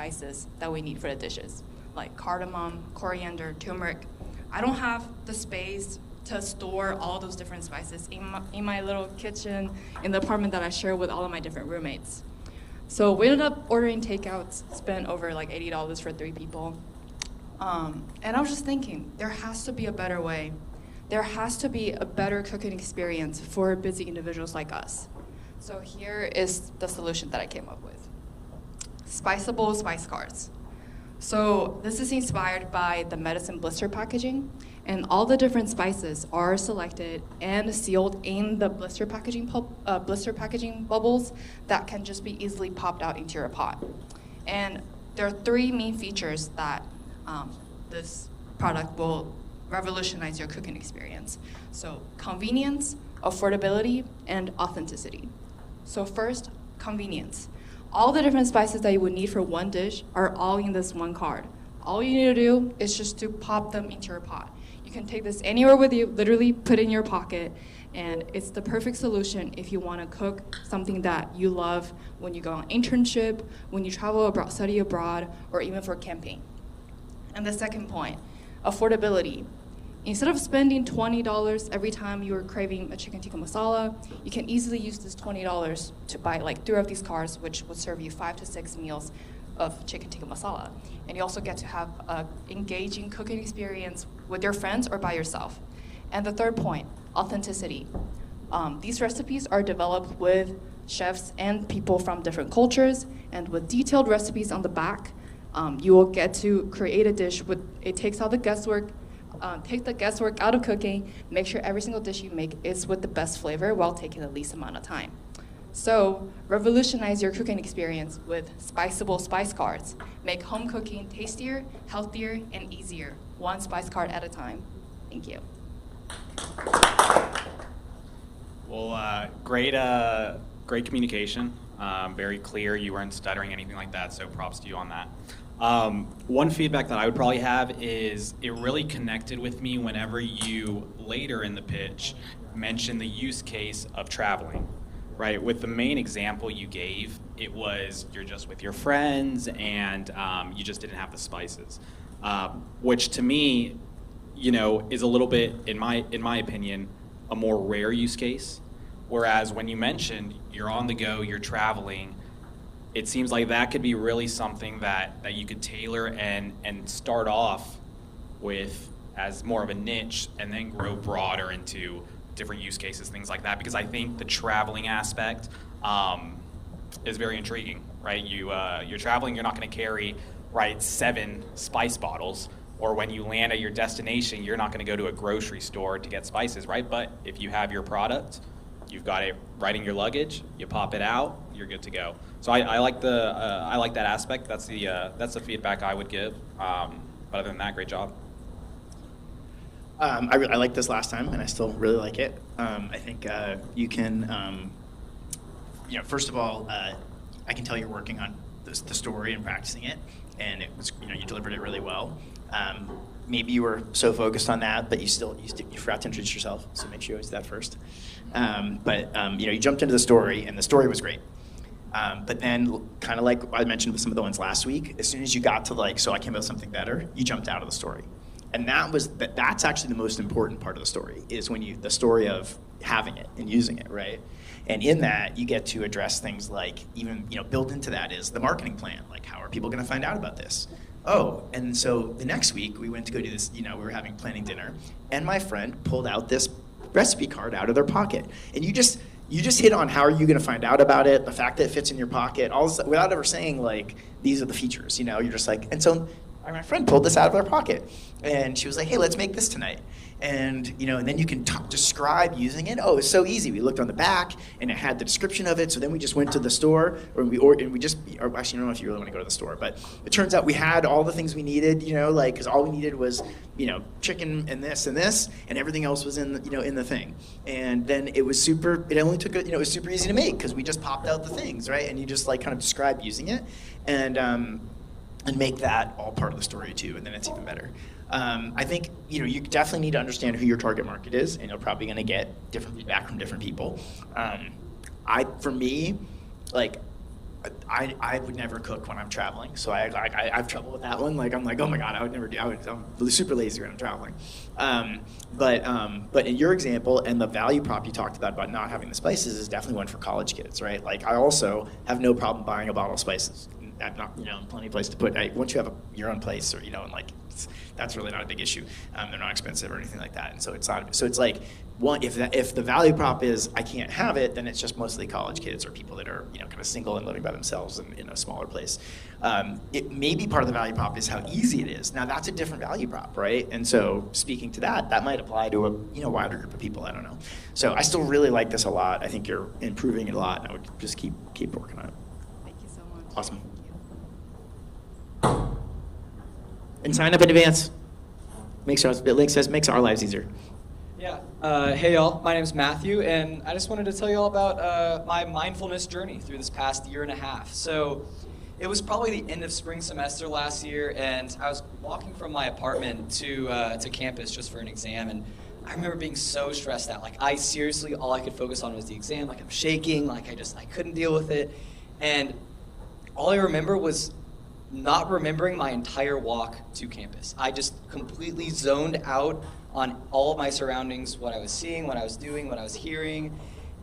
spices that we need for the dishes, like cardamom, coriander, turmeric. I don't have the space to store all those different spices in my little kitchen in the apartment that I share with all of my different roommates. So we ended up ordering takeouts, spent over like $80 for 3 people. And I was just thinking, there has to be a better way. There has to be a better cooking experience for busy individuals like us. So here is the solution that I came up with. Spiceable spice cards. So this is inspired by the medicine blister packaging, and all the different spices are selected and sealed in the blister packaging bubbles that can just be easily popped out into your pot. And there are 3 main features that this product will revolutionize your cooking experience. So convenience, affordability, and authenticity. So first, convenience. All the different spices that you would need for one dish are all in this one card. All you need to do is just to pop them into your pot. You can take this anywhere with you, literally put it in your pocket, and it's the perfect solution if you want to cook something that you love when you go on internship, when you travel abroad, study abroad, or even for camping. And the second point, affordability. Instead of spending $20 every time you are craving a chicken tikka masala, you can easily use this $20 to buy like 3 of these cards, which would serve you 5 to 6 meals of chicken tikka masala. And you also get to have an engaging cooking experience with your friends or by yourself. And the third point, authenticity. These recipes are developed with chefs and people from different cultures, and with detailed recipes on the back, you will get to create a dish it takes out the guesswork, take the guesswork out of cooking, make sure every single dish you make is with the best flavor while taking the least amount of time. So revolutionize your cooking experience with spiceable spice cards. Make home cooking tastier, healthier, and easier, one spice card at a time. Thank you. Well, great communication. Very clear. You weren't stuttering, anything like that, so props to you on that. One feedback that I would probably have is it really connected with me whenever you later in the pitch mentioned the use case of traveling, right? With the main example you gave, it was you're just with your friends and you just didn't have the spices, which to me, is a little bit, in my opinion, a more rare use case. Whereas when you mentioned you're on the go, you're traveling, it seems like that could be really something that you could tailor and start off with as more of a niche and then grow broader into different use cases, things like that. Because I think the traveling aspect is very intriguing, right? You're traveling, you're not going to carry, right, 7 spice bottles. Or when you land at your destination, you're not going to go to a grocery store to get spices, right? But if you have your product, you've got it right in your luggage, you pop it out, you're good to go. So I like that aspect. That's the feedback I would give. But other than that, great job. I liked this last time, and I still really like it. I think you can, first of all, I can tell you're working on the story and practicing it, and it was, you delivered it really well. Maybe you were so focused on that, but you forgot to introduce yourself, so make sure you always do that first. You jumped into the story, and the story was great. But then, kind of like I mentioned with some of the ones last week, as soon as you got to so I came up with something better, you jumped out of the story. And that's actually the most important part of the story, is when the story of having it and using it, right? And in that, you get to address things like, even, built into that is the marketing plan. Like, how are people going to find out about this? Oh, and so the next week we went to go do this, we were planning dinner, and my friend pulled out this recipe card out of their pocket. And you just hit on how are you going to find out about it, the fact that it fits in your pocket, all this, without ever saying these are the features, you're just and so my friend pulled this out of their pocket, and she was like, hey, let's make this tonight. And and then you can describe using it. Oh, it's so easy. We looked on the back, and it had the description of it. So then we just went to the store, or actually, I don't know if you really want to go to the store, but it turns out we had all the things we needed. Because all we needed was chicken and this, and everything else was in the thing. And then it was super. It only took it was super easy to make because we just popped out the things, right? And you just kind of describe using it, and make that all part of the story too, and then it's even better. I think you definitely need to understand who your target market is, and you're probably going to get different feedback from different people. For me, I would never cook when I'm traveling, so I have trouble with that one. Like I'm like, oh my god, I would never do. I'm super lazy when I'm traveling. But in your example and the value prop you talked about not having the spices is definitely one for college kids, right? Like I also have no problem buying a bottle of spices. I'm not, plenty of place to put. Once you have your own place, or and like that's really not a big issue. They're not expensive or anything like that, and so it's not. So it's like one if the value prop is I can't have it, then it's just mostly college kids or people that are kind of single and living by themselves in a smaller place. It may be part of the value prop is how easy it is. Now that's a different value prop, right? And so speaking to that might apply to a wider group of people. I don't know. So I still really like this a lot. I think you're improving it a lot, and I would just keep working on it. Thank you so much. Awesome. And sign up in advance. Makes our lives easier. Yeah. Hey y'all, my name's Matthew, and I just wanted to tell you all about my mindfulness journey through this past year and a half. So it was probably the end of spring semester last year, and I was walking from my apartment to campus just for an exam, and I remember being so stressed out. Like seriously, all I could focus on was the exam. Like I'm shaking, like I couldn't deal with it. And all I remember was not remembering my entire walk to campus. I just completely zoned out on all of my surroundings, what I was seeing, what I was doing, what I was hearing.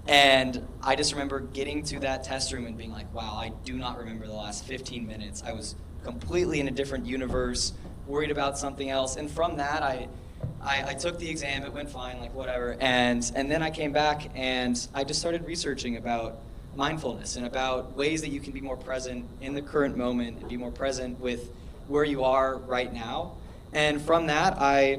And I just remember getting to that test room and being like, wow, I do not remember the last 15 minutes. I was completely in a different universe, worried about something else. And from that, I took the exam, it went fine, like whatever. And then I came back and I just started researching about mindfulness and about ways that you can be more present in the current moment and be more present with where you are right now. And from that, I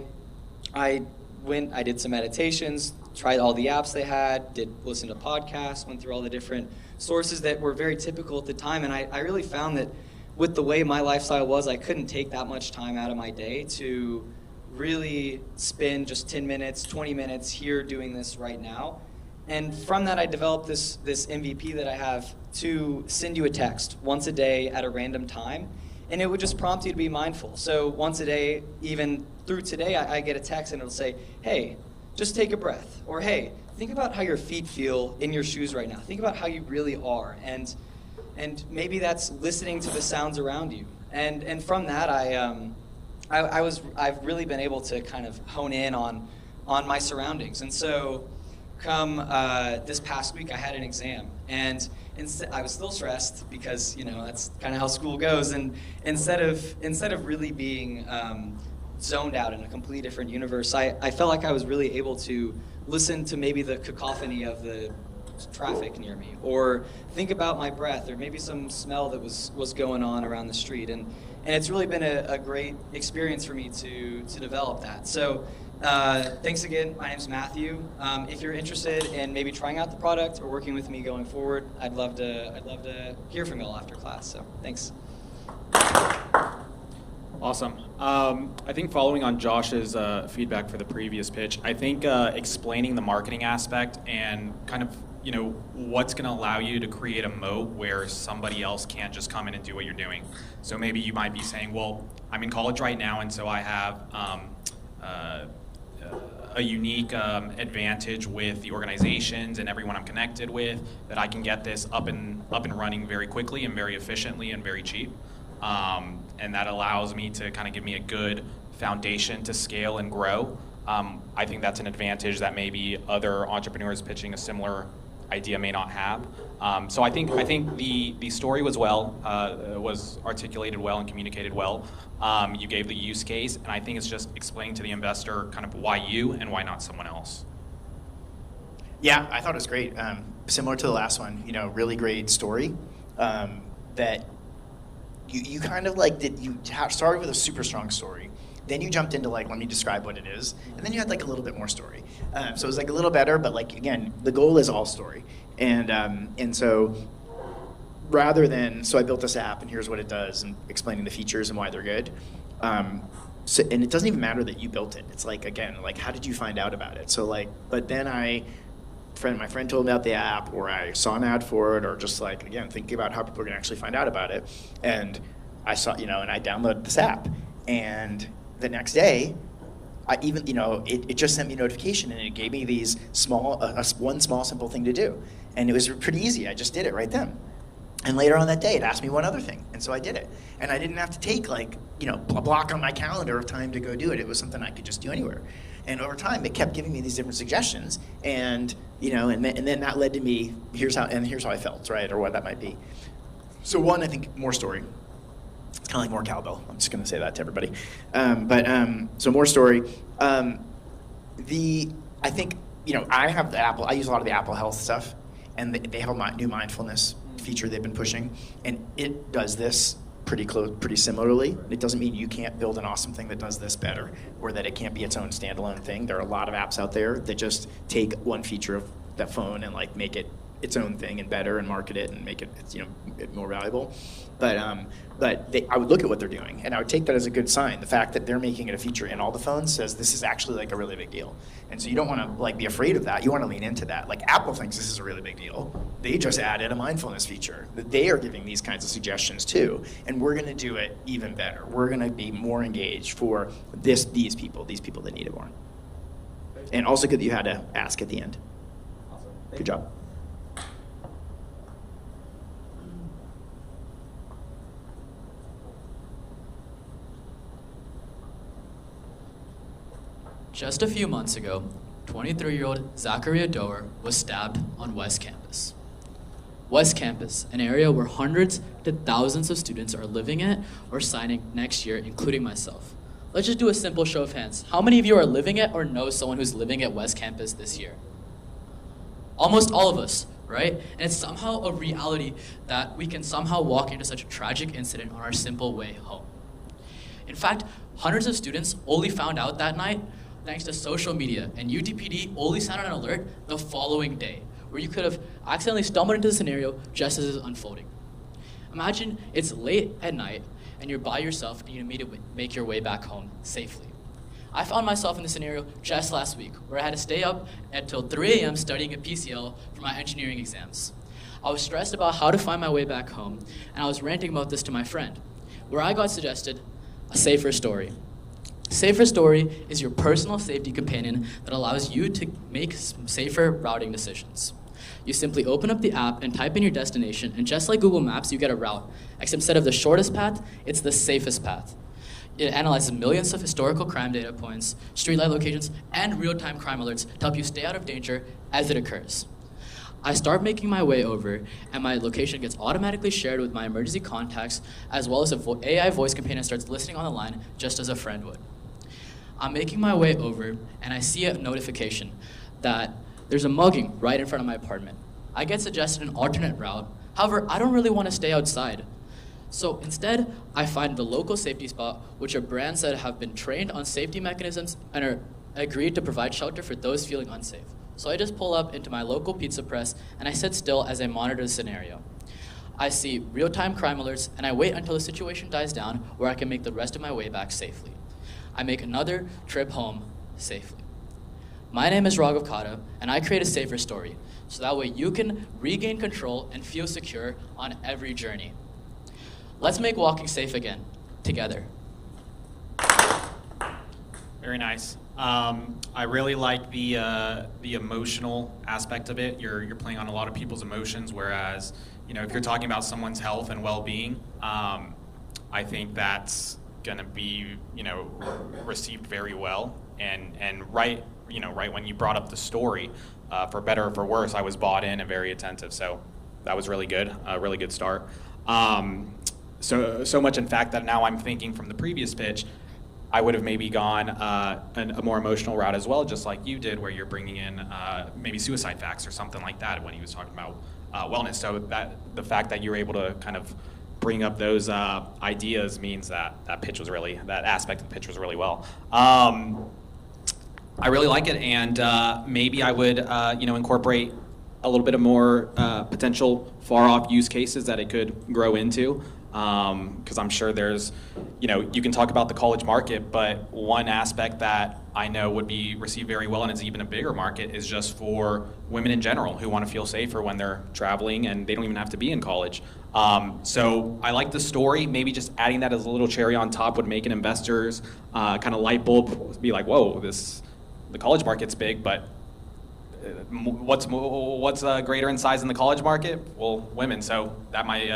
did some meditations, tried all the apps they had, did listen to podcasts, went through all the different sources that were very typical at the time. And I really found that with the way my lifestyle was, I couldn't take that much time out of my day to really spend just 10 minutes, 20 minutes here doing this right now. And from that, I developed this MVP that I have to send you a text once a day at a random time, and it would just prompt you to be mindful. So once a day, even through today, I get a text and it'll say, hey, just take a breath. Or hey, think about how your feet feel in your shoes right now. Think about how you really are. And maybe that's listening to the sounds around you. And from that, I've really been able to kind of hone in on my surroundings. And so come this past week, I had an exam, and I was still stressed because that's kind of how school goes. And instead of really being zoned out in a completely different universe, I felt like I was really able to listen to maybe the cacophony of the traffic near me, or think about my breath, or maybe some smell that was going on around the street. And it's really been a great experience for me to develop that. So. Thanks again. My name's Matthew. If you're interested in maybe trying out the product or working with me going forward, I'd love to hear from y'all after class. So thanks. Awesome. I think following on Josh's feedback for the previous pitch, I think explaining the marketing aspect and kind of what's going to allow you to create a moat where somebody else can't just come in and do what you're doing. So maybe you might be saying, well, I'm in college right now, and so I have a unique advantage with the organizations and everyone I'm connected with, that I can get this up and running very quickly and very efficiently and very cheap. And that allows me to kind of give me a good foundation to scale and grow. I think that's an advantage that maybe other entrepreneurs pitching a similar idea may not have. So I think the story was was articulated well and communicated well. You gave the use case, and I think it's just explaining to the investor kind of why you and why not someone else. Yeah, I thought it was great. Similar to the last one, really great story. That you kind of started with a super strong story. Then you jumped into let me describe what it is, and then you had a little bit more story. So it was a little better, but again, the goal is all story. And so rather than, so I built this app and here's what it does and explaining the features and why they're good. And it doesn't even matter that you built it. It's again, how did you find out about it? So but then my friend told me about the app, or I saw an ad for it, or just again, thinking about how people are gonna actually find out about it. And I saw, and I downloaded this app, and the next day, it just sent me a notification, and it gave me these one small simple thing to do, and it was pretty easy. I just did it right then, And later on that day, it asked me one other thing, and so I did it. And I didn't have to take like, a block on my calendar of time to go do it. It was something I could just do anywhere. And over time, it kept giving me these different suggestions, and then that led to me. Here's how I felt, right, or what that might be. So one, I think more story. It's kind of like more cowbell. I'm just going to say that to everybody. So more story. I think I have the Apple. I use a lot of the Apple Health stuff, and they have a new mindfulness feature they've been pushing, and it does this pretty similarly. It doesn't mean you can't build an awesome thing that does this better, or that it can't be its own standalone thing. There are a lot of apps out there that just take one feature of that phone and like make it its own thing and better and market it and make it more valuable. But I would look at what they're doing, and I would take that as a good sign. The fact that they're making it a feature in all the phones says this is actually like a really big deal. And so you don't want to like be afraid of that. You want to lean into that. Like Apple thinks this is a really big deal. They just added a mindfulness feature that they are giving these kinds of suggestions too, and we're going to do it even better. We're going to be more engaged for these people that need it more. And also good that you had to ask at the end. Awesome. Good job. Just a few months ago, 23-year-old Zachariah Doer was stabbed on West Campus. West Campus, an area where hundreds to thousands of students are living at or signing next year, including myself. Let's just do a simple show of hands. How many of you are living at or know someone who's living at West Campus this year? Almost all of us, right? And it's somehow a reality that we can somehow walk into such a tragic incident on our simple way home. In fact, hundreds of students only found out that night thanks to social media, and UTPD only sent out an alert the following day, where you could have accidentally stumbled into the scenario just as it's unfolding. Imagine it's late at night, and you're by yourself, and you need to make your way back home safely. I found myself in this scenario just last week, where I had to stay up until 3 a.m. studying a PCL for my engineering exams. I was stressed about how to find my way back home, and I was ranting about this to my friend, where I got suggested a safer story. Safer Story is your personal safety companion that allows you to make safer routing decisions. You simply open up the app and type in your destination, and just like Google Maps, you get a route. Except instead of the shortest path, it's the safest path. It analyzes millions of historical crime data points, streetlight locations, and real-time crime alerts to help you stay out of danger as it occurs. I start making my way over, and my location gets automatically shared with my emergency contacts, as well as an AI voice companion starts listening on the line just as a friend would. I'm making my way over, and I see a notification that there's a mugging right in front of my apartment. I get suggested an alternate route. However, I don't really want to stay outside. So instead, I find the local safety spot, which are brands that have been trained on safety mechanisms and are agreed to provide shelter for those feeling unsafe. So I just pull up into my local pizza press, and I sit still as I monitor the scenario. I see real-time crime alerts, and I wait until the situation dies down where I can make the rest of my way back safely. I make another trip home safely. My name is Raghav Kata, and I create a safer story, so that way you can regain control and feel secure on every journey. Let's make walking safe again, together. Very nice. I really like the emotional aspect of it. You're playing on a lot of people's emotions, whereas if you're talking about someone's health and well-being, I think that's going to be received very well. And right when you brought up the story, for better or for worse, I was bought in and very attentive. So that was really good, a really good start. So much in fact that now I'm thinking from the previous pitch, I would have maybe gone a more emotional route as well, just like you did, where you're bringing in maybe suicide facts or something like that when he was talking about wellness. So that the fact that you were able to kind of bring up those ideas means that that aspect of the pitch was really well. I really like it, and maybe I would incorporate a little bit of more potential far-off use cases that it could grow into. Because I'm sure there's, you can talk about the college market, but one aspect that I know would be received very well, and it's even a bigger market, is just for women in general who want to feel safer when they're traveling and they don't even have to be in college. So I like the story. Maybe just adding that as a little cherry on top would make an investor's kind of light bulb be like, whoa, the college market's big, but what's greater in size in the college market? Well, women. So that might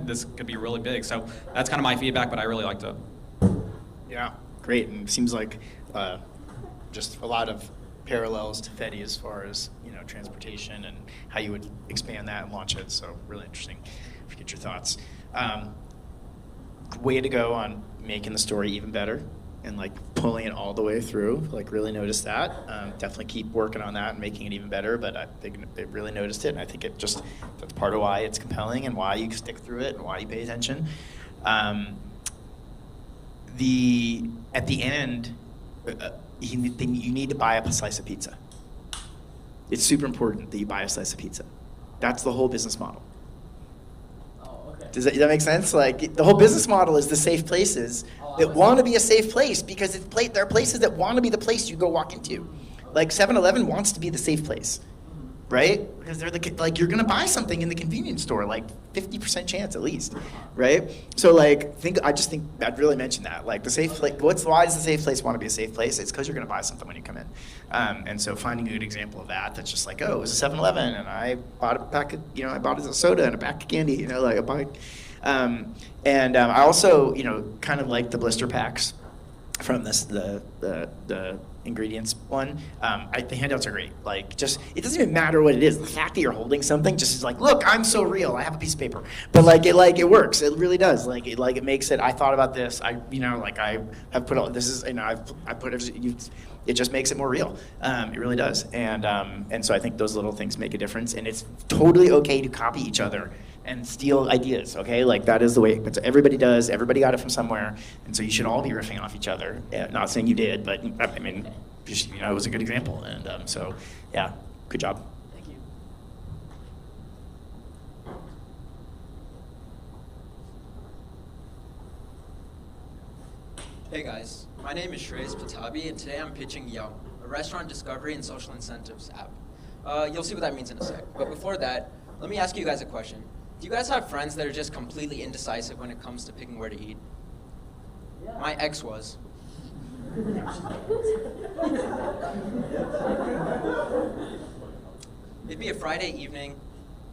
this could be really big. So that's kind of my feedback, but I really liked it. Yeah, great. And it seems like just a lot of parallels to Fedi as far as transportation and how you would expand that and launch it. So really interesting. Get your thoughts. Way to go on making the story even better and like pulling it all the way through. Like really noticed that. Definitely keep working on that and making it even better. But I think they really noticed it, and I think that's part of why it's compelling and why you stick through it and why you pay attention. At the end, you need to buy up a slice of pizza. It's super important that you buy a slice of pizza. That's the whole business model. Does that make sense? Like the whole business model is the safe places that want to be a safe place because there are places that want to be the place you go walk into. Like 7-Eleven wants to be the safe place, right? Because they're you're gonna buy something in the convenience store, like 50% chance at least, right? So like I just think I'd really mention that. Like the safe place. Why does the safe place want to be a safe place? It's because you're gonna buy something when you come in. And so finding a good example of that's just like, oh, it was a 7-Eleven and I bought a pack of, I bought a soda and a pack of candy, like a bike. I also, kind of like the blister packs from the ingredients one. The handouts are great. Like, just it doesn't even matter what it is. The fact that you're holding something just is like, look, I'm so real. I have a piece of paper, but it works. It really does. It makes it. I thought about this. I have put all this is. I put it. It just makes it more real. It really does. And so I think those little things make a difference. And it's totally okay to copy each other and steal ideas, okay? Like that is the way everybody does. Everybody got it from somewhere, and so you should all be riffing off each other. Not saying you did, but I mean, just, it was a good example. And so, yeah, good job. Thank you. Hey guys, my name is Shreyas Patabi, and today I'm pitching Yum, a restaurant discovery and social incentives app. You'll see what that means in a sec. But before that, let me ask you guys a question. Do you guys have friends that are just completely indecisive when it comes to picking where to eat? Yeah. My ex was. It'd be a Friday evening,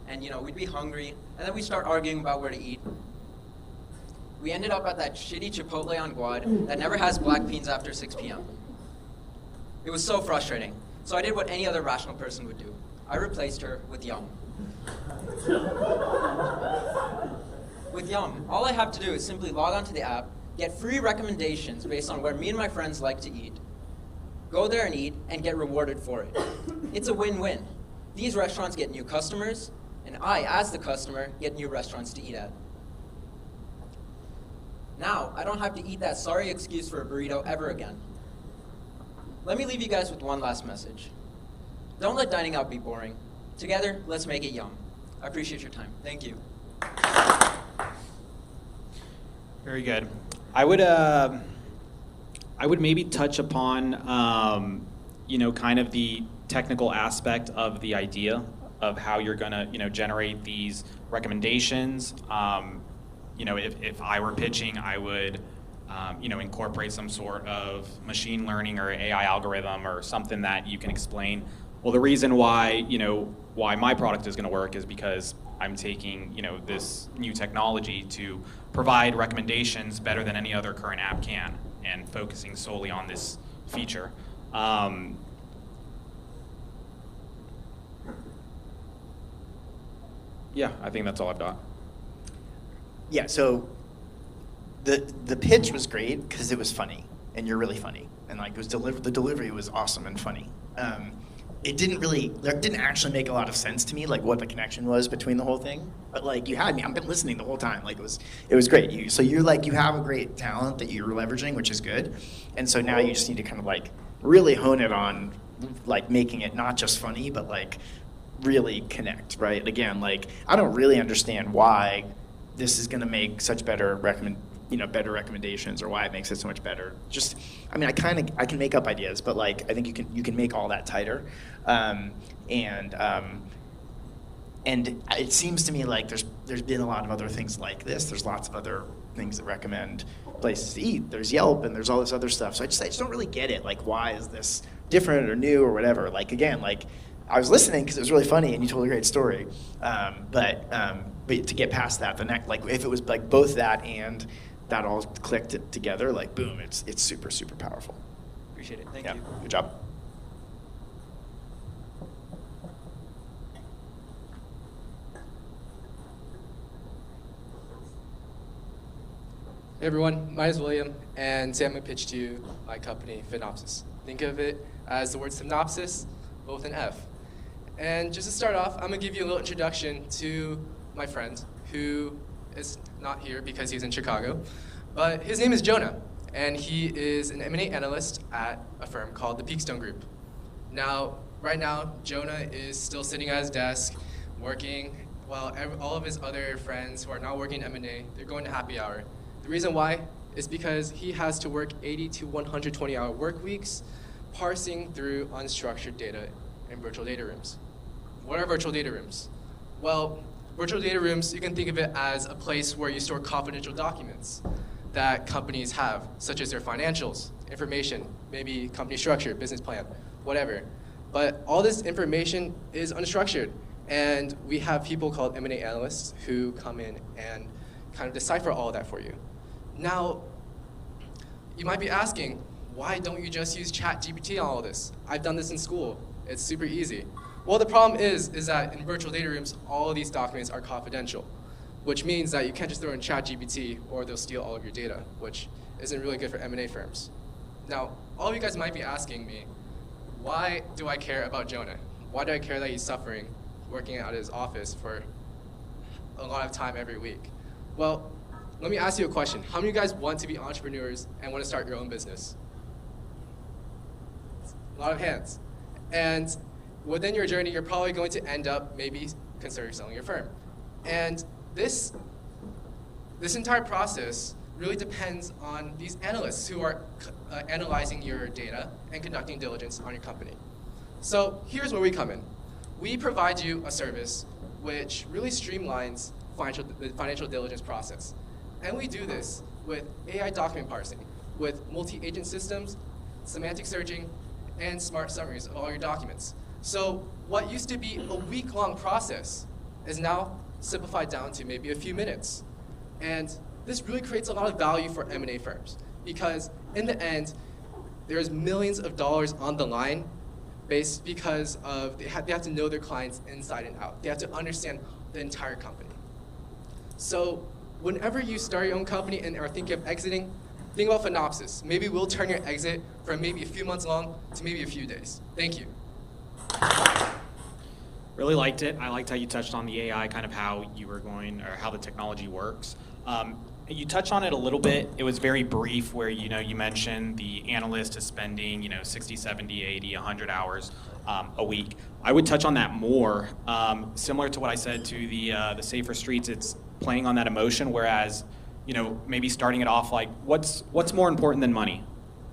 and we'd be hungry, and then we'd start arguing about where to eat. We ended up at that shitty Chipotle on Guad that never has black beans after 6 p.m. It was so frustrating. So I did what any other rational person would do. I replaced her with Yum. With Yum, all I have to do is simply log onto the app, get free recommendations based on where me and my friends like to eat, go there and eat, and get rewarded for it. It's a win-win. These restaurants get new customers, and I, as the customer, get new restaurants to eat at. Now, I don't have to eat that sorry excuse for a burrito ever again. Let me leave you guys with one last message. Don't let dining out be boring. Together, let's make it Yum. I appreciate your time. Thank you. Very good. I would maybe touch upon, kind of the technical aspect of the idea of how you're gonna, generate these recommendations. If I were pitching, I would, incorporate some sort of machine learning or AI algorithm or something that you can explain. Well, the reason why my product is going to work is because I'm taking, this new technology to provide recommendations better than any other current app can, and focusing solely on this feature. Yeah, I think that's all I've got. Yeah, so the pitch was great because it was funny, and you're really funny, and it was the delivery was awesome and funny. It didn't actually make a lot of sense to me, like what the connection was between the whole thing. But you had me. I've been listening the whole time. It was great. You have a great talent that you're leveraging, which is good. And so now you just need to kind of really hone it on making it not just funny, but really connect, right? Again, I don't really understand why this is going to make such better recommendations, or why it makes it so much better. I can make up ideas, but I think you can make all that tighter. And it seems to me there's been a lot of other things like this. There's lots of other things that recommend places to eat. There's Yelp, and there's all this other stuff. So I just don't really get it. Why is this different or new or whatever? I was listening because it was really funny and you told a great story. But to get past that, the next, like if it was like both that and that all clicked together, like boom, it's super, super powerful. Appreciate it. Thank Yeah, you. good job. Hey everyone, my name is William, and today I'm going to pitch to you my company, Finopsis. Think of it as the word synopsis, but with an F. And just to start off, I'm going to give you a little introduction to my friend, who is not here because he's in Chicago. But his name is Jonah, and he is an M&A analyst at a firm called the Peakstone Group. Now, right now, Jonah is still sitting at his desk, working, while all of his other friends who are not working in M&A, they're going to happy hour. The reason why is because he has to work 80 to 120-hour work weeks, parsing through unstructured data in virtual data rooms. What are virtual data rooms? Well, virtual data rooms, you can think of it as a place where you store confidential documents that companies have, such as their financials, information, maybe company structure, business plan, whatever. But all this information is unstructured, and we have people called M&A analysts who come in and kind of decipher all of that for you. Now, you might be asking, why don't you just use ChatGPT on all this? I've done this in school. It's super easy. Well, the problem is that in virtual data rooms, all of these documents are confidential, which means that you can't just throw in ChatGPT or they'll steal all of your data, which isn't really good for M&A firms. Now, all of you guys might be asking me, why do I care about Jonah? Why do I care that he's suffering working out of his office for a lot of time every week? Well, let me ask you a question. How many of you guys want to be entrepreneurs and want to start your own business? A lot of hands. And within your journey, you're probably going to end up maybe considering selling your firm. And this entire process really depends on these analysts who are analyzing your data and conducting diligence on your company. So here's where we come in. We provide you a service which really streamlines the financial diligence process. And we do this with AI document parsing, with multi-agent systems, semantic searching, and smart summaries of all your documents. So what used to be a week-long process is now simplified down to maybe a few minutes. And this really creates a lot of value for M&A firms, because in the end, there's millions of dollars on the line because of they have to know their clients inside and out. They have to understand the entire company. So whenever you start your own company and are thinking of exiting, think about Finopsis. Maybe we'll turn your exit from maybe a few months long to maybe a few days. Thank you. Really liked it. I liked how you touched on the AI, kind of how how the technology works. You touched on it a little bit. It was very brief where, you mentioned the analyst is spending, 60, 70, 80, 100 hours a week. I would touch on that more. Similar to what I said to the Safer Streets, it's playing on that emotion, whereas, maybe starting it off like, what's more important than money?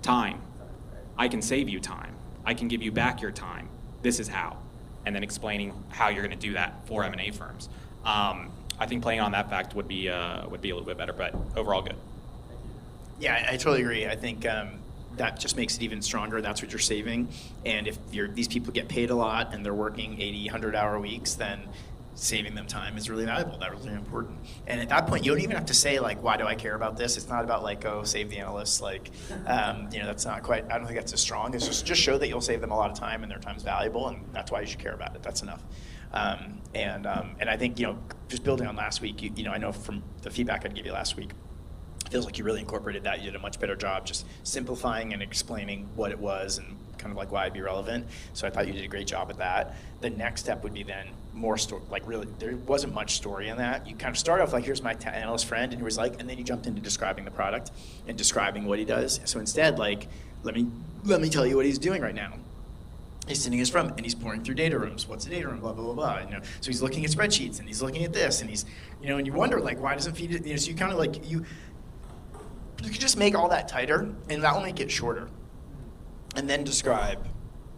Time. I can save you time. I can give you back your time. This is how. And then explaining how you're going to do that for M&A firms. I think playing on that fact would be a little bit better, but overall good. Yeah, I totally agree. I think that just makes it even stronger. That's what you're saving. And if these people get paid a lot and they're working 80, 100-hour weeks, then saving them time is really valuable. That's really important. And at that point, you don't even have to say, like, why do I care about this? It's not about, like, oh, save the analysts. Like, that's not quite, I don't think that's as strong. It's just show that you'll save them a lot of time and their time's valuable, and that's why you should care about it. That's enough. And I think, just building on last week, I know from the feedback I'd give you last week, it feels like you really incorporated that. You did a much better job just simplifying and explaining what it was and kind of like why it'd be relevant. So I thought you did a great job at that. The next step would be then more story, like really, there wasn't much story in that. You kind of start off like, here's my analyst friend, and he was like, and then you jumped into describing the product and describing what he does. So instead, like, let me tell you what he's doing right now. He's sitting in his firm and he's pouring through data rooms. What's a data room? Blah, blah, blah, blah. So he's looking at spreadsheets and he's looking at this and he's, and you wonder, like, why doesn't feed it? So you kind of like, you could just make all that tighter and that will make it shorter. And then describe,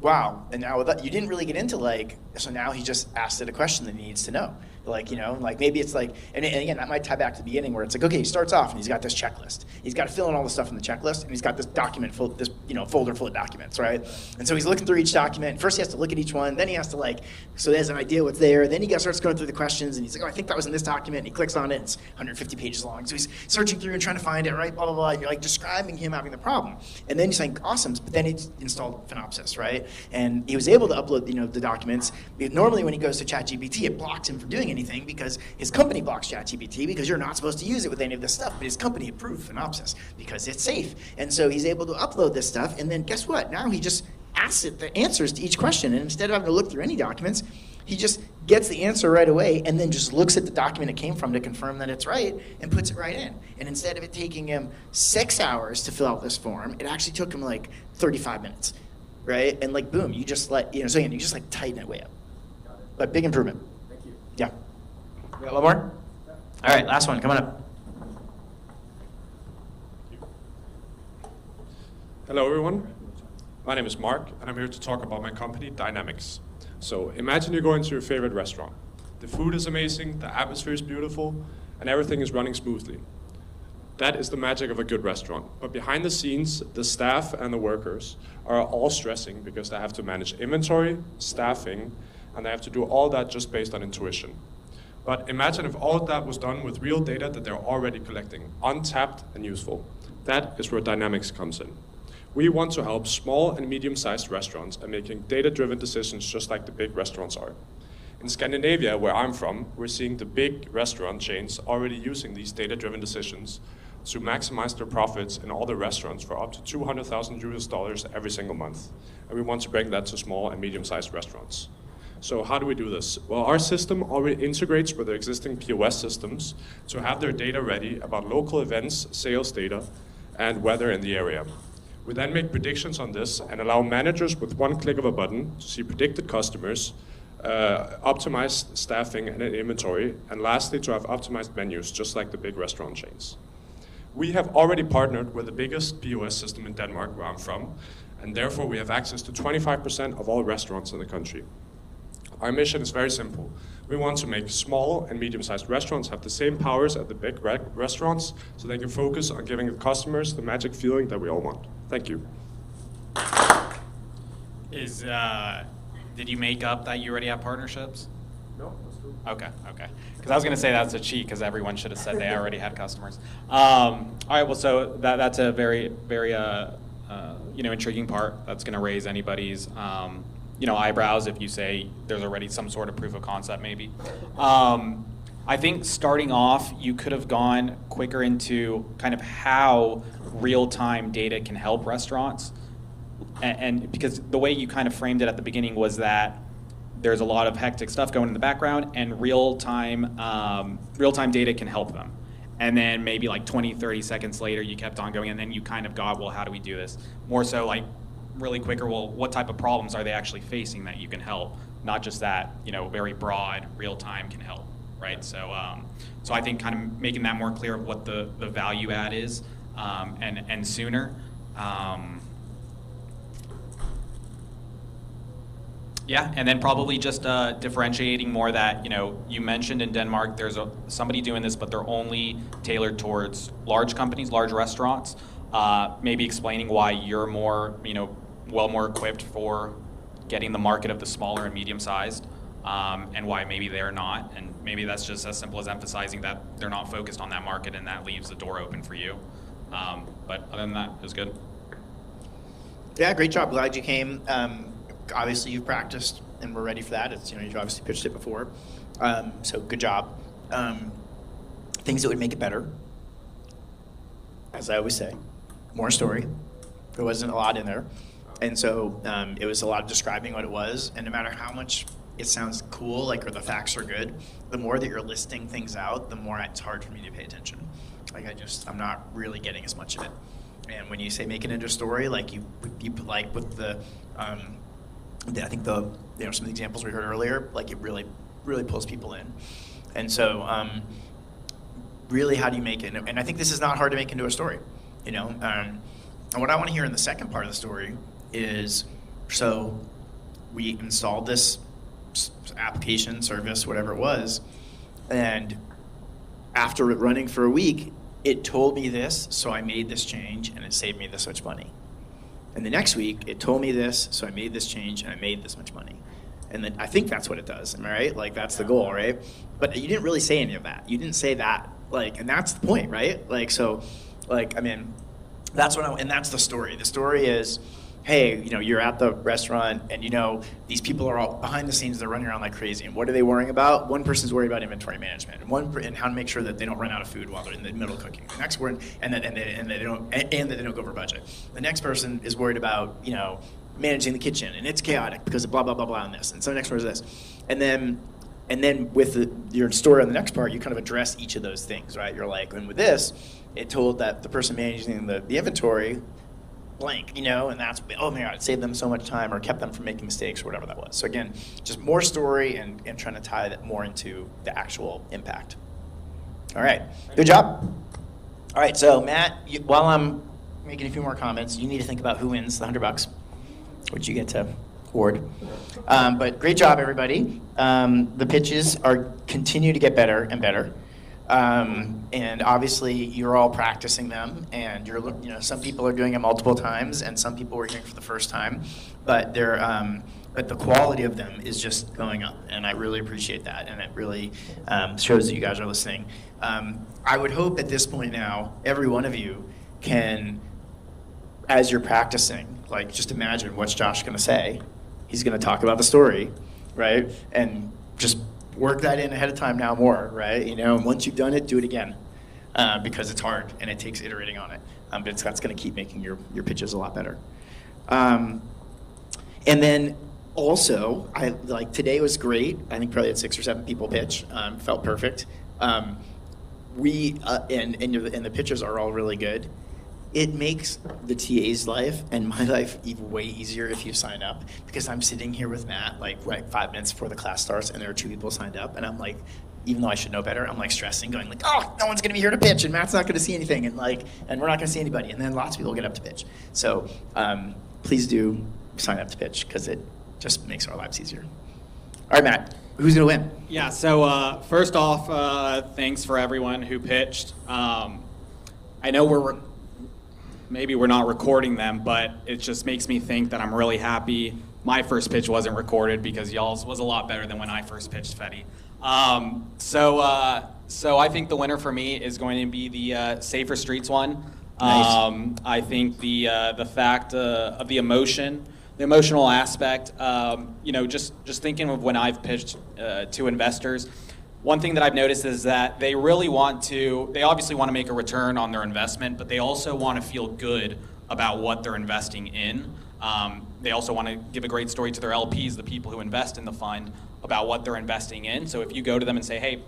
wow. And now that you didn't really get into, like, so now he just asked it a question that he needs to know. Like, like maybe it's like, and again, that might tie back to the beginning where it's like, okay, he starts off and he's got this checklist. He's got to fill in all the stuff in the checklist, and he's got this document full, this folder full of documents, right? And so he's looking through each document. First he has to look at each one, then he has to so he has an idea what's there. Then he starts going through the questions, and he's like, oh, I think that was in this document. And he clicks on it, and it's 150 pages long. So he's searching through and trying to find it, right? Blah blah blah. And you're like describing him having the problem, and then he's like, awesome. But then he installed Finopsis, right? And he was able to upload, the documents. Normally when he goes to ChatGPT, it blocks him from doing anything because his company blocks ChatGPT because you're not supposed to use it with any of this stuff. But his company approved Finopsis because it's safe. And so he's able to upload this stuff, and then guess what? Now he just asks it the answers to each question, and instead of having to look through any documents, he just gets the answer right away and then just looks at the document it came from to confirm that it's right and puts it right in. And instead of it taking him 6 hours to fill out this form, it actually took him 35 minutes, right? And boom, you just so again, you just tighten it way up. But big improvement. Thank you. Yeah. We got one more? All right, last one, come on up. Hello everyone, my name is Mark and I'm here to talk about my company Dynamics. So imagine you go into your favorite restaurant. The food is amazing, the atmosphere is beautiful, and everything is running smoothly. That is the magic of a good restaurant. But behind the scenes, the staff and the workers are all stressing because they have to manage inventory, staffing, and they have to do all that just based on intuition. But imagine if all of that was done with real data that they're already collecting, untapped and useful. That is where Dynamics comes in. We want to help small and medium-sized restaurants in making data-driven decisions just like the big restaurants are. In Scandinavia, where I'm from, we're seeing the big restaurant chains already using these data-driven decisions to maximize their profits in all the restaurants for up to $200,000 every single month. And we want to bring that to small and medium-sized restaurants. So how do we do this? Well, our system already integrates with their existing POS systems to have their data ready about local events, sales data, and weather in the area. We then make predictions on this and allow managers with one click of a button to see predicted customers, optimized staffing and inventory, and lastly to have optimized menus, just like the big restaurant chains. We have already partnered with the biggest POS system in Denmark, where I'm from, and therefore we have access to 25% of all restaurants in the country. Our mission is very simple. We want to make small and medium-sized restaurants have the same powers as the big restaurants so they can focus on giving the customers the magic feeling that we all want. Thank you. Did you make up that you already have partnerships? No, that's true. Okay. Because I was going to say that's a cheat because everyone should have said they already had customers. All right, well, so that's a very, very intriguing part. That's going to raise anybody's eyebrows if you say there's already some sort of proof of concept maybe. I think starting off, you could have gone quicker into kind of how real-time data can help restaurants. And because the way you kind of framed it at the beginning was that there's a lot of hectic stuff going in the background and real-time data can help them. And then maybe 20, 30 seconds later, you kept on going and then you kind of got, well, how do we do this? More so really quicker, well, what type of problems are they actually facing that you can help? Not just that, very broad, real-time can help, right? So I think kind of making that more clear of what the value add is, and sooner. Yeah, and then probably just differentiating more that, you mentioned in Denmark there's somebody doing this, but they're only tailored towards large companies, large restaurants. Maybe explaining why you're more, more equipped for getting the market of the smaller and medium-sized, and why maybe they're not. And maybe that's just as simple as emphasizing that they're not focused on that market and that leaves the door open for you. But other than that, it was good. Yeah, great job. Glad you came. Obviously, you've practiced and we're ready for that. It's, you've obviously pitched it before. So good job. Things that would make it better. As I always say, more story. There wasn't a lot in there. And so it was a lot of describing what it was. And no matter how much it sounds cool, or the facts are good, the more that you're listing things out, the more it's hard for me to pay attention. I'm not really getting as much of it. And when you say make it into a story, you with the, I think some of the examples we heard earlier, it really, really pulls people in. And so really, how do you make it? And I think this is not hard to make into a story, And what I want to hear in the second part of the story is, so we installed this application, service, whatever it was, And after running for a week, it told me this, so I made this change, and it saved me this much money. And the next week, it told me this, so I made this change, and I made this much money. And then I think that's what it does, am I right? Like, that's the goal, right? But you didn't really say any of that. You didn't say that, like, and that's the point, right? Like, so, like, I mean, that's what and that's the story. The story is, hey, you know, you're at the restaurant, and you know, these people are all behind the scenes, they're running around like crazy. And what are they worrying about? One person's worried about inventory management, and how to make sure that they don't run out of food while they're in the middle of cooking. The next one, and that they don't go over budget. The next person is worried about, you know, managing the kitchen, and it's chaotic because of blah blah blah blah on this. And so the next one is this, and then with your story on the next part, you kind of address each of those things, right? You're like, and with this, it told that the person managing the inventory blank, you know, and that's, oh my God, it saved them so much time or kept them from making mistakes or whatever that was. So again, just more story and trying to tie that more into the actual impact. All right, good job. All right, so Matt, while I'm making a few more comments, you need to think about who wins the $100, which you get to award. But great job, everybody. The pitches continue to get better and better. And obviously you're all practicing them, and some people are doing it multiple times, and some people are doing it for the first time, but but the quality of them is just going up, and I really appreciate that, and it really shows that you guys are listening. I would hope at this point now, every one of you can, as you're practicing, like, just imagine what's Josh going to say. He's going to talk about the story, right? And just work that in ahead of time now more, right? You know, and once you've done it, do it again, because it's hard and it takes iterating on it. But that's going to keep making your pitches a lot better. And then also, today was great. I think probably had 6 or 7 people pitch. Felt perfect. And the pitches are all really good. It makes the TA's life and my life even way easier if you sign up, because I'm sitting here with Matt like 5 minutes before the class starts, and there are 2 people signed up, and I'm like, even though I should know better, I'm like stressing, going like, oh, no one's gonna be here to pitch, and Matt's not gonna see anything, and we're not gonna see anybody, and then lots of people get up to pitch. So please do sign up to pitch, because it just makes our lives easier. All right, Matt, who's gonna win? Yeah, so first off, thanks for everyone who pitched. I know maybe we're not recording them, but it just makes me think that I'm really happy my first pitch wasn't recorded, because y'all's was a lot better than when I first pitched Fetty. So I think the winner for me is going to be the Safer Streets one. Nice. I think the fact of the emotional aspect, just thinking of when I've pitched to investors, one thing that I've noticed is that they obviously want to make a return on their investment, but they also want to feel good about what they're investing in. They also want to give a great story to their LPs, the people who invest in the fund, about what they're investing in. So if you go to them and say, hey,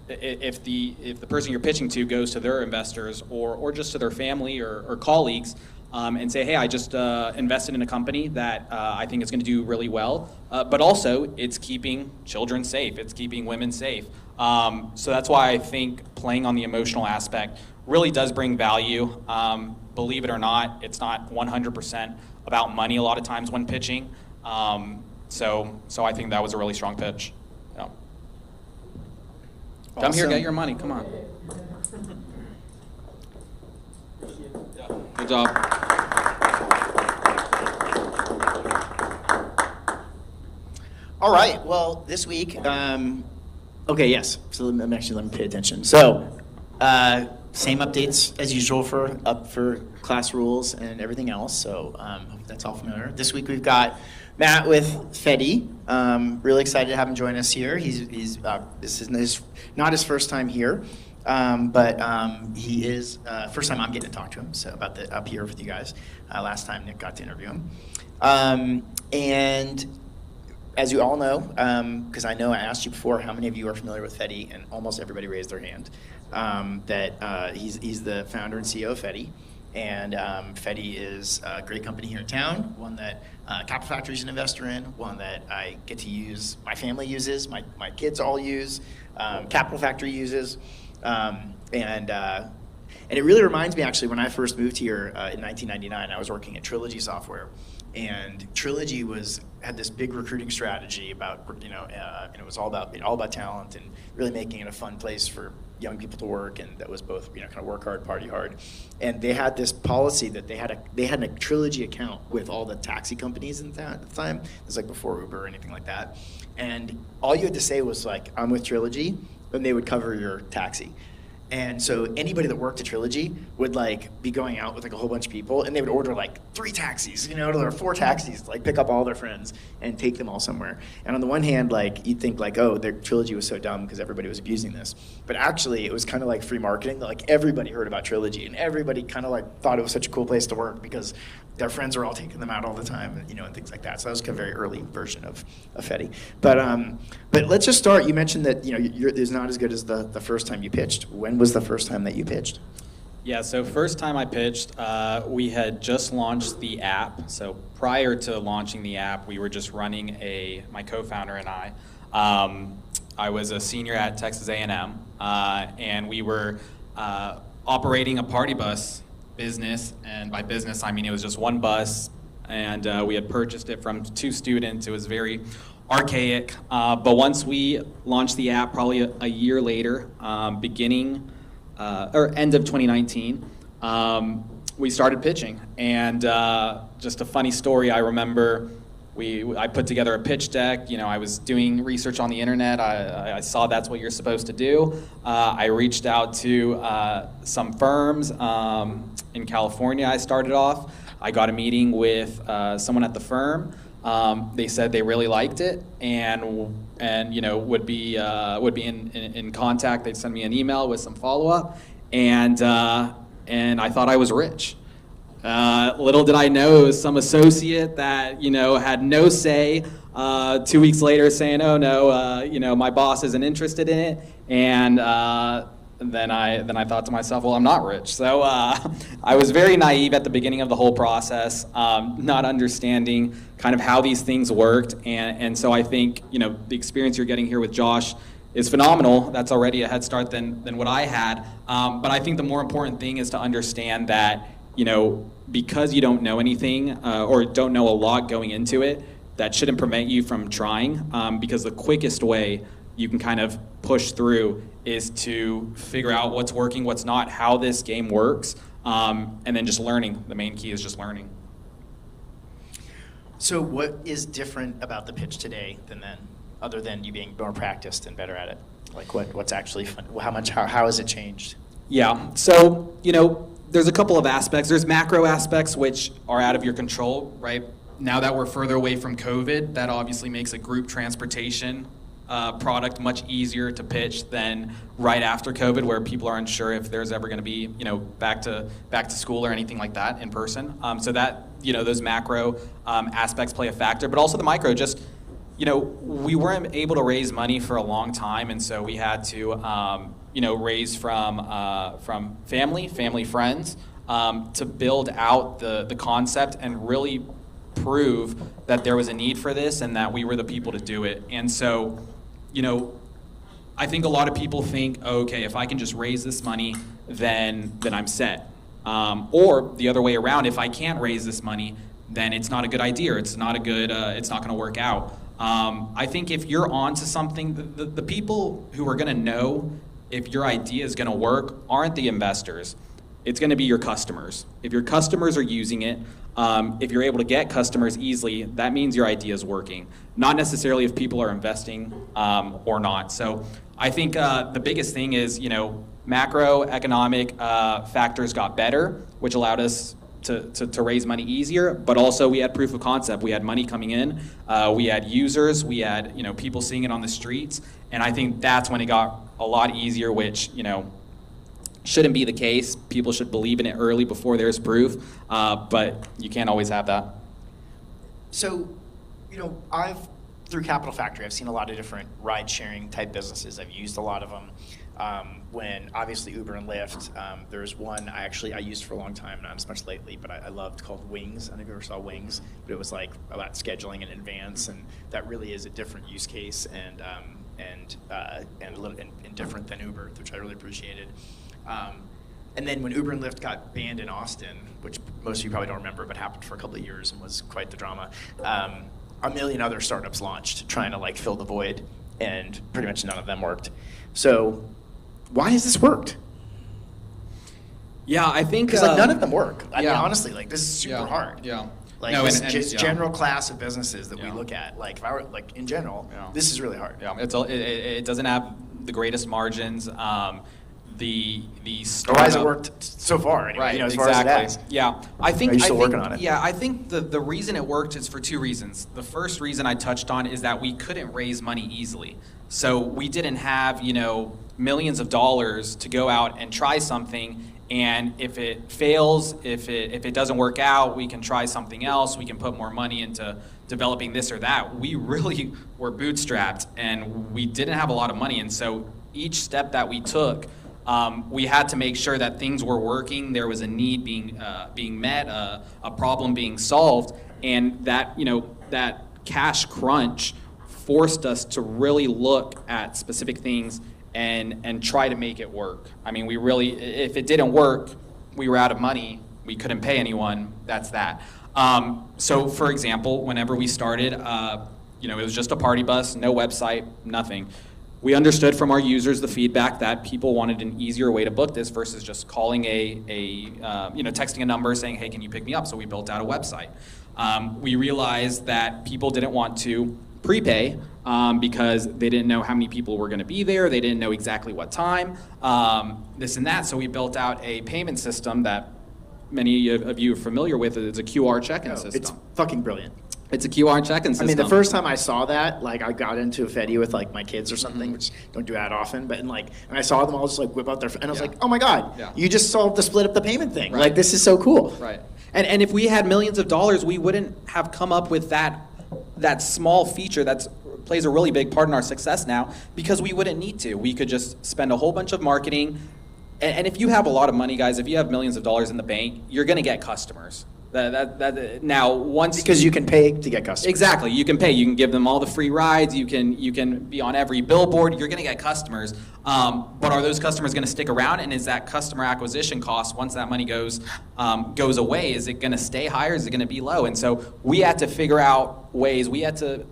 if the person you're pitching to goes to their investors or just to their family or colleagues, and say, hey, I just invested in a company that I think is going to do really well, but also it's keeping children safe, it's keeping women safe. So that's why I think playing on the emotional aspect really does bring value. Believe it or not, it's not 100% about money a lot of times when pitching. So I think that was a really strong pitch. Yeah. Awesome. Come here, get your money, come on. Good job. All right, well, this week, okay, yes, so let me pay attention. So, same updates as usual for class rules and everything else, so hope that's all familiar. This week we've got Matt with Fetty. Really excited to have him join us here. This is not his first time here. But he is first time I'm getting to talk to him, so about up here with you guys. Last time Nick got to interview him, and as you all know, because I know I asked you before how many of you are familiar with Fetty, and almost everybody raised their hand. That he's the founder and CEO of Fetty, and Fetty is a great company here in town, one that Capital Factory is an investor in, one that I get to use, my family uses, my kids all use, Capital Factory uses. And And it really reminds me, actually, when I first moved here in 1999, I was working at Trilogy Software. And Trilogy had this big recruiting strategy about, and it was all about talent and really making it a fun place for young people to work, and that was both, kind of work hard, party hard. And they had this policy that they had a Trilogy account with all the taxi companies at the time. It was like before Uber or anything like that. And all you had to say was like, I'm with Trilogy, and they would cover your taxi. And so anybody that worked at Trilogy would like be going out with like a whole bunch of people, and they would order like 3 taxis, or 4 taxis, like pick up all their friends and take them all somewhere. And on the one hand, like you'd think like, oh, their Trilogy was so dumb because everybody was abusing this. But actually, it was kind of like free marketing. Like everybody heard about Trilogy, and everybody kind of like thought it was such a cool place to work because their friends were all taking them out all the time, and things like that. So that was kind of a very early version of Fetty. But let's just start. You mentioned that it's not as good as the first time you pitched. When was the first time that you pitched? Yeah, so first time I pitched, we had just launched the app. So prior to launching the app, we were just running my co-founder and I was a senior at Texas A&M, and we were operating a party bus business, and by business I mean it was just one bus, and we had purchased it from 2 students. It was very archaic, but once we launched the app, probably a year later, end of 2019, we started pitching. And just a funny story, I remember I put together a pitch deck. I was doing research on the internet. I saw that's what you're supposed to do. I reached out to some firms in California. I started off. I got a meeting with someone at the firm. They said they really liked it and would be in contact. They'd send me an email with some follow-up, and I thought I was rich. Little did I know, it was some associate that had no say. 2 weeks later, saying, "Oh no, my boss isn't interested in it," and then I thought to myself, "Well, I'm not rich." So I was very naive at the beginning of the whole process, not understanding kind of how these things worked, and so I think the experience you're getting here with Josh is phenomenal. That's already a head start than what I had. But I think the more important thing is to understand that because you don't know anything or don't know a lot going into it, that shouldn't prevent you from trying, because the quickest way you can kind of push through is to figure out what's working, what's not, how this game works, and then just learning. The main key is just learning. So what is different about the pitch today than then, other than you being more practiced and better at it? Like what's actually fun? How has it changed? Yeah, so there's a couple of aspects. There's macro aspects which are out of your control, right? Now that we're further away from COVID, that obviously makes a group transportation product much easier to pitch than right after COVID, where people are unsure if there's ever going to be, back to school or anything like that in person. So that, those macro aspects play a factor, but also the micro. Just, we weren't able to raise money for a long time, and so we had to, raise from family, friends, to build out the concept and really prove that there was a need for this and that we were the people to do it. And so, I think a lot of people think, okay, if I can just raise this money, then I'm set. Or the other way around, if I can't raise this money, then it's not a good idea. It's not going to work out. I think if you're onto something, the people who are going to know if your idea is going to work aren't the investors. It's going to be your customers. If your customers are using it, if you're able to get customers easily, that means your idea is working. Not necessarily if people are investing or not. So I think the biggest thing is, macroeconomic factors got better, which allowed us to raise money easier, but also we had proof of concept. We had money coming in, we had users, we had people seeing it on the streets, and I think that's when it got a lot easier, which shouldn't be the case. People should believe in it early before there's proof, but you can't always have that. So, through Capital Factory, I've seen a lot of different ride-sharing type businesses. I've used a lot of them. When obviously Uber and Lyft, there's one I used for a long time, not as much lately, but I loved, called Wings. I don't know if you ever saw Wings, but it was like about scheduling in advance, and that really is a different use case and a little different than Uber, which I really appreciated. And then when Uber and Lyft got banned in Austin, which most of you probably don't remember, but happened for a couple of years and was quite the drama, a million other startups launched trying to like fill the void, and pretty much none of them worked. So why has this worked? Yeah, I think Because like none of them work. I mean, yeah. honestly, like this is super hard. Yeah. Like No, this and just yeah. general class of businesses that Yeah. we look at. Like if I were like in general, Yeah. this is really hard. Yeah, it doesn't have the greatest margins. The Or startup, why has it worked so far? Anyway, Right, you know, as exactly. far as it has. Yeah, I think. Are you still I think, working on it? Yeah, I think the reason it worked is for two reasons. The first reason I touched on is that we couldn't raise money easily. So we didn't have, millions of dollars to go out and try something. And if it fails, if it doesn't work out, we can try something else. We can put more money into developing this or that. We really were bootstrapped, and we didn't have a lot of money. And so each step that we took, we had to make sure that things were working. There was a need being met, a problem being solved, and that that cash crunch forced us to really look at specific things and try to make it work. I mean, we really, if it didn't work, we were out of money. We couldn't pay anyone. That's that. So, for example, whenever we started, it was just a party bus, no website, nothing. We understood from our users the feedback that people wanted an easier way to book this versus just calling texting a number saying, hey, can you pick me up? So we built out a website. We realized that people didn't want to prepay because they didn't know how many people were going to be there. They didn't know exactly what time, this and that. So we built out a payment system that many of you are familiar with. It's a QR check-in system. It's fucking brilliant. It's a QR check-in system. I mean, the first time I saw that, like, I got into a Fedi with like my kids or something, which don't do that often. But and I saw them all just like whip out their, and I was like, oh my god, you just solved the split up the payment thing. Right. Like, this is so cool. Right. And if we had millions of dollars, we wouldn't have come up with that small feature that plays a really big part in our success now, because we wouldn't need to. We could just spend a whole bunch of marketing. And if you have a lot of money, guys, if you have millions of dollars in the bank, you're going to get customers. Now, once Because you can pay to get customers. Exactly, you can pay. You can give them all the free rides. You can be on every billboard. You're going to get customers. But are those customers going to stick around? And is that customer acquisition cost, once that money goes away, is it going to stay high or is it going to be low? And so we had to figure out ways. We had to,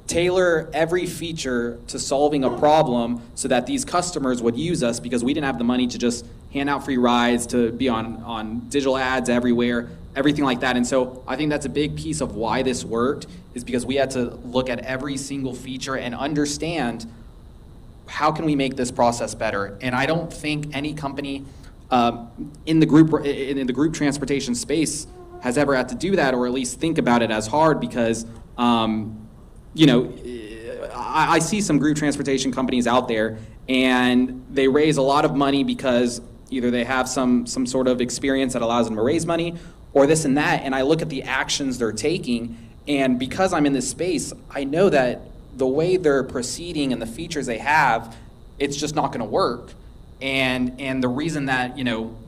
tailor every feature to solving a problem so that these customers would use us, because we didn't have the money to just hand out free rides, to be on digital ads everywhere, everything like that. And so I think that's a big piece of why this worked, is because we had to look at every single feature and understand how can we make this process better. And I don't think any company in the group transportation space has ever had to do that, or at least think about it as hard, because I see some group transportation companies out there, and they raise a lot of money because either they have some sort of experience that allows them to raise money, or this and that, and I look at the actions they're taking, and because I'm in this space, I know that the way they're proceeding and the features they have, it's just not going to work. And the reason that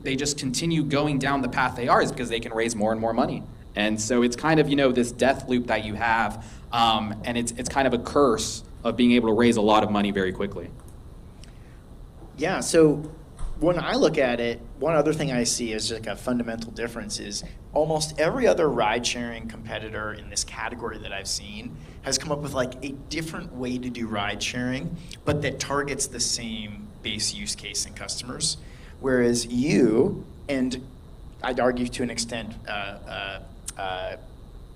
they just continue going down the path they are is because they can raise more and more money. And so it's kind of this death loop that you have, and it's kind of a curse of being able to raise a lot of money very quickly. Yeah, so when I look at it, one other thing I see as like a fundamental difference is almost every other ride-sharing competitor in this category that I've seen has come up with like a different way to do ride-sharing, but that targets the same base use case and customers. Whereas you, and I'd argue to an extent,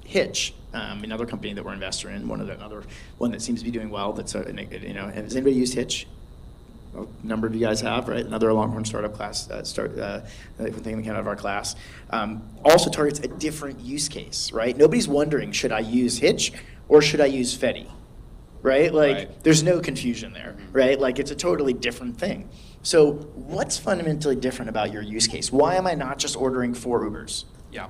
Hitch, another company that we're an investor in, another one that seems to be doing well. That's has anybody used Hitch? A number of you guys have, right? Another Longhorn Startup class, thing that came out of our class. Also targets a different use case, right? Nobody's wondering, should I use Hitch or should I use Fedi, right? Like, there's no confusion there, right? Like, it's a totally different thing. So what's fundamentally different about your use case? Why am I not just ordering 4 Ubers? Yeah.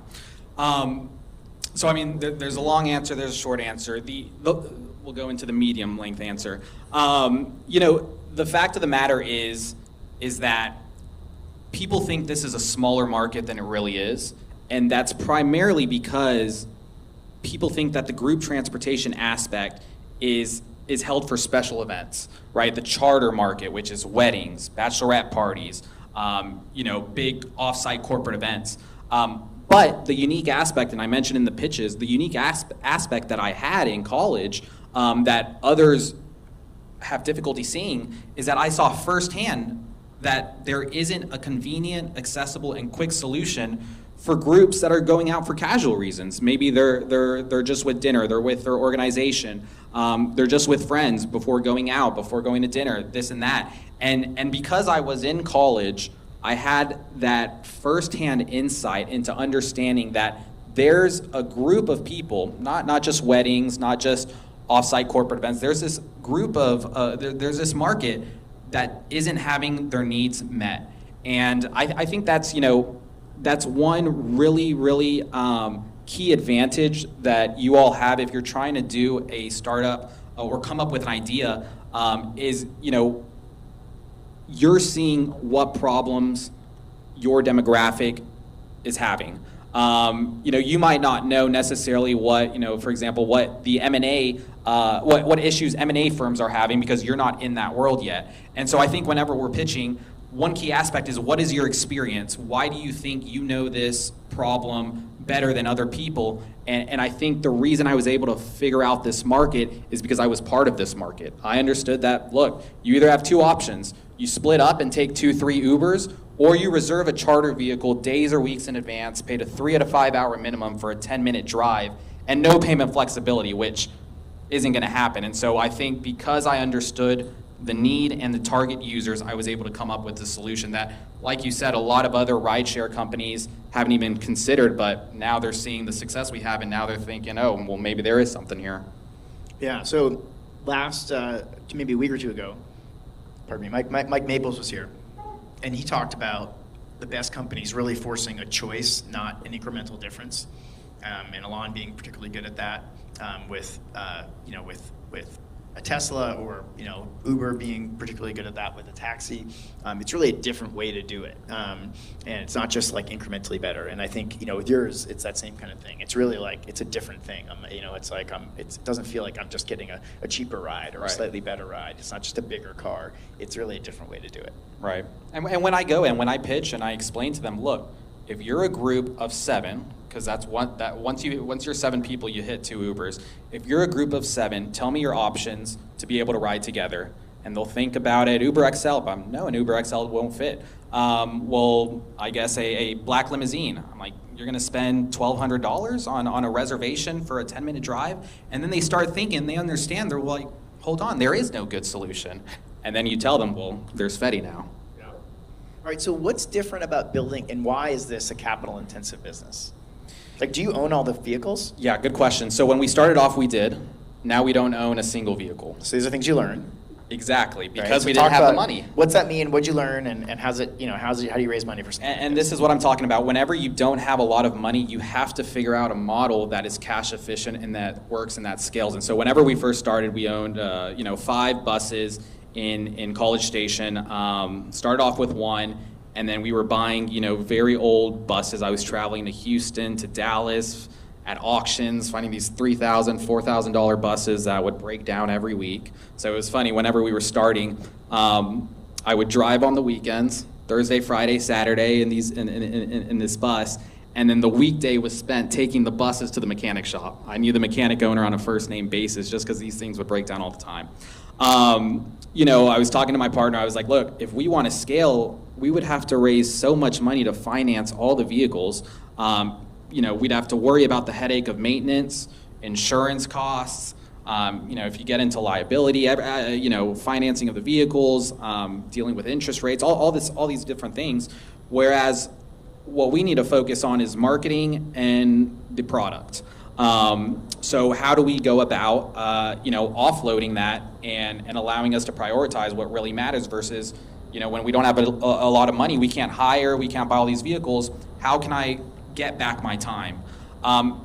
So I mean, there's a long answer, there's a short answer. We'll go into the medium length answer. The fact of the matter is that people think this is a smaller market than it really is, and that's primarily because people think that the group transportation aspect is held for special events, right? The charter market, which is weddings, bachelorette parties, big off-site corporate events. But the unique aspect, and I mentioned in the pitches, the unique aspect that I had in college that others have difficulty seeing is that I saw firsthand that there isn't a convenient, accessible, and quick solution for groups that are going out for casual reasons. Maybe they're just with dinner, they're with their organization, they're just with friends before going out, before going to dinner, this and that. And because I was in college, I had that firsthand insight into understanding that there's a group of people, not just weddings, not just off-site corporate events, there's this group of, there's this market that isn't having their needs met. And I think that's, that's one really, really key advantage that you all have if you're trying to do a startup or come up with an idea, is, you're seeing what problems your demographic is having. You might not know necessarily what, for example, what the M&A, what issues M&A firms are having because you're not in that world yet. And so I think whenever we're pitching, one key aspect is what is your experience? Why do you think you know this problem better than other people? And I think the reason I was able to figure out this market is because I was part of this market. I understood that, look, you either have two options. You split up and take 2-3 Ubers, or you reserve a charter vehicle days or weeks in advance, paid a 3 to 5 hour minimum for a 10-minute drive, and no payment flexibility, which isn't going to happen. And so I think because I understood the need and the target users, I was able to come up with a solution that, like you said, a lot of other rideshare companies haven't even considered, but now they're seeing the success we have, and now they're thinking, oh, well, maybe there is something here. Yeah, so last, maybe a week or two ago, pardon me, Mike Maples was here, and he talked about the best companies really forcing a choice, not an incremental difference, and Alon being particularly good at that, with a Tesla, or Uber being particularly good at that with a taxi. It's really a different way to do it, and it's not just like incrementally better. And I think with yours, it's that same kind of thing. It's really like it's a different thing. It's like it doesn't feel like I'm just getting a cheaper ride or a slightly better ride. It's not just a bigger car. It's really a different way to do it. Right. And when I go and when I pitch and I explain to them, look, if you're a group of 7, because that's once you're 7 people, you hit 2 Ubers. If you're a group of 7, tell me your options to be able to ride together. And they'll think about it. Uber XL, no, an Uber XL won't fit. Well, I guess a black limousine. I'm like, you're gonna spend $1,200 on a reservation for a 10-minute drive? And then they start thinking, they understand, they're like, hold on, there is no good solution. And then you tell them, well, there's Fetty now. All right, so what's different about building, and why is this a capital-intensive business? Like, do you own all the vehicles? Yeah, good question. So when we started off, we did. Now we don't own a single vehicle. So these are things you learn. Exactly, because right, so we didn't have the money. What's that mean? What'd you learn, and how do you raise money for something? And this is what I'm talking about. Whenever you don't have a lot of money, you have to figure out a model that is cash efficient and that works and that scales. And so whenever we first started, we owned 5 buses in College Station. Started off with 1. And then we were buying, very old buses. I was traveling to Houston, to Dallas, at auctions, finding these $3,000, $4,000 buses that would break down every week. So it was funny, whenever we were starting, I would drive on the weekends, Thursday, Friday, Saturday, in this bus. And then the weekday was spent taking the buses to the mechanic shop. I knew the mechanic owner on a first name basis just because these things would break down all the time. I was talking to my partner, I was like, look, if we want to scale, we would have to raise so much money to finance all the vehicles. We'd have to worry about the headache of maintenance, insurance costs, if you get into liability, financing of the vehicles, dealing with interest rates, all these different things. Whereas what we need to focus on is marketing and the product. So how do we go about, offloading that and allowing us to prioritize what really matters versus, when we don't have a lot of money, we can't hire, we can't buy all these vehicles. How can I get back my time?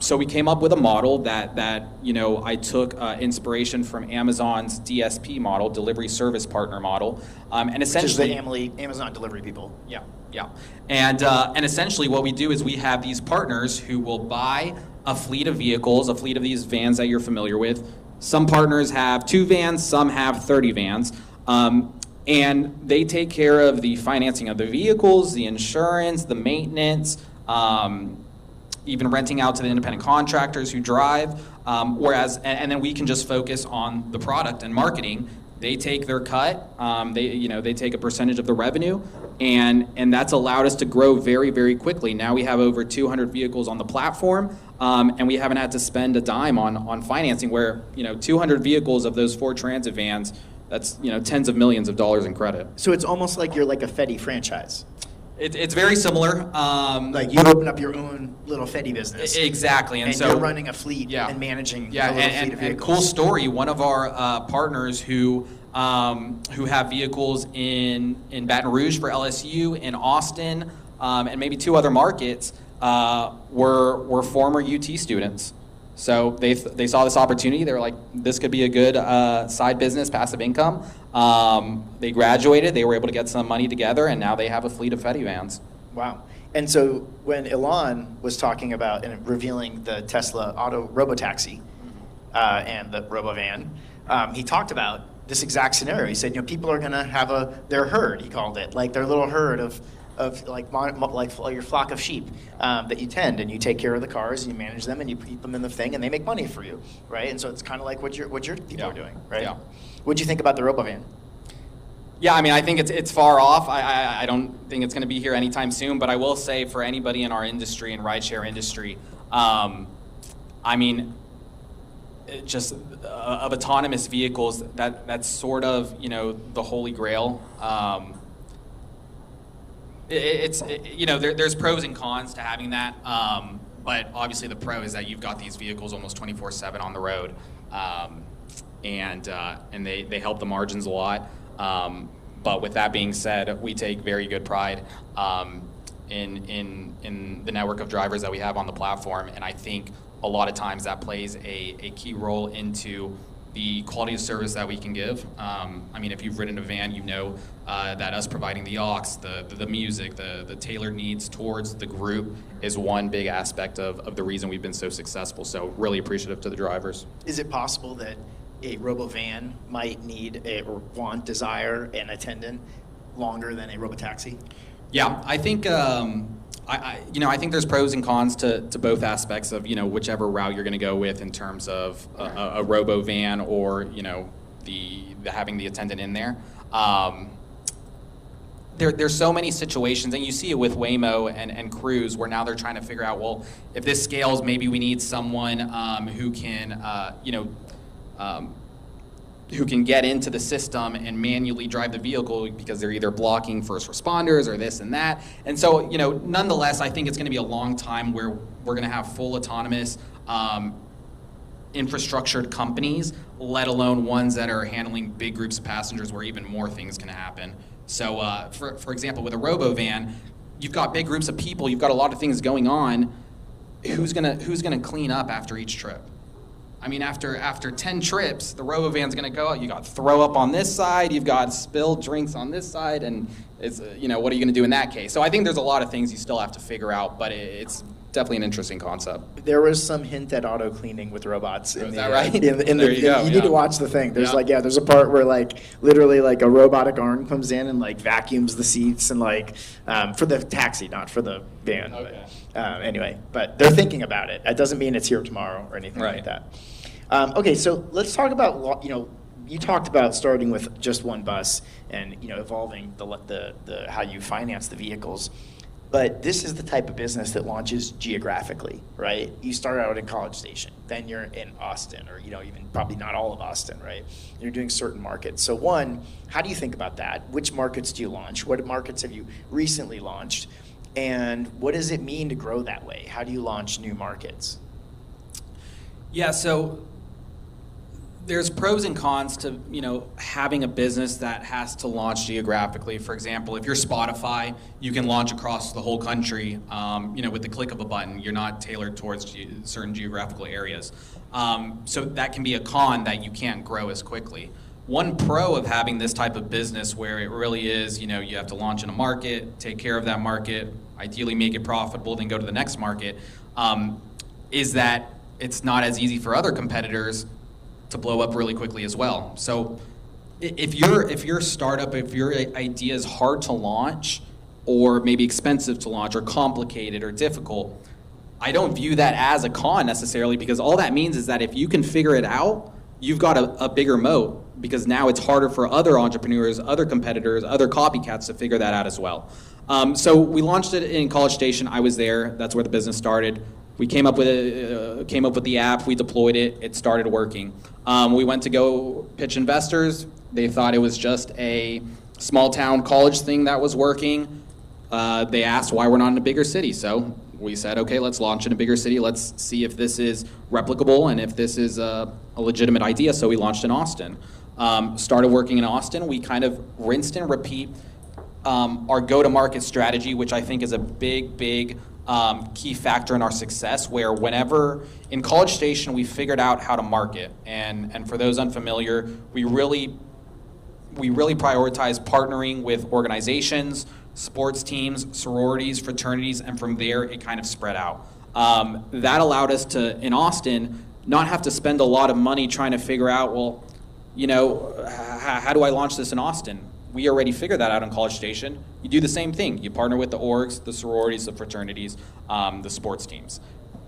So we came up with a model that I took inspiration from Amazon's DSP model, Delivery Service Partner model, and essentially which is the Amazon delivery people. Yeah. And essentially what we do is we have these partners who will buy a fleet of vehicles, a fleet of these vans that you're familiar with. Some partners have 2 vans, some have 30 vans. and they take care of the financing of the vehicles, the insurance, the maintenance, even renting out to the independent contractors who drive. And then we can just focus on the product and marketing. They take their cut. They take a percentage of the revenue, and that's allowed us to grow very, very quickly. Now we have over 200 vehicles on the platform, and we haven't had to spend a dime on financing. Where 200 vehicles of those 4 transit vans, that's tens of millions of dollars in credit. So it's almost like you're like a Fetty franchise. It's very similar. Like you open up your own little Fetty business. Exactly, and so you're running a fleet yeah. and managing a yeah, little fleet of and vehicles. cool story. One of our partners who have vehicles in Baton Rouge for LSU, in Austin, and maybe 2 other markets were former UT students. So they saw this opportunity. They were like, this could be a good side business, passive income. They graduated. They were able to get some money together, and now they have a fleet of Fetty vans. Wow. And so when Elon was talking about and revealing the Tesla auto robotaxi and the robovan, he talked about this exact scenario. He said, people are going to have their herd, he called it, like their little herd of like your flock of sheep that you tend, and you take care of the cars and you manage them and you keep them in the thing and they make money for you, right? And so it's kind of like what your people are doing, right? Yeah. What'd you think about the robovan? Yeah, I mean, I think it's far off. I don't think it's going to be here anytime soon. But I will say, for anybody in our industry and rideshare industry, I mean, just of autonomous vehicles, that's sort of the holy grail. There's pros and cons to having that, but obviously the pro is that you've got these vehicles almost 24/7 on the road, and they help the margins a lot. But with that being said, we take very good pride in the network of drivers that we have on the platform, and I think a lot of times that plays a key role into the quality of service that we can give. I mean, if you've ridden a van, that us providing the aux, the music, the tailored needs towards the group is one big aspect of the reason we've been so successful. So really appreciative to the drivers. Is it possible that a robovan might need desire an attendant longer than a robotaxi? Yeah, I think I think there's pros and cons to both aspects of whichever route you're going to go with in terms of a robo van or the having the attendant in there. There's so many situations, and you see it with Waymo and Cruise, where now they're trying to figure out, well, if this scales, maybe we need someone who can who can get into the system and manually drive the vehicle because they're either blocking first responders or this and that. And so, nonetheless, I think it's going to be a long time where we're going to have full autonomous infrastructured companies, let alone ones that are handling big groups of passengers where even more things can happen. So, for example, with a robo-van, you've got big groups of people, you've got a lot of things going on. Who's gonna clean up after each trip? I mean, after 10 trips, the robo-van's gonna go out. You got throw up on this side, you've got spilled drinks on this side, and it's what are you gonna do in that case? So I think there's a lot of things you still have to figure out, but it's definitely an interesting concept. There was some hint at auto cleaning with robots. Is that right? You need to watch the thing. There's there's a part where literally a robotic arm comes in and vacuums the seats and for the taxi, not for the van. Okay. Anyway, but they're thinking about it. That doesn't mean it's here tomorrow or anything like that. Okay, so let's talk about you talked about starting with just one bus and evolving the how you finance the vehicles. But this is the type of business that launches geographically, right? You start out in College Station, then you're in Austin, or even probably not all of Austin, right? You're doing certain markets. So one, how do you think about that? Which markets do you launch? What markets have you recently launched? And what does it mean to grow that way? How do you launch new markets? Yeah, so there's pros and cons to having a business that has to launch geographically. For example, if you're Spotify, you can launch across the whole country with the click of a button. You're not tailored towards certain geographical areas. So that can be a con that you can't grow as quickly. One pro of having this type of business where it really is, you have to launch in a market, take care of that market, ideally make it profitable, then go to the next market, is that it's not as easy for other competitors to blow up really quickly as well. So if your startup, if your idea is hard to launch, or maybe expensive to launch, or complicated or difficult, I don't view that as a con necessarily, because all that means is that if you can figure it out, you've got a bigger moat, because now it's harder for other entrepreneurs, other competitors, other copycats to figure that out as well. So we launched it in College Station. I was there. That's where the business started. We came up with the app. We deployed it. It started working. We went to go pitch investors. They thought it was just a small town college thing that was working. They asked why we're not in a bigger city. So we said, okay, let's launch in a bigger city. Let's see if this is replicable and if this is a legitimate idea. So we launched in Austin. Started working in Austin. We kind of rinsed and repeat our go-to-market strategy, which I think is a big key factor in our success, where whenever in College Station we figured out how to market. And for those unfamiliar, we really prioritize partnering with organizations, sports teams, sororities, fraternities, and from there it kind of spread out. That allowed us to, in Austin, not have to spend a lot of money trying to figure out, well, you know, how do I launch this in Austin? We already figured that out in College Station. You do the same thing. You partner with the orgs, the sororities, the fraternities, the sports teams.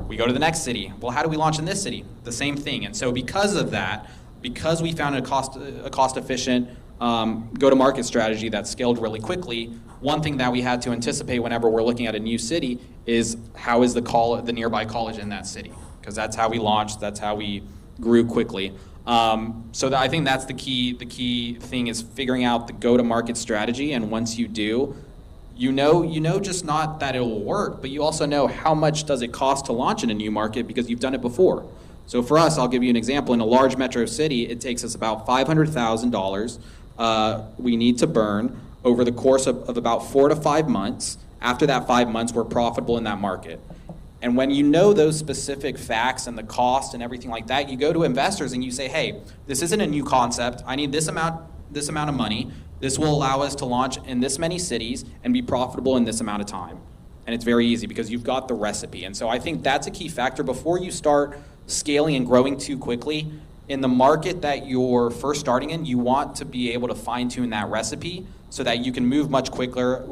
We go to the next city. Well, how do we launch in this city? The same thing. And so because of that, because we found a cost-efficient go-to-market strategy that scaled really quickly, one thing that we had to anticipate whenever we're looking at a new city is how is the nearby college in that city? Because that's how we launched. That's how we grew quickly. I think that's the key thing is figuring out the go-to-market strategy. And once you do, you know just not that it'll work, but you also know how much does it cost to launch in a new market because you've done it before. So for us, I'll give you an example. In a large metro city, it takes us about $500,000 we need to burn over the course of about 4 to 5 months. After that 5 months, we're profitable in that market. And when you know those specific facts and the cost and everything like that, you go to investors and you say, hey, this isn't a new concept. I need this amount of money. This will allow us to launch in this many cities and be profitable in this amount of time. And it's very easy because you've got the recipe. And so I think that's a key factor before you start scaling and growing too quickly. In the market that you're first starting in, you want to be able to fine-tune that recipe so that you can move much quicker.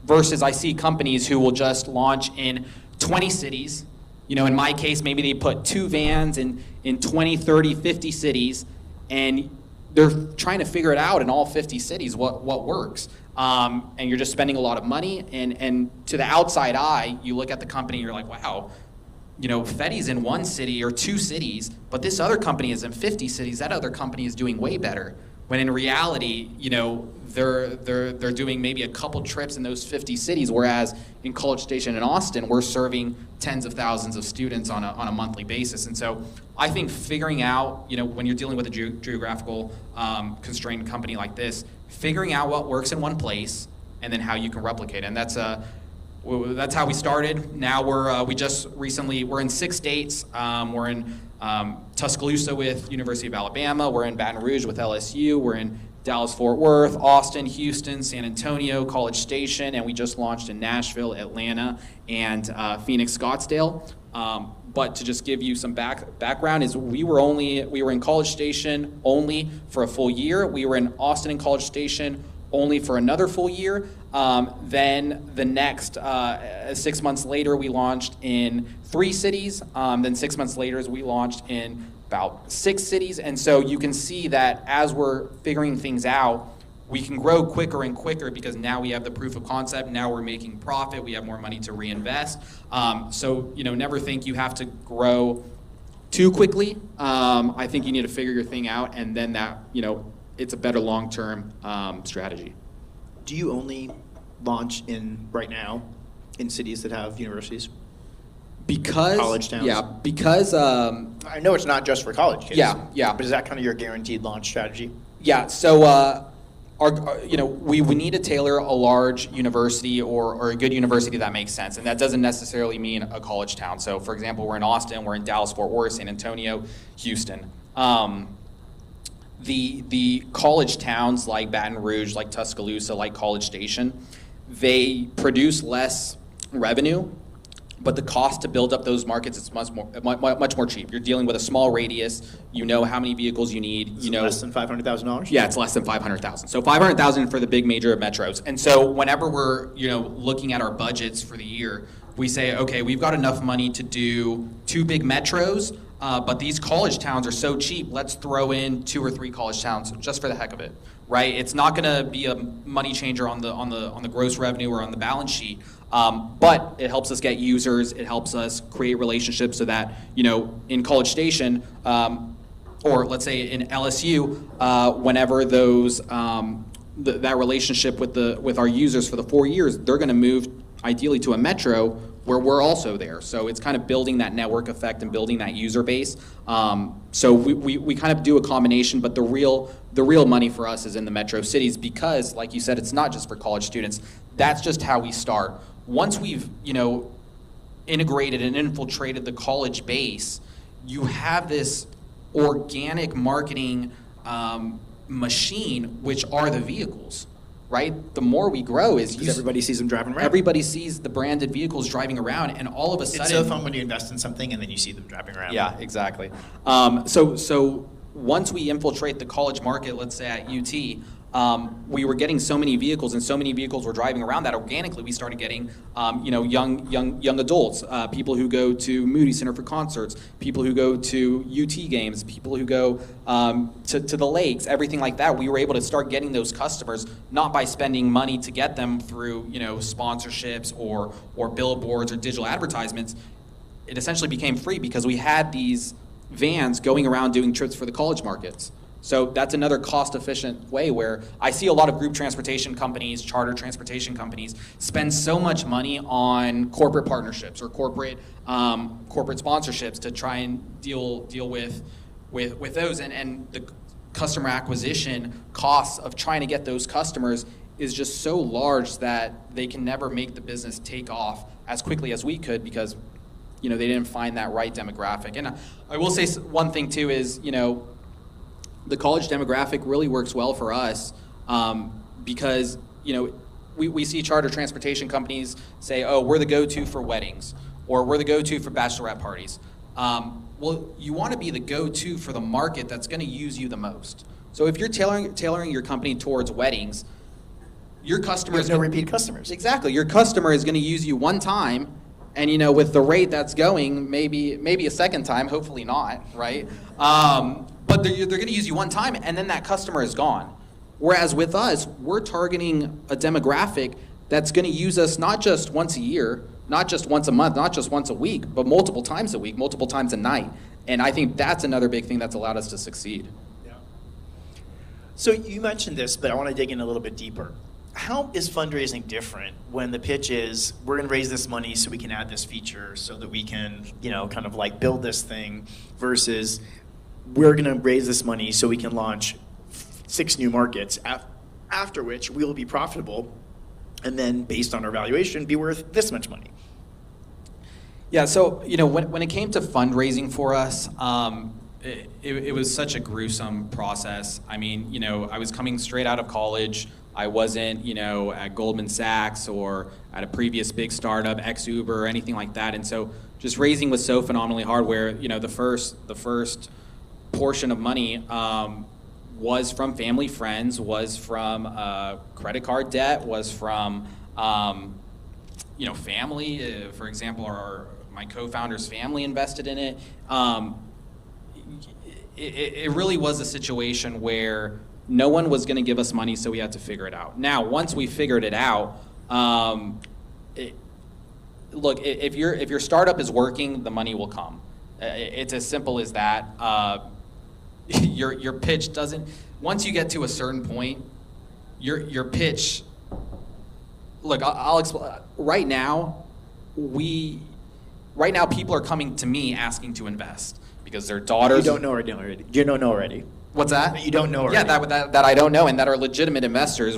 Versus I see companies who will just launch in 20 cities. You know, in my case, maybe they put 2 vans in 20, 30, 50 cities, and they're trying to figure it out in all 50 cities what works. And you're just spending a lot of money, and to the outside eye, you look at the company and you're like, wow, you know, Fetty's in 1 city or 2 cities, but this other company is in 50 cities. That other company is doing way better. When in reality, you know, they're doing maybe a couple trips in those 50 cities, whereas in College Station in Austin, we're serving tens of thousands of students on a monthly basis. And so I think figuring out, you know, when you're dealing with a geographical constrained company like this, figuring out what works in one place and then how you can replicate it. And that's how we started. Now we're in 6 states. We're in Tuscaloosa with University of Alabama. We're in Baton Rouge with LSU. We're in Dallas-Fort Worth, Austin, Houston, San Antonio, College Station, and we just launched in Nashville, Atlanta, and Phoenix, Scottsdale. But to just give you some background is we were in College Station only for a full year. We were in Austin and College Station only for another full year. Then the next 6 months later, we launched in 3 cities. Then 6 months later, we launched in about 6 cities. And so you can see that as we're figuring things out, we can grow quicker and quicker because now we have the proof of concept. Now we're making profit. We have more money to reinvest. So, you know, never think you have to grow too quickly. I think you need to figure your thing out, and then that, you know, it's a better long-term strategy. Do you only launch right now in cities that have universities? Because college towns? Yeah, because I know it's not just for college kids. Yeah. But is that kind of your guaranteed launch strategy? Yeah. So we need to tailor a large university or a good university that makes sense, and that doesn't necessarily mean a college town. So, for example, we're in Austin, we're in Dallas-Fort Worth, San Antonio, Houston. The college towns like Baton Rouge, like Tuscaloosa, like College Station, they produce less revenue, but the cost to build up those markets is much more cheap. You're dealing with a small radius. You know how many vehicles you need. You know, less than $500,000. Yeah, it's less than 500,000. So 500,000 for the big major metros. And so whenever we're looking at our budgets for the year, we say, okay, we've got enough money to do 2 big metros, but these college towns are so cheap. Let's throw in 2 or 3 college towns just for the heck of it, right? It's not going to be a money changer on the gross revenue or on the balance sheet. But it helps us get users. It helps us create relationships so that, in College Station, or let's say in LSU, whenever those that relationship with our users for the 4 years, they're going to move ideally to a metro where we're also there. So it's kind of building that network effect and building that user base. So we kind of do a combination, but the real money for us is in the metro cities because, like you said, it's not just for college students. That's just how we start. Once we've, integrated and infiltrated the college base, you have this organic marketing machine, which are the vehicles, right? The more we grow is because everybody sees them driving around. Everybody sees the branded vehicles driving around, and all of a sudden... It's so fun when you invest in something and then you see them driving around. Yeah, exactly. So once we infiltrate the college market, let's say at UT, we were getting so many vehicles, and so many vehicles were driving around that organically we started getting, young adults, people who go to Moody Center for concerts, people who go to UT games, people who go to the lakes, everything like that. We were able to start getting those customers, not by spending money to get them through, sponsorships or billboards or digital advertisements. It essentially became free because we had these vans going around doing trips for the college markets. So that's another cost-efficient way where I see a lot of group transportation companies, charter transportation companies, spend so much money on corporate partnerships or corporate sponsorships to try and deal with those, and the customer acquisition costs of trying to get those customers is just so large that they can never make the business take off as quickly as we could because they didn't find that right demographic. And I will say one thing too is the college demographic really works well for us because we see charter transportation companies say, oh, we're the go-to for weddings or we're the go-to for bachelorette parties. Well, you want to be the go-to for the market that's going to use you the most. So if you're tailoring your company towards weddings, your customer is no repeat customers. Exactly. Your customer is going to use you one time, and with the rate that's going, maybe a second time, hopefully not, right? But they're going to use you one time, and then that customer is gone. Whereas with us, we're targeting a demographic that's going to use us not just once a year, not just once a month, not just once a week, but multiple times a week, multiple times a night. And I think that's another big thing that's allowed us to succeed. Yeah. So you mentioned this, but I want to dig in a little bit deeper. How is fundraising different when the pitch is, we're going to raise this money so we can add this feature so that we can, kind of like build this thing, versus we're going to raise this money so we can launch 6 new markets, after which we will be profitable, and then based on our valuation, be worth this much money? Yeah, so when it came to fundraising for us, it was such a gruesome process. I mean, I was coming straight out of college. I wasn't, at Goldman Sachs or at a previous big startup, ex-Uber or anything like that. And so just raising was so phenomenally hard where, the first portion of money was from family, friends, was from credit card debt, was from, family. For example, my co-founder's family invested in it. It really was a situation where no one was going to give us money, so we had to figure it out. Now, once we figured it out, look, if your startup is working, the money will come. It's as simple as that. Your pitch doesn't. Once you get to a certain point, your pitch. Look, I'll explain. Right now, people are coming to me asking to invest because their daughters. You don't know already. You don't know already. What's that? You don't know already. Yeah, that I don't know, and that are legitimate investors,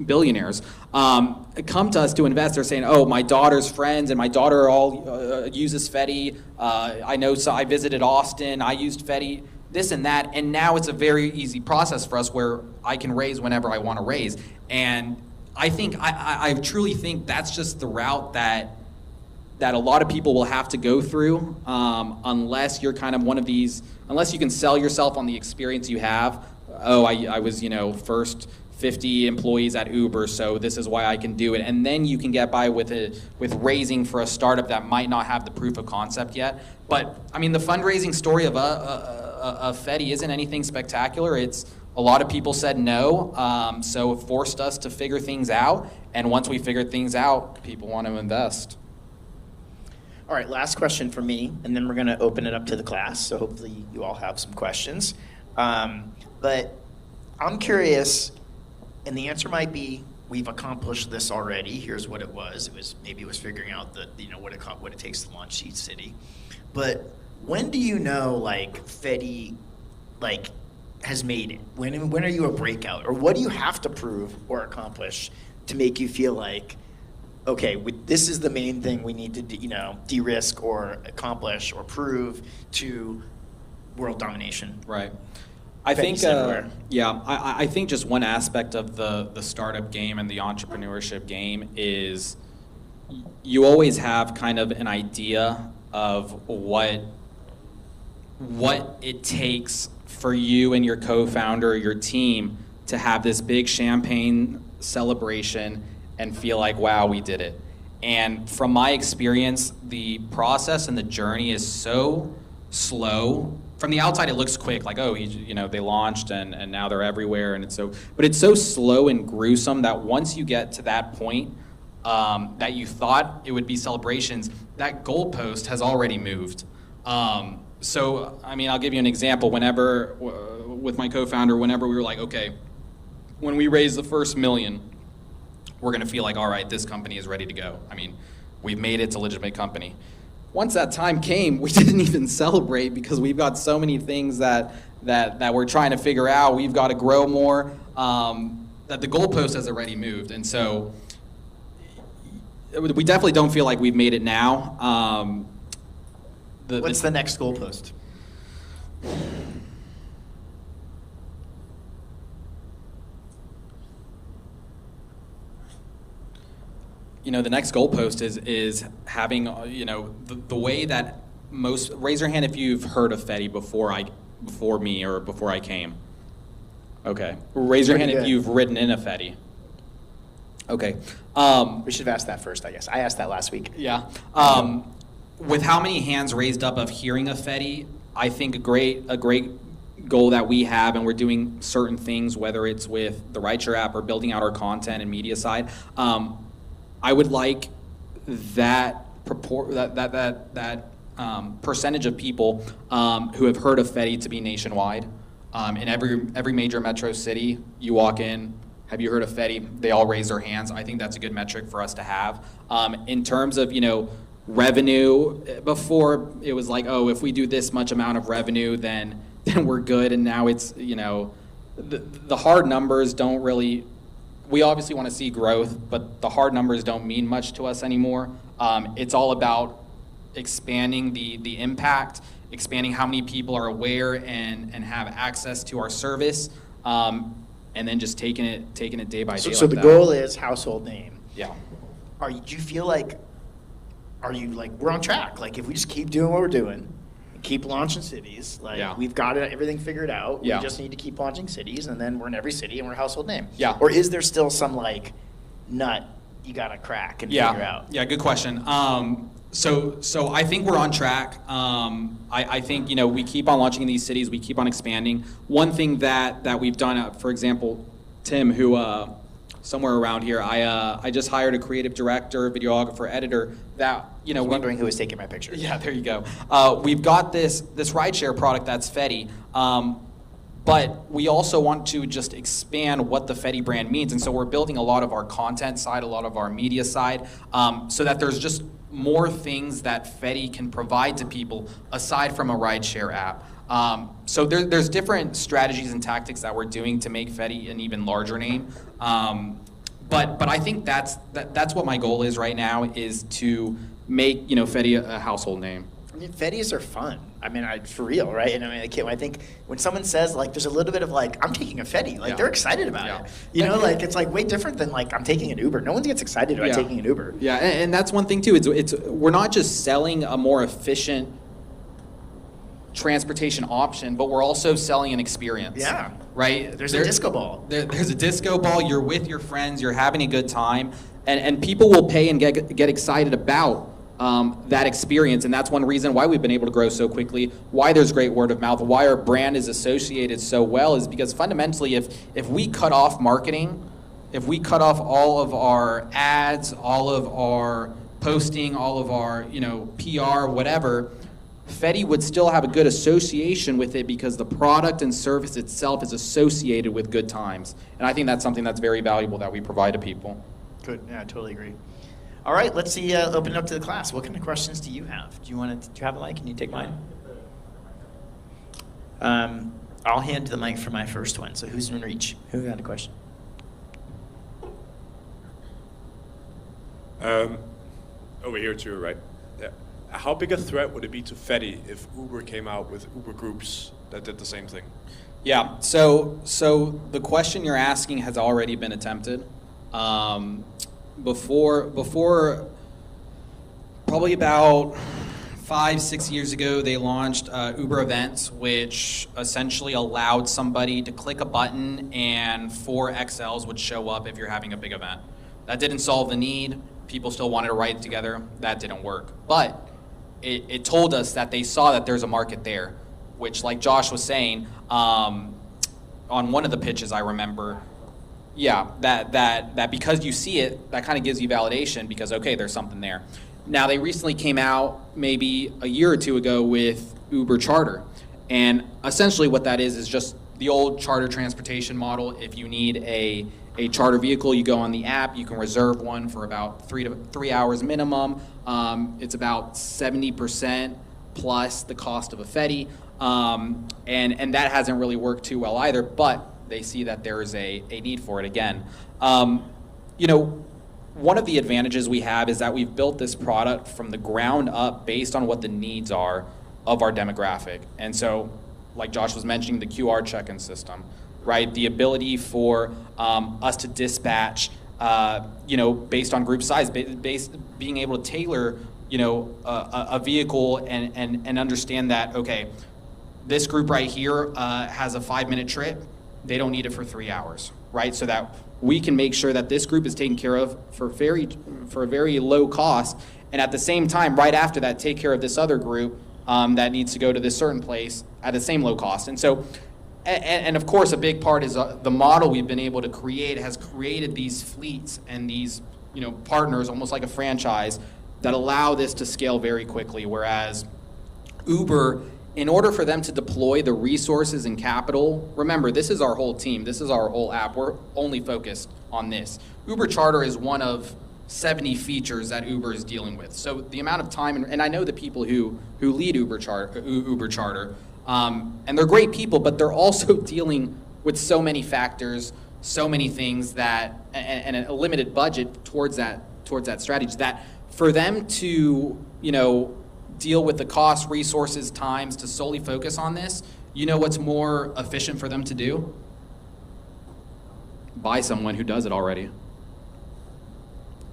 billionaires, come to us to invest. They're saying, "Oh, my daughter's friends and my daughter all uses Fetty. I know, so I visited Austin. I used Fetty, this and that, and now it's a very easy process for us where I can raise whenever I want to raise." And I think I truly think that's just the route that that a lot of people will have to go through unless you're kind of one of these, unless you can sell yourself on the experience you have. Oh, I was, first 50 employees at Uber, so this is why I can do it. And then you can get by with raising for a startup that might not have the proof of concept yet. But I mean, the fundraising story of Fedi isn't anything spectacular. It's a lot of people said no, so it forced us to figure things out. And once we figured things out, people want to invest. All right, last question for me, and then we're going to open it up to the class. So hopefully you all have some questions. But I'm curious, and the answer might be, we've accomplished this already. Here's what it was. Maybe it was figuring out what it takes to launch Seed City. But when do you know Fedi has made it? When are you a breakout, or what do you have to prove or accomplish to make you feel like, okay, this is the main thing we need to de-risk or accomplish or prove to world domination? Right. I think, I think just one aspect of the startup game and the entrepreneurship game is you always have kind of an idea of what it takes for you and your co-founder, your team, to have this big champagne celebration and feel like, wow, we did it. And from my experience, the process and the journey is so slow. From the outside, it looks quick, like, oh, they launched and now they're everywhere, but it's so slow and gruesome that once you get to that point, that you thought it would be celebrations, that goalpost has already moved. So, I mean, I'll give you an example. Whenever, with my co-founder, whenever we were like, okay, when we raise the first $1 million, we're gonna feel like, all right, this company is ready to go. I mean, we've made it, it's a legitimate company. Once that time came, we didn't even celebrate because we've got so many things that we're trying to figure out. We've got to grow more, that the goalpost has already moved. And so we definitely don't feel like we've made it now. What's the next goalpost? The next goalpost is having, the way that most, raise your hand if you've heard of Fedi before me or before I came. Okay. Raise your hand if you've ridden in a Fedi. Okay. We should have asked that first, I guess. I asked that last week. Yeah. With how many hands raised up of hearing of Fedi, I think a great goal that we have, and we're doing certain things, whether it's with the Rideshare app or building out our content and media side, I would like that percentage of people who have heard of Fedi to be nationwide. In every major metro city, you walk in, have you heard of Fedi? They all raise their hands. I think that's a good metric for us to have. In terms of revenue, before it was like, oh, if we do this much amount of revenue, then we're good. And now it's the hard numbers don't really. We obviously want to see growth, but the hard numbers don't mean much to us anymore. It's all about expanding the impact, expanding how many people are aware and have access to our service, and then just taking it day by day. So the goal is household name. Yeah. Do you feel like, we're on track? Like, if we just keep doing what we're doing, keep launching cities, we've got everything figured out. Yeah. We just need to keep launching cities, and then we're in every city and we're a household name. Yeah. Or is there still some nut you gotta crack and figure out? Yeah, good question. So I think we're on track. I think we keep on launching in these cities, we keep on expanding. One thing that we've done, for example, Tim, who somewhere around here, I just hired a creative director, videographer, editor that I was wondering who was taking my picture. Yeah, there you go. We've got this rideshare product that's Fedi, but we also want to just expand what the Fedi brand means, and so we're building a lot of our content side, a lot of our media side, so that there's just more things that Fedi can provide to people aside from a rideshare app. So there's different strategies and tactics that we're doing to make Fedi an even larger name. But I think that's what my goal is right now, is to make Fedi a household name. I mean, Fetties are fun. I mean, for real, right? And I mean, I think when someone says like, there's a little bit of like, I'm taking a Fetty, like they're excited about it. You know, like it's like way different than like I'm taking an Uber. No one gets excited about taking an Uber. Yeah, and that's one thing too. It's we're not just selling a more efficient transportation option, but we're also selling an experience. Yeah. Right? There's a disco ball. There's a disco ball. You're with your friends. You're having a good time, and people will pay and get excited about that experience. And that's one reason why we've been able to grow so quickly, why there's great word of mouth, why our brand is associated so well, is because fundamentally if we cut off marketing, if we cut off all of our ads, all of our posting, all of our PR, whatever, Fetty would still have a good association with it because the product and service itself is associated with good times. And I think that's something that's very valuable that we provide to people. Good. Yeah, I totally agree. All right, let's see. Open it up to the class. What kind of questions do you have? Do you have a mic? Can you take mine? I'll hand the mic for my first one. So who's in reach? Who got a question? Over here too, right? Yeah. How big a threat would it be to Fetty if Uber came out with Uber groups that did the same thing? Yeah. So the question you're asking has already been attempted. Before probably about 5-6 years ago, they launched Uber Events, which essentially allowed somebody to click a button and 4 XLs would show up if you're having a big event. That didn't solve the need. People still wanted to ride together. That didn't work. But it told us that they saw that there's a market there, which, like Josh was saying, on one of the pitches I remember, that because you see it, that kind of gives you validation because, okay, there's something there. Now, they recently came out maybe a year or two ago with Uber Charter. And essentially what that is just the old charter transportation model. If you need a charter vehicle, you go on the app, you can reserve one for about 3 hours minimum. It's about 70% plus the cost of a Fetty. And that hasn't really worked too well either, but they see that there is a need for it again. One of the advantages we have is that we've built this product from the ground up based on what the needs are of our demographic. And so, like Josh was mentioning, the QR check-in system, right? The ability for us to dispatch, based on group size, being able to tailor, a vehicle and understand that, okay, this group right here has a 5-minute trip. They don't need it for 3 hours, right? So that we can make sure that this group is taken care of for a very low cost, and at the same time, right after that, take care of this other group that needs to go to this certain place at the same low cost. And so, and of course, a big part is the model we've been able to create has created these fleets and these partners, almost like a franchise, that allow this to scale very quickly. Whereas Uber, in order for them to deploy the resources and capital, remember, this is our whole team, this is our whole app, we're only focused on this. Uber Charter is one of 70 features that Uber is dealing with. So the amount of time, and I know the people who lead Uber Charter, and they're great people, but they're also dealing with so many factors, so many things that, and a limited budget towards that strategy, that for them to, deal with the cost, resources, times to solely focus on this, what's more efficient for them to do? Buy someone who does it already.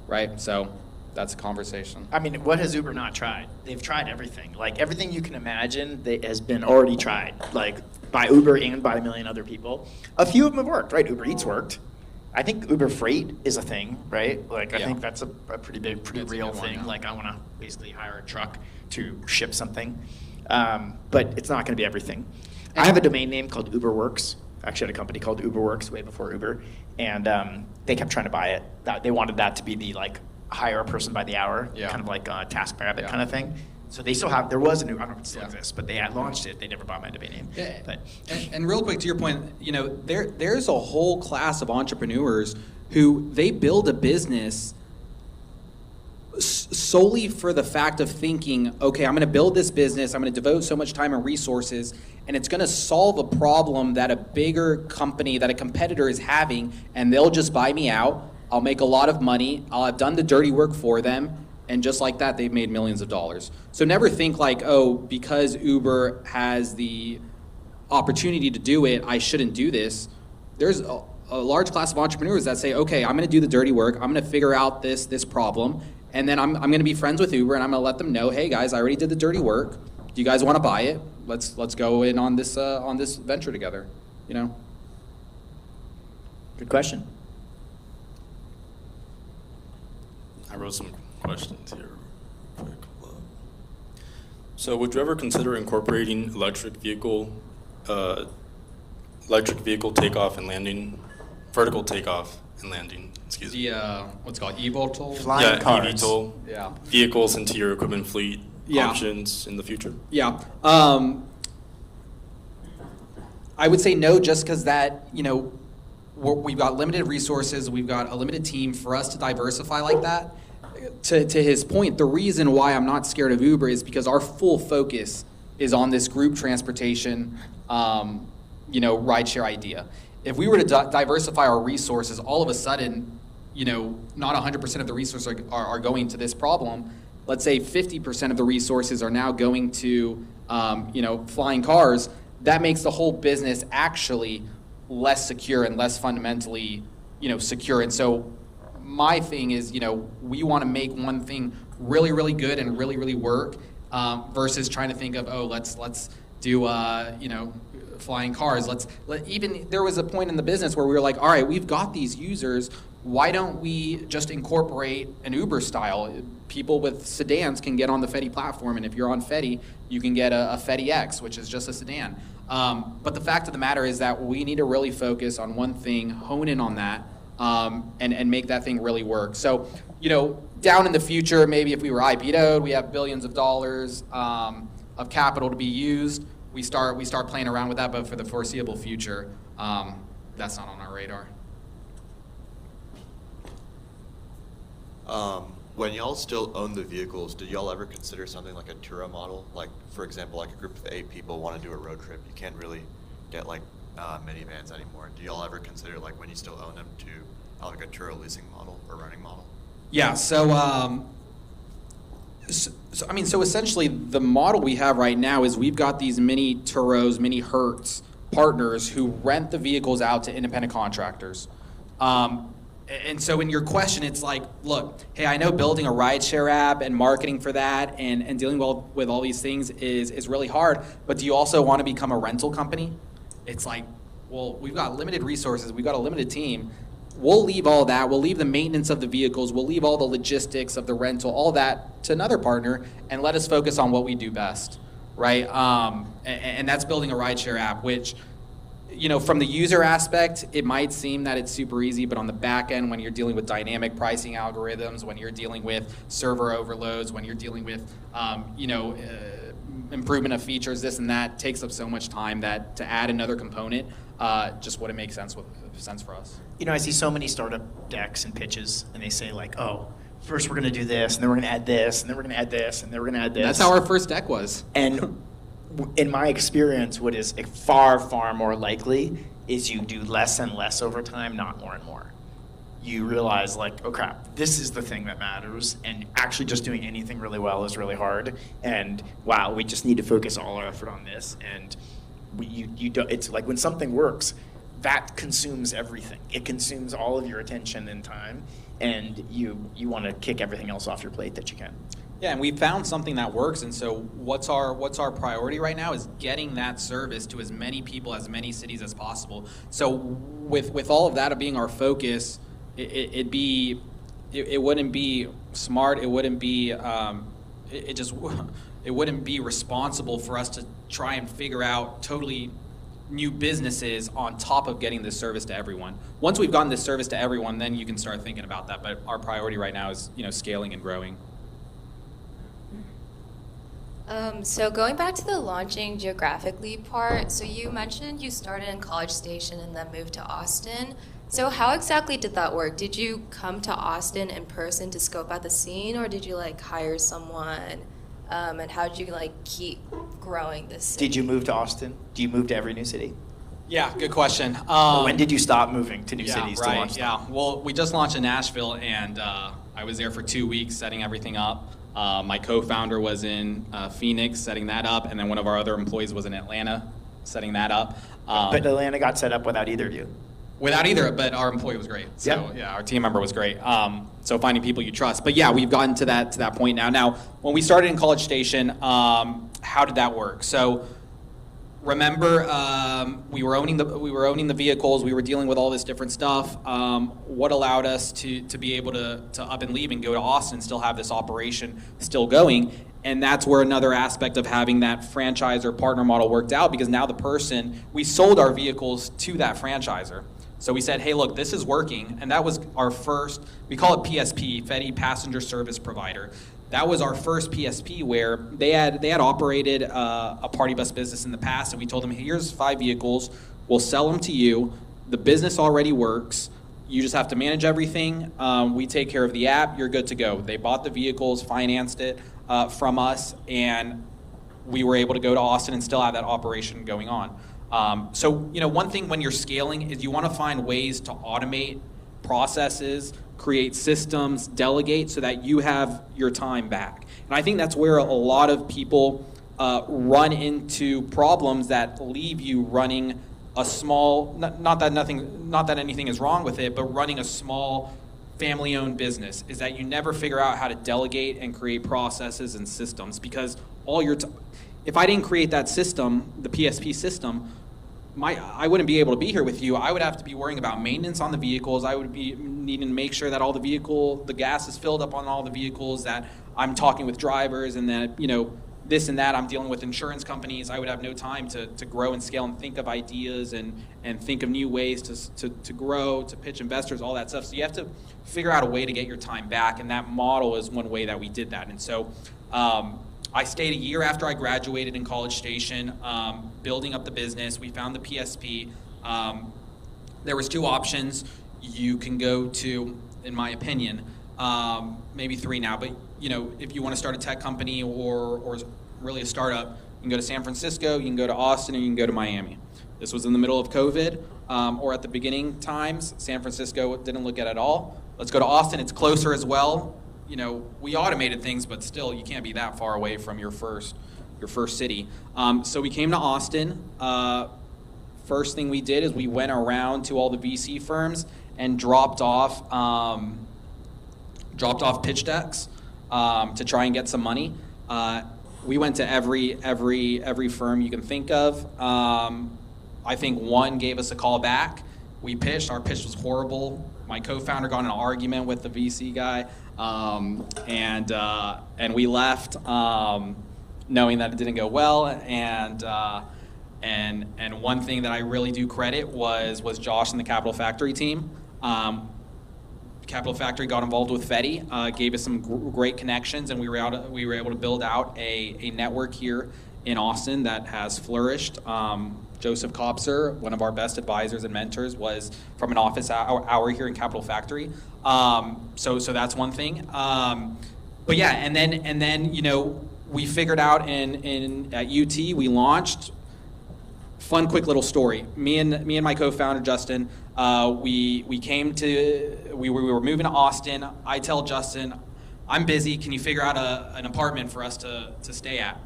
Right? So that's a conversation. I mean, what has Uber not tried? They've tried everything. Like everything you can imagine that has been already tried, like by Uber and by a million other people. A few of them have worked, right? Uber Eats worked. I think Uber Freight is a thing, right? Like, I think that's a pretty big, pretty real thing. Yeah. Like, I want to basically hire a truck to ship something. But it's not going to be everything. I have a domain name called UberWorks. I actually had a company called UberWorks way before Uber. And they kept trying to buy it. They wanted that to be the, hire a person by the hour, kind of like a TaskRabbit kind of thing. So they still have, there was a new, I don't know if it still exists, but they had launched it. They never bought my domain name. Yeah. But. And real quick to your point, there's a whole class of entrepreneurs who they build a business solely for the fact of thinking, okay, I'm going to build this business, I'm going to devote so much time and resources, and it's going to solve a problem that a bigger company, that a competitor is having, and they'll just buy me out. I'll make a lot of money. I'll have done the dirty work for them. And just like that, they've made millions of dollars. So never think like, oh, because Uber has the opportunity to do it, I shouldn't do this. There's a large class of entrepreneurs that say, okay, I'm going to do the dirty work. I'm going to figure out this problem. And then I'm going to be friends with Uber, and I'm going to let them know, hey guys, I already did the dirty work. Do you guys want to buy it? Let's go in on this venture together. You know. Good question. I wrote some questions here. So, would you ever consider incorporating electric vehicle takeoff and landing, vertical takeoff and landing? Excuse me. The what's it called, eVTOL? Flying cars. eVTOL. Yeah. Vehicles into your equipment fleet Yeah. options in the future. Yeah. I would say no, just because that, you know, we've got limited resources, we've got a limited team. For us to diversify like that, to his point, the reason why I'm not scared of Uber is because our full focus is on this group transportation, you know, rideshare idea. If we were to diversify our resources, all of a sudden, you know, not 100% of the resources are going to this problem. Let's say 50% of the resources are now going to, you know, flying cars. That makes the whole business actually less secure and less fundamentally, you know, secure. And so my thing is, you know, we want to make one thing really, really good and really, really work, versus trying to think of, oh, let's do, you know, flying cars. Even there was a point in the business where we were like, all right, we've got these users. Why don't we just incorporate an Uber style? People with sedans can get on the Fetty platform, and if you're on Fetty, you can get a Fetty X, which is just a sedan. But the fact of the matter is that we need to really focus on one thing, hone in on that, and make that thing really work. So, you know, down in the future, maybe if we were IPO'd, we have billions of dollars of capital to be used. We start playing around with that, but for the foreseeable future, that's not on our radar. When y'all still own the vehicles, did y'all ever consider something like a Turo model? Like, for example, like a group of 8 people want to do a road trip. You can't really get like minivans anymore. Do y'all ever consider, like, when you still own them, to have like a Turo leasing model or renting model? Yeah. So essentially, the model we have right now is we've got these mini Turos, mini Hertz partners who rent the vehicles out to independent contractors. And so in your question, it's like, look, hey, I know building a rideshare app and marketing for that and dealing with all these things is really hard, but do you also want to become a rental company? It's like, well, we've got limited resources, we've got a limited team. We'll leave all that, we'll leave the maintenance of the vehicles, we'll leave all the logistics of the rental, all that to another partner, and let us focus on what we do best, right? And that's building a rideshare app, which, you know, from the user aspect, it might seem that it's super easy, but on the back end, when you're dealing with dynamic pricing algorithms, when you're dealing with server overloads, when you're dealing with, you know, improvement of features, this and that, takes up so much time that to add another component just wouldn't make sense for us. You know, I see so many startup decks and pitches, and they say like, oh, first we're going to do this, and then we're going to add this, and then we're going to add this, and then we're going to add this. That's how our first deck was. And in my experience, what is far, far more likely is you do less and less over time, not more and more. You realize like, oh crap, this is the thing that matters, and actually just doing anything really well is really hard. And wow, we just need to focus all our effort on this. And you don't. It's like when something works, that consumes everything. It consumes all of your attention and time, and you want to kick everything else off your plate that you can. Yeah, and we found something that works, and so what's our priority right now is getting that service to as many people, as many cities as possible. So with all of that being our focus, it wouldn't be smart. It wouldn't be it wouldn't be responsible for us to try and figure out totally new businesses on top of getting this service to everyone. Once we've gotten this service to everyone, then you can start thinking about that. But our priority right now is, you know, scaling and growing. So going back to the launching geographically part, so you mentioned you started in College Station and then moved to Austin. So how exactly did that work? Did you come to Austin in person to scope out the scene, or did you like hire someone? And how did you like keep growing this city? Did you move to Austin? Do you move to every new city? Yeah, good question. When did you stop moving to new cities to launch them? Yeah, well, we just launched in Nashville, and I was there for 2 weeks setting everything up. My co-founder was in Phoenix setting that up, and then one of our other employees was in Atlanta setting that up. But Atlanta got set up without either of you. Without either, but our employee was great. So yeah, our team member was great. So finding people you trust. But yeah, we've gotten to that point now. Now, when we started in College Station, how did that work? So remember, we were owning the vehicles. We were dealing with all this different stuff. What allowed us to be able to up and leave and go to Austin and still have this operation still going? And that's where another aspect of having that franchise or partner model worked out, because now we sold our vehicles to that franchisor. So we said, hey, look, this is working. And that was our first, we call it PSP, Fetty Passenger Service Provider. That was our first PSP where they had operated a party bus business in the past, and we told them, here's 5 vehicles, we'll sell them to you. The business already works. You just have to manage everything. We take care of the app, you're good to go. They bought the vehicles, financed it from us, and we were able to go to Austin and still have that operation going on. So, one thing when you're scaling is you want to find ways to automate processes, create systems, delegate so that you have your time back. And I think that's where a lot of people run into problems that leave you running a small, not that anything is wrong with it, but running a small family-owned business is that you never figure out how to delegate and create processes and systems, because if I didn't create that system, the PSP system, I wouldn't be able to be here with you. I would have to be worrying about maintenance on the vehicles. I would be needing to make sure that the gas is filled up on all the vehicles, that I'm talking with drivers, and that, this and that, I'm dealing with insurance companies. I would have no time to grow and scale and think of ideas and think of new ways to grow, to pitch investors, all that stuff. So you have to figure out a way to get your time back, and that model is one way that we did that. And so I stayed a year after I graduated in College Station, building up the business. We found the PSP. There was 2 options. You can go to, in my opinion, maybe 3 now, but if you want to start a tech company or really a startup, you can go to San Francisco, you can go to Austin, and you can go to Miami. This was in the middle of COVID, or at the beginning times. San Francisco didn't look at all. Let's go to Austin. It's closer as well. We automated things, but still, you can't be that far away from your first city. So we came to Austin. First thing we did is we went around to all the VC firms and dropped off pitch decks to try and get some money. We went to every firm you can think of. I think one gave us a call back. We pitched. Our pitch was horrible. My co-founder got in an argument with the VC guy, and we left knowing that it didn't go well. And one thing that I really do credit was Josh and the Capital Factory team. Capital Factory got involved with Fetty, gave us some great connections, and we were able to build out a network here in Austin that has flourished. Joseph Kopser, one of our best advisors and mentors, was from an office hour here in Capital Factory. So that's one thing. But yeah, and then we figured out at UT, we launched. Fun, quick little story. Me and my co-founder Justin, we were moving to Austin. I tell Justin, I'm busy. Can you figure out an apartment for us to stay at?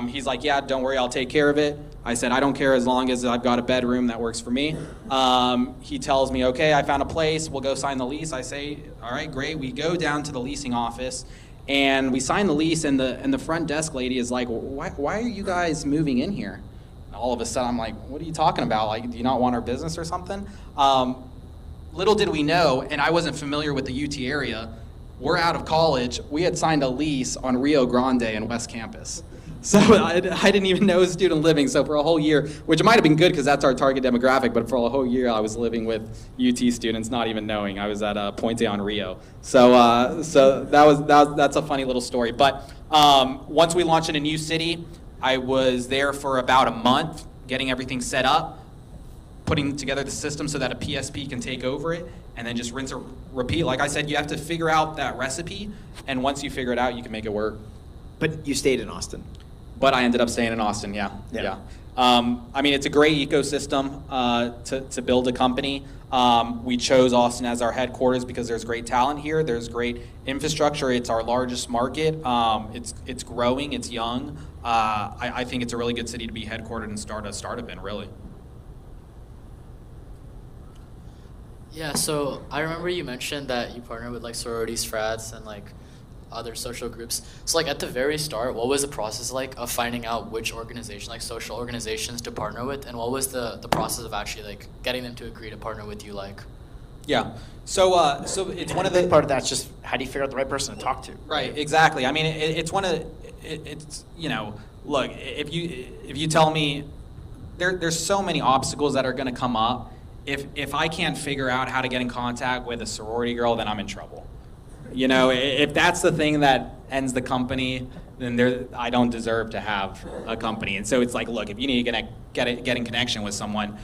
He's like, yeah, don't worry, I'll take care of it. I said, I don't care as long as I've got a bedroom that works for me. He tells me, okay, I found a place. We'll go sign the lease. I say, all right, great. We go down to the leasing office, and we sign the lease, and the front desk lady is like, why are you guys moving in here? All of a sudden, I'm like, what are you talking about? Like, do you not want our business or something? Little did we know, and I wasn't familiar with the UT area, we're out of college. We had signed a lease on Rio Grande in West Campus. So I didn't even know student living. So for a whole year, which might have been good because that's our target demographic, but for a whole year I was living with UT students, not even knowing. I was at Puente on Rio. So that's a funny little story. But once we launched in a new city, I was there for about a month, getting everything set up, putting together the system so that a PSP can take over it, and then just rinse and repeat. Like I said, you have to figure out that recipe, and once you figure it out, you can make it work. But you stayed in Austin. But I ended up staying in Austin, yeah. I mean, it's a great ecosystem to build a company. We chose Austin as our headquarters because there's great talent here. There's great infrastructure. It's our largest market. It's growing. It's young. I think it's a really good city to be headquartered and start a startup in, really. Yeah, so I remember you mentioned that you partner with like sororities, frats, and like other social groups. So like at the very start, what was the process like of finding out which organization, like social organizations to partner with, and what was the process of actually like getting them to agree to partner with you like? Yeah. So it's one of the big part of that's just how do you figure out the right person to talk to? Right. Exactly. I mean, it's one of it's look, if you tell me there's so many obstacles that are going to come up. If I can't figure out how to get in contact with a sorority girl, then I'm in trouble. If that's the thing that ends the company, then I don't deserve to have a company. And so it's like, look, if you need to get in connection with someone,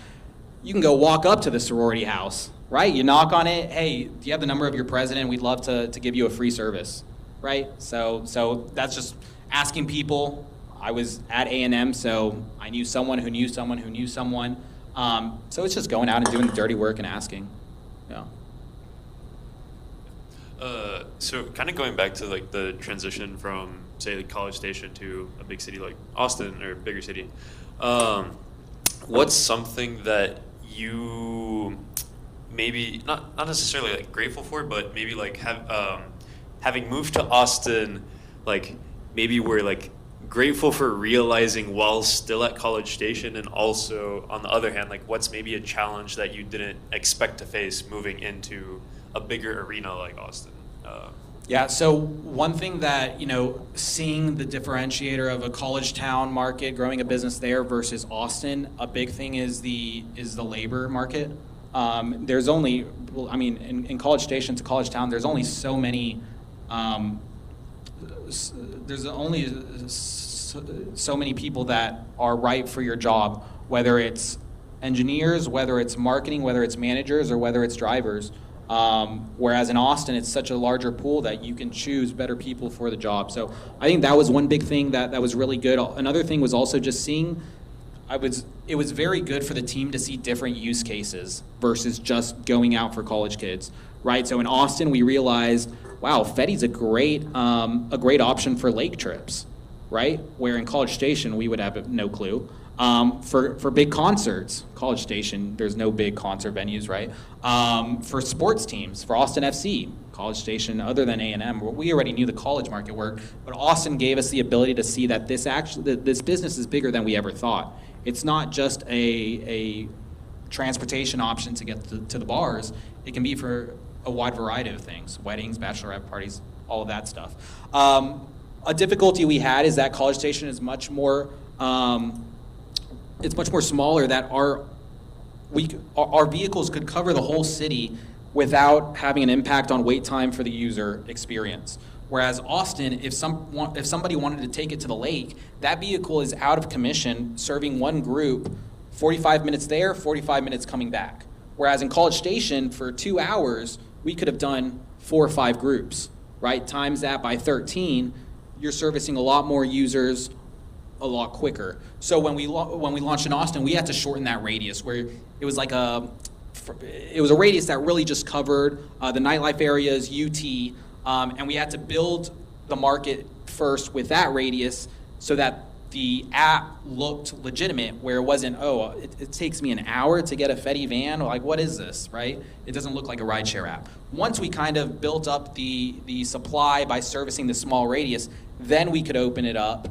you can go walk up to the sorority house, right? You knock on it. Hey, do you have the number of your president? We'd love to give you a free service, right? So that's just asking people. I was at A&M, so I knew someone who knew someone who knew someone. So it's just going out and doing the dirty work and asking. Yeah. So kind of going back to like the transition from say like College Station to a big city like Austin or a bigger city, what's something that you maybe not necessarily like grateful for, but maybe like having moved to Austin, like maybe we're like grateful for realizing while still at College Station, and also on the other hand, like what's maybe a challenge that you didn't expect to face moving into a bigger arena like Austin? Yeah, so one thing that, seeing the differentiator of a college town market, growing a business there versus Austin, a big thing is the labor market. There's only, in College Station to college town, there's only so many, there's only so many people that are right for your job, whether it's engineers, whether it's marketing, whether it's managers, or whether it's drivers. Whereas in Austin, it's such a larger pool that you can choose better people for the job. So I think that was one big thing that was really good. Another thing was also just seeing, it was very good for the team to see different use cases versus just going out for college kids, right? So in Austin, we realized, wow, Fetty's a great option for lake trips, right? Where in College Station, we would have no clue. For big concerts, College Station, there's no big concert venues, right? For sports teams, for Austin FC, College Station, other than A&M, we already knew the college market worked, but Austin gave us the ability to see that this business is bigger than we ever thought. It's not just a transportation option to get to the bars. It can be for a wide variety of things, weddings, bachelorette parties, all of that stuff. A difficulty we had is that College Station is much more it's much more smaller, that our vehicles could cover the whole city without having an impact on wait time for the user experience. Whereas Austin, if somebody wanted to take it to the lake, that vehicle is out of commission, serving one group, 45 minutes there, 45 minutes coming back. Whereas in College Station, for 2 hours, we could have done 4 or 5 groups, right? Times that by 13, you're servicing a lot more users a lot quicker. So when we launched in Austin, we had to shorten that radius, where it was like a radius that really just covered the nightlife areas, UT, and we had to build the market first with that radius so that the app looked legitimate, where it wasn't, it takes me an hour to get a Fetty van, like what is this, right? It doesn't look like a rideshare app. Once we kind of built up the supply by servicing the small radius, then we could open it up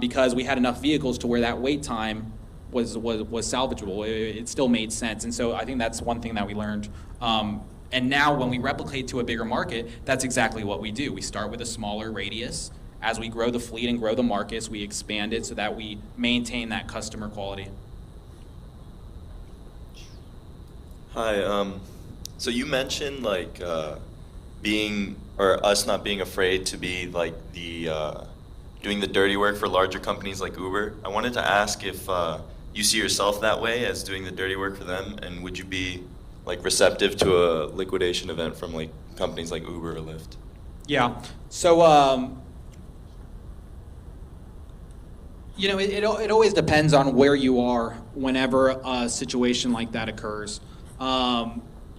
because we had enough vehicles to where that wait time was salvageable. It still made sense, and so I think that's one thing that we learned. And now when we replicate to a bigger market, that's exactly what we do. We start with a smaller radius. As we grow the fleet and grow the markets, we expand it so that we maintain that customer quality. Hi. So you mentioned like us not being afraid to be like doing the dirty work for larger companies like Uber. I wanted to ask if you see yourself that way, as doing the dirty work for them, and would you be like receptive to a liquidation event from like companies like Uber or Lyft? Yeah. So it always depends on where you are whenever a situation like that occurs.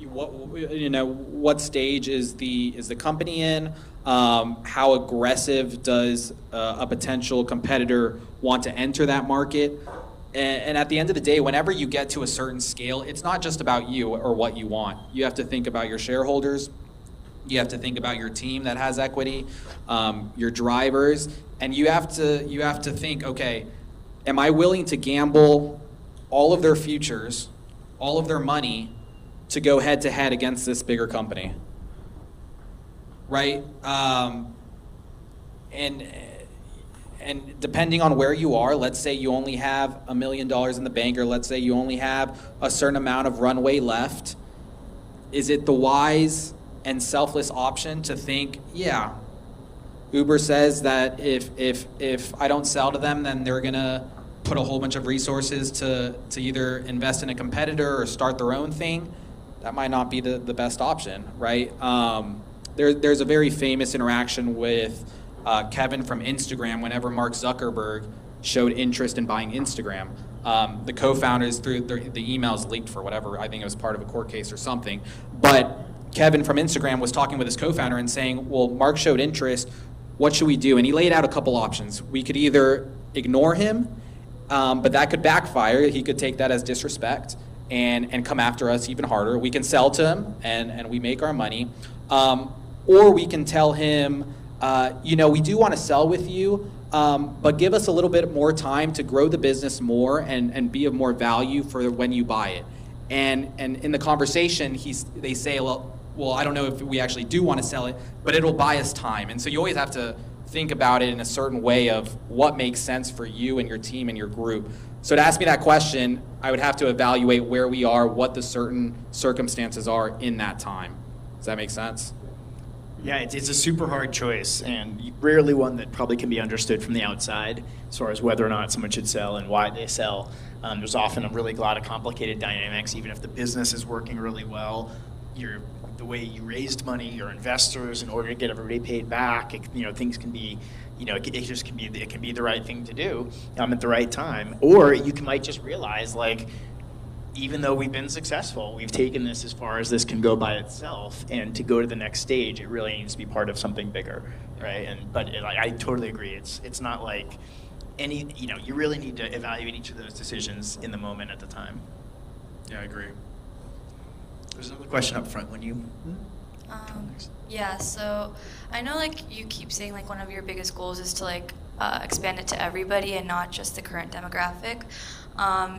what stage is the company in? How aggressive does a potential competitor want to enter that market? And at the end of the day, whenever you get to a certain scale, it's not just about you or what you want. You have to think about your shareholders. You have to think about your team that has equity, your drivers, and you have to think, okay, am I willing to gamble all of their futures, all of their money, to go head to head against this bigger company, right? And depending on where you are, let's say you only have $1 million in the bank, or let's say you only have a certain amount of runway left, is it the wise and selfless option to think, yeah, Uber says that if I don't sell to them, then they're gonna put a whole bunch of resources to either invest in a competitor or start their own thing? That might not be the best option, right? There's a very famous interaction with Kevin from Instagram whenever Mark Zuckerberg showed interest in buying Instagram. The co-founders, through the emails leaked for whatever, I think it was part of a court case or something, but Kevin from Instagram was talking with his co-founder and saying, well, Mark showed interest, what should we do? And he laid out a couple options. We could either ignore him, but that could backfire. He could take that as disrespect and come after us even harder. We can sell to him and we make our money. Or we can tell him, we do want to sell with you, but give us a little bit more time to grow the business more and be of more value for when you buy it. And in the conversation, they say, well, I don't know if we actually do want to sell it, but it'll buy us time. And so you always have to think about it in a certain way of what makes sense for you and your team and your group. So to ask me that question, I would have to evaluate where we are, what the certain circumstances are in that time. Does that make sense? Yeah, it's a super hard choice, and rarely one that probably can be understood from the outside as far as whether or not someone should sell and why they sell. There's often a really lot of complicated dynamics, even if the business is working really well. The way you raised money, your investors, in order to get everybody paid back, things can be, it can be the right thing to do at the right time. Or might just realize, even though we've been successful, we've taken this as far as this can go by itself, and to go to the next stage, it really needs to be part of something bigger, right? I totally agree. It's not like you really need to evaluate each of those decisions in the moment at the time. Yeah, I agree. There's another question up front when you. Yeah, so I know you keep saying one of your biggest goals is to expand it to everybody and not just the current demographic.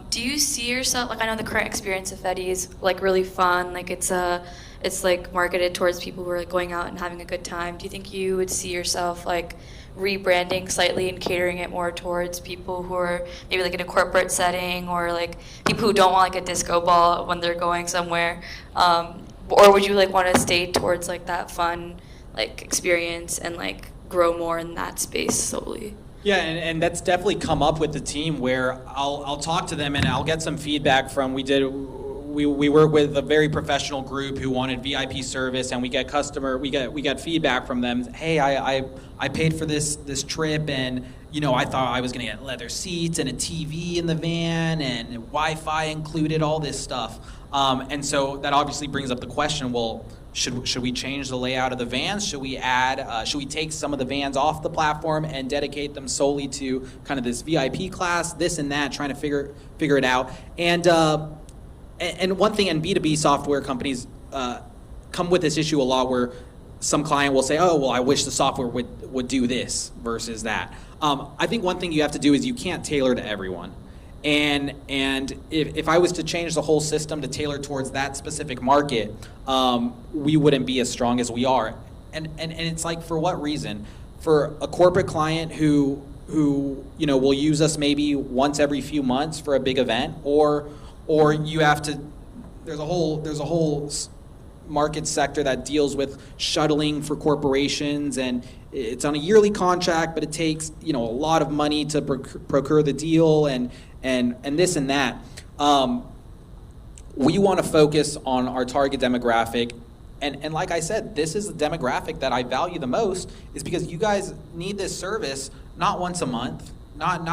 Do you see yourself, I know the current experience of Fedi is really fun, it's marketed towards people who are going out and having a good time. Do you think you would see yourself rebranding slightly and catering it more towards people who are maybe in a corporate setting, or people who don't want a disco ball when they're going somewhere? Or would you want to stay towards that fun experience and grow more in that space solely? Yeah, and that's definitely come up with the team, where I'll talk to them and I'll get some feedback from, we work with a very professional group who wanted VIP service, and we get feedback from them. Hey, I paid for this trip, and I thought I was gonna get leather seats and a TV in the van and Wi-Fi included, all this stuff. And so that obviously brings up the question, well, should we change the layout of the vans? Should we take some of the vans off the platform and dedicate them solely to kind of this VIP class, this and that, trying to figure it out. And one thing, and B2B software companies come with this issue a lot, where some client will say, oh, well, I wish the software would do this versus that. I think one thing you have to do is you can't tailor to everyone. And if I was to change the whole system to tailor towards that specific market, we wouldn't be as strong as we are. And it's for what reason? For a corporate client who will use us maybe once every few months for a big event, or you have to. There's a whole market sector that deals with shuttling for corporations, and it's on a yearly contract, but it takes a lot of money to procure the deal and this and that. We want to focus on our target demographic, and like I said, this is the demographic that I value the most, is because you guys need this service not once a month, not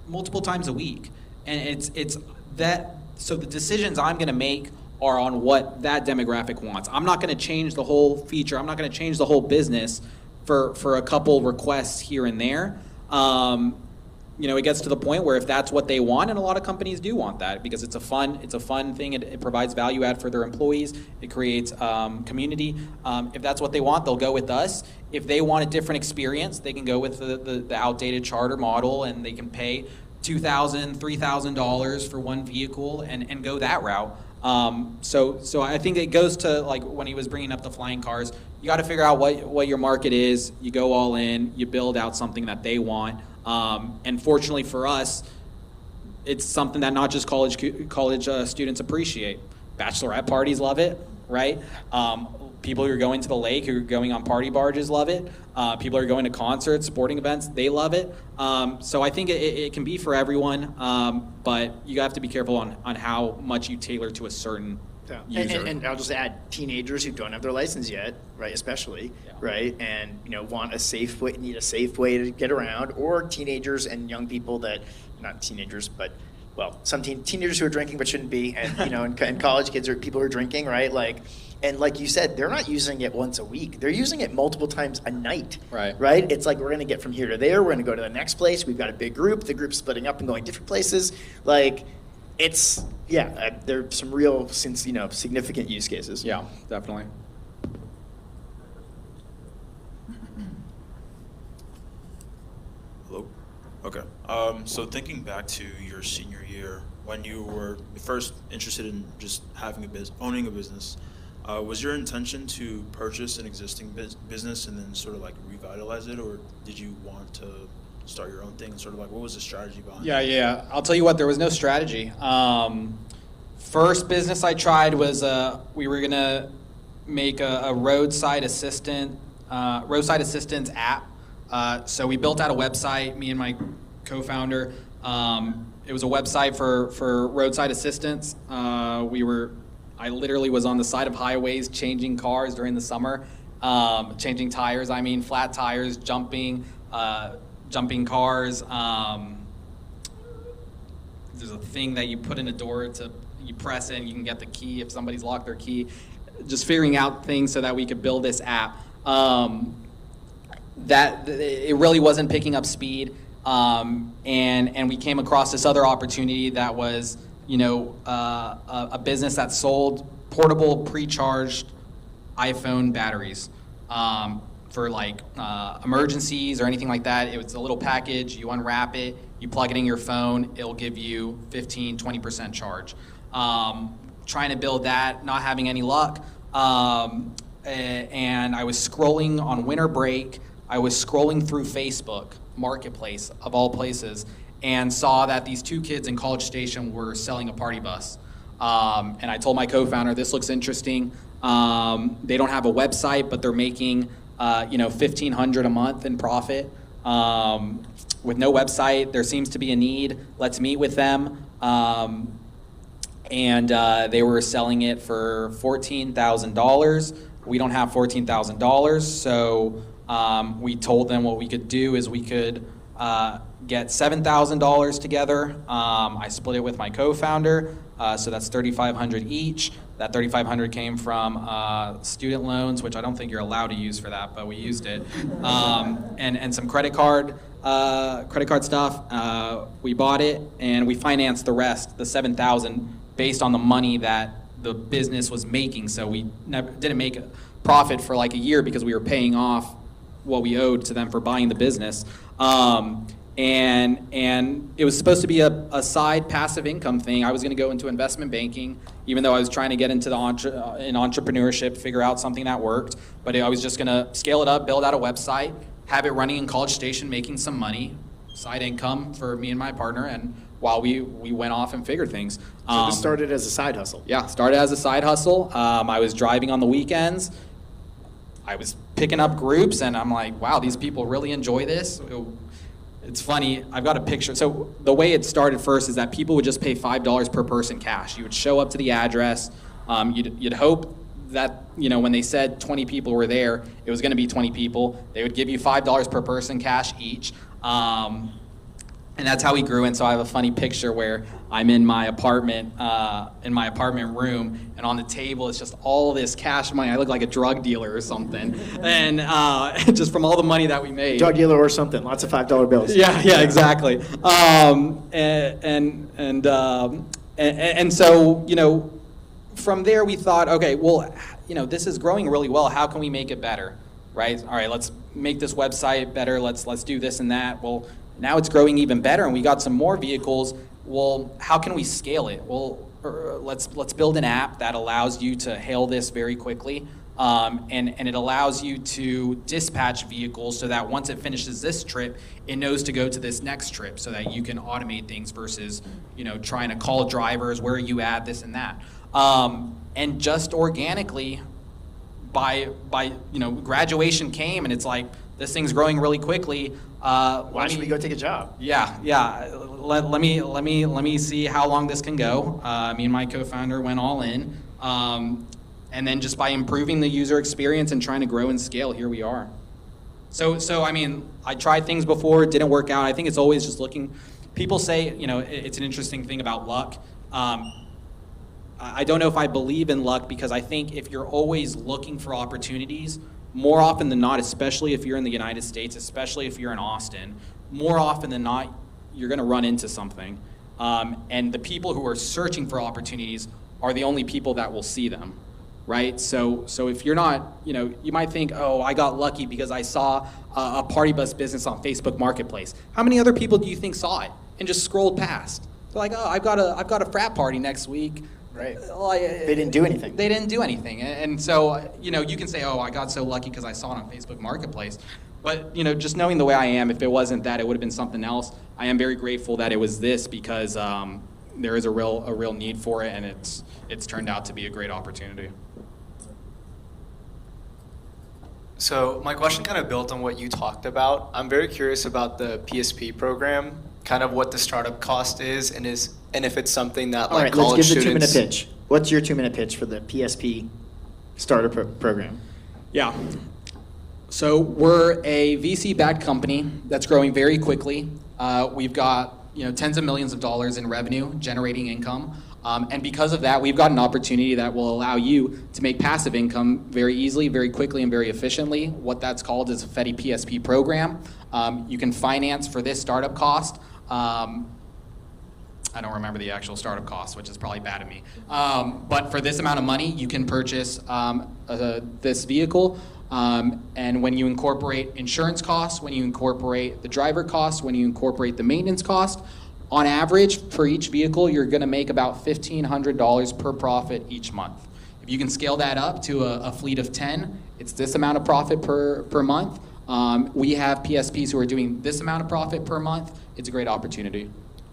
multiple times a week, and it's that. So the decisions I'm going to make are on what that demographic wants. I'm not going to change the whole feature. I'm not going to change the whole business for a couple requests here and there. It gets to the point where if that's what they want, and a lot of companies do want that because it's a fun thing. It provides value add for their employees. It creates community. If that's what they want, they'll go with us. If they want a different experience, they can go with the outdated charter model, and they can pay $2,000, $3,000 for one vehicle and go that route. So I think it goes to, like, when he was bringing up the flying cars, you got to figure out what your market is. You go all in. You build out something that they want. And fortunately for us, it's something that not just college students appreciate. Bachelorette parties love it, right? People who are going to the lake, who are going on party barges, love it. People who are going to concerts, sporting events, they love it. So I think it can be for everyone, but you have to be careful on how much you tailor to a certain user. And I'll just add, teenagers who don't have their license yet, right, especially, right, and want need a safe way to get around, or teenagers and young people that, not teenagers, but some teenagers who are drinking but shouldn't be, and and college kids or people who are drinking, right, and like you said, they're not using it once a week. They're using it multiple times a night. Right? It's like, we're going to get from here to there. We're going to go to the next place. We've got a big group. The group's splitting up and going different places. There's some real, significant use cases. Yeah, definitely. Hello? Okay. So thinking back to your senior year, when you were first interested in just owning a business, was your intention to purchase an existing business and then sort of revitalize it, or did you want to start your own thing? And sort of what was the strategy behind it? Yeah. I'll tell you what, there was no strategy. First business I tried was we were gonna make a roadside assistance app. So we built out a website, me and my co-founder. It was a website for roadside assistance. I literally was on the side of highways changing cars during the summer, changing tires. Flat tires, jumping cars. There's a thing that you put in a door you press it and you can get the key if somebody's locked their key. Just figuring out things so that we could build this app. That it really wasn't picking up speed, and we came across this other opportunity that was a business that sold portable pre-charged iPhone batteries for emergencies or anything like that. It was a little package. You unwrap it, you plug it in your phone, it'll give you 15-20% charge. Trying to build that, not having any luck, and I was scrolling on winter break. I was scrolling through Facebook Marketplace, of all places, and saw that these two kids in College Station were selling a party bus. And I told my co-founder, this looks interesting. They don't have a website, but they're making $1,500 a month in profit. With no website, there seems to be a need. Let's meet with them. And they were selling it for $14,000. We don't have $14,000, so we told them what we could do is we could get $7,000 together. I split it with my co-founder, so that's $3,500 each. That $3,500 came from student loans, which I don't think you're allowed to use for that, but we used it, and some credit card stuff. We bought it and we financed the rest, the $7,000, based on the money that the business was making. So we didn't make a profit for like a year because we were paying off what we owed to them for buying the business. And it was supposed to be a side passive income thing. I was going to go into investment banking, even though I was trying to get into in entrepreneurship, figure out something that worked. But I was just going to scale it up, build out a website, have it running in College Station, making some money, side income for me and my partner, and while we went off and figured things. So this started as a side hustle? Yeah, started as a side hustle. I was driving on the weekends. I was picking up groups, and I'm like, wow, these people really enjoy this. It's funny, I've got a picture. So the way it started first is that people would just pay $5 per person cash. You would show up to the address. You'd hope that, when they said 20 people were there, it was going to be 20 people. They would give you $5 per person cash each. And that's how we grew. And so I have a funny picture where I'm in my apartment room, and on the table is just all this cash money. I look like a drug dealer or something, and just from all the money that we made. Drug dealer or something. Lots of $5 bills. Yeah, exactly. And so, you know, from there we thought, okay, well, you know, this is growing really well. How can we make it better, right? All right, let's make this website better. Let's do this and that. Well, now it's growing even better, and we got some more vehicles. Well, how can we scale it? Well, let's build an app that allows you to hail this very quickly, and it allows you to dispatch vehicles so that once it finishes this trip, it knows to go to this next trip, so that you can automate things versus, you know, trying to call drivers, where are you at, this and that. And just organically, by you know, graduation came, and it's like, this thing's growing really quickly. Why should we go take a job? Yeah. Let me see how long this can go. Me and my co-founder went all in, and then just by improving the user experience and trying to grow and scale, here we are. So I mean, I tried things before, it didn't work out. I think it's always just looking. People say, you know, it's an interesting thing about luck. I don't know if I believe in luck, because I think if you're always looking for opportunities, more often than not, especially if you're in the United States, especially if you're in Austin, more often than not, you're going to run into something. And the people who are searching for opportunities are the only people that will see them, right? So if you're not, you know, you might think, oh, I got lucky because I saw a party bus business on Facebook Marketplace. How many other people do you think saw it and just scrolled past? They're like, oh, I've got a frat party next week. Right. Well, they didn't do anything. They didn't do anything. And so, you know, you can say, oh, I got so lucky because I saw it on Facebook Marketplace. But, you know, just knowing the way I am, if it wasn't that, it would have been something else. I am very grateful that it was this, because there is a real need for it, and it's turned out to be a great opportunity. So my question kind of built on what you talked about. I'm very curious about the PSP program, kind of what the startup cost is, and if it's something that All right, college let's give the students. 2-minute pitch. What's your 2-minute pitch for the PSP startup program? Yeah. So we're a VC-backed company that's growing very quickly. We've got, you know, tens of millions of dollars in revenue, generating income. And because of that, we've got an opportunity that will allow you to make passive income very easily, very quickly, and very efficiently. What that's called is a FETI PSP program. You can finance for this startup cost. I don't remember the actual startup cost, which is probably bad of me. But for this amount of money, you can purchase this vehicle. And when you incorporate insurance costs, when you incorporate the driver costs, when you incorporate the maintenance cost, on average, for each vehicle, you're going to make about $1,500 per profit each month. If you can scale that up to a fleet of 10, it's this amount of profit per month. We have PSPs who are doing this amount of profit per month. It's a great opportunity.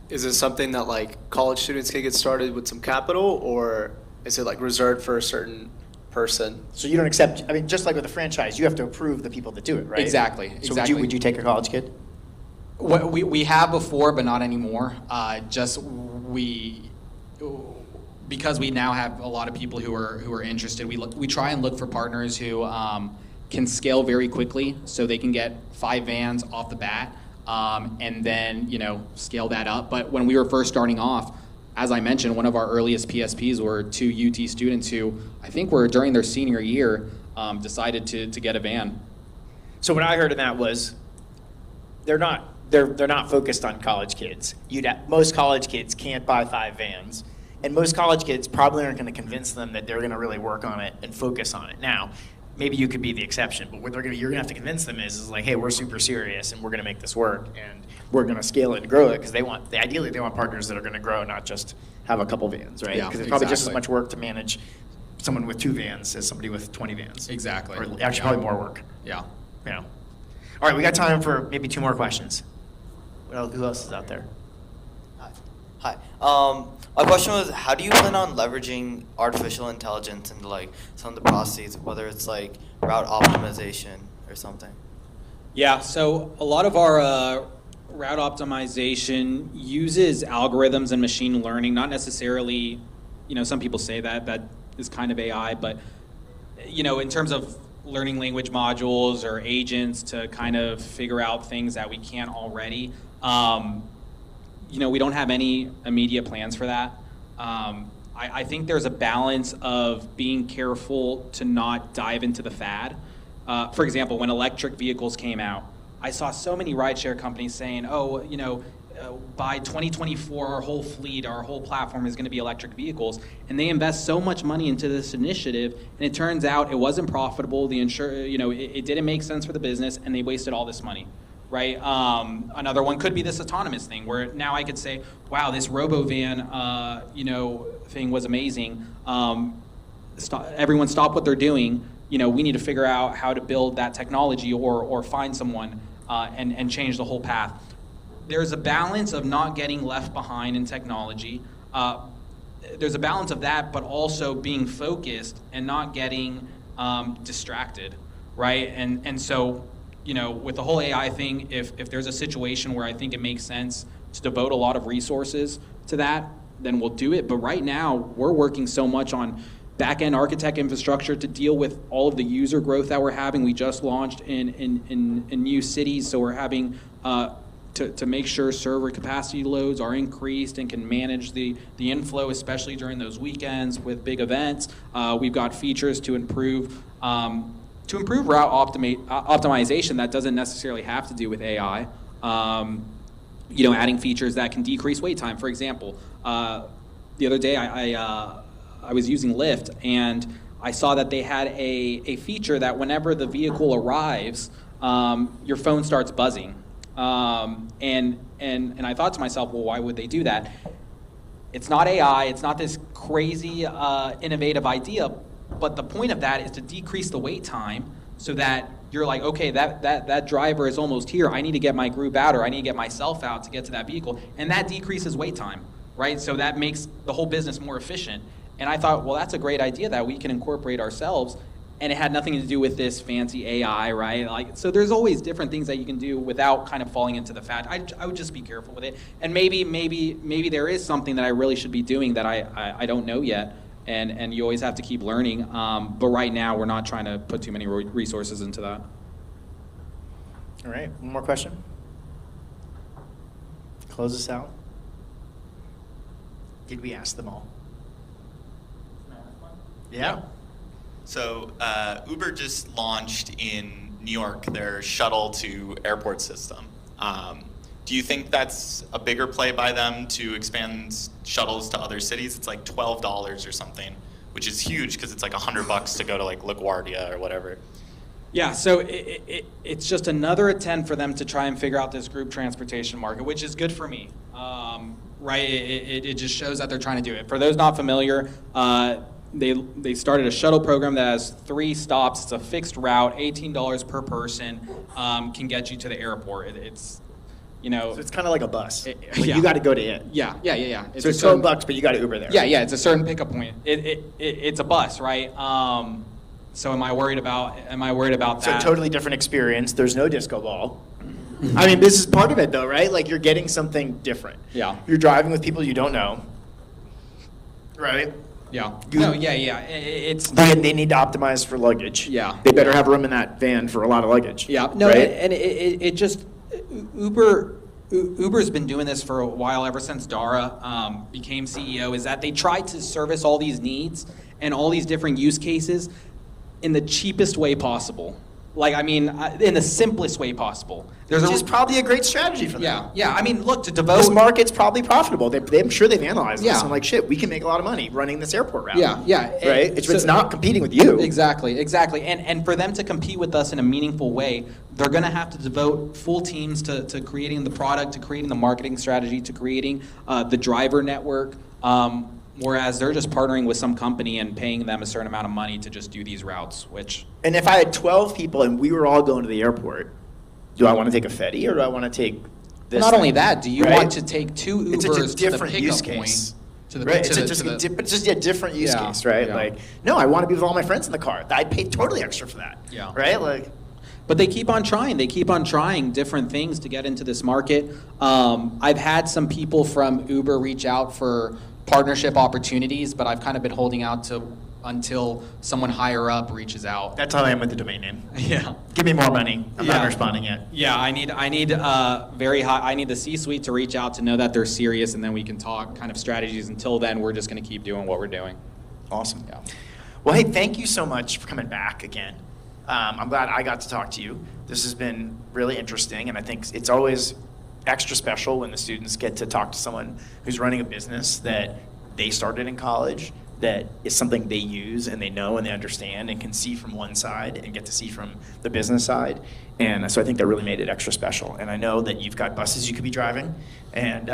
Is it something that college students can get started with some capital, or is it reserved for a certain person? So you don't accept, I mean, just like with a franchise, you have to approve the people that do it, right? Exactly. So would you take a college kid? We have before, but not anymore. Because we now have a lot of people who are interested. We try and look for partners who can scale very quickly, so they can get 5 vans off the bat, and then scale that up. But when we were first starting off, as I mentioned, one of our earliest PSPs were 2 UT students who I think were during their senior year decided to get a van. So what I heard in that was they're not focused on college kids. Most college kids can't buy 5 vans, and most college kids probably aren't going to convince them that they're going to really work on it and focus on it. Now, maybe you could be the exception, but what you're going to have to convince them is like, hey, we're super serious and we're going to make this work and we're going to scale it and grow it, because ideally they want partners that are going to grow, not just have a couple vans, right? Because it's probably just as much work to manage someone with 2 vans as somebody with 20 vans. Exactly. Or actually probably more work. Yeah. All right, we got time for maybe 2 more questions. Who else is out there? Hi. My question was, how do you plan on leveraging artificial intelligence into some of the processes, whether it's route optimization or something? Yeah, so a lot of our route optimization uses algorithms and machine learning, not necessarily, some people say that is kind of AI, but, in terms of learning language modules or agents to kind of figure out things that we can't already. we don't have any immediate plans for that. I think there's a balance of being careful to not dive into the fad. For example, when electric vehicles came out, I saw so many rideshare companies saying, oh, by 2024, our whole fleet, our whole platform is going to be electric vehicles. And they invest so much money into this initiative, and it turns out it wasn't profitable. It didn't make sense for the business, and they wasted all this money. Right. Another one could be this autonomous thing, where now I could say, "Wow, this RoboVan, thing was amazing. Everyone, stop what they're doing. We need to figure out how to build that technology, or find someone and change the whole path." There's a balance of not getting left behind in technology. There's a balance of that, but also being focused and not getting distracted, right? And so. With the whole AI thing, if there's a situation where I think it makes sense to devote a lot of resources to that, then we'll do it. But right now, we're working so much on back-end architect infrastructure to deal with all of the user growth that we're having. We just launched in new cities, so we're having to make sure server capacity loads are increased and can manage the inflow, especially during those weekends with big events. We've got features to improve route optimization that doesn't necessarily have to do with AI. Adding features that can decrease wait time. For example, the other day I was using Lyft, and I saw that they had a feature that whenever the vehicle arrives, your phone starts buzzing. And I thought to myself, well, why would they do that? It's not AI. It's not this crazy innovative idea. But the point of that is to decrease the wait time so that you're like, okay, that driver is almost here. I need to get my group out, or I need to get myself out to get to that vehicle. And that decreases wait time, right? So that makes the whole business more efficient. And I thought, well, that's a great idea that we can incorporate ourselves. And it had nothing to do with this fancy AI, right? So there's always different things that you can do without kind of falling into the fad. I would just be careful with it. And maybe there is something that I really should be doing that I don't know yet. And you always have to keep learning. But right now, we're not trying to put too many resources into that. All right, one more question. Close us out. Did we ask them all? Yeah. So Uber just launched in New York their shuttle to airport system. Do you think that's a bigger play by them to expand shuttles to other cities? It's like $12 or something, which is huge because it's like $100 to go to like LaGuardia or whatever. Yeah, so it's just another attempt for them to try and figure out this group transportation market, which is good for me, right? It just shows that they're trying to do it. For those not familiar, they started a shuttle program that has 3 stops. It's a fixed route, $18 per person, can get you to the airport. So it's kind of like a bus. Yeah. You got to go to it. Yeah. So it's $12, but you got to Uber there. Yeah. It's a certain pickup point. It's a bus, right? So am I worried about that? So totally different experience. There's no disco ball. I mean, this is part of it, though, right? Like you're getting something different. Yeah. You're driving with people you don't know, right? Yeah. It's they need to optimize for luggage. Yeah. They better have room in that van for a lot of luggage. Yeah. No, right? and it just Uber's been doing this for a while, ever since Dara became CEO, is that they try to service all these needs and all these different use cases in the cheapest way possible. In the simplest way possible. Which is probably a great strategy for them. Yeah. I mean, look, to devote... This market's probably profitable. I'm sure they've analyzed this. Yeah. I'm like, shit, we can make a lot of money running this airport route. Yeah. Right? It's not competing with you. Exactly. And for them to compete with us in a meaningful way, they're going to have to devote full teams to creating the product, to creating the marketing strategy, to creating the driver network. Whereas they're just partnering with some company and paying them a certain amount of money to just do these routes, which... And if I had 12 people and we were all going to the airport, do I want to take a Fetty or do I want to take this? Not only that, do you want to take 2 Ubers it's a different to the use pickup case. point? Right, it's just a different use case, right? Yeah. Like, no, I want to be with all my friends in the car. I'd pay totally extra for that. Yeah. Right? But they keep on trying. They keep on trying different things to get into this market. I've had some people from Uber reach out for partnership opportunities, but I've kind of been holding out to until someone higher up reaches out. That's how I am with the domain name. Yeah. Give me more money. I'm Yeah. not responding yet. Yeah, I need very high. I need the C-suite to reach out to know that they're serious, and then we can talk kind of strategies. Until then, we're just going to keep doing what we're doing. Awesome. Yeah. Well, hey, thank you so much for coming back again. I'm glad I got to talk to you. This has been really interesting, and I think it's always extra special when the students get to talk to someone who's running a business that they started in college, that is something they use and they know and they understand and can see from one side and get to see from the business side. And so I think that really made it extra special. And I know that you've got buses you could be driving and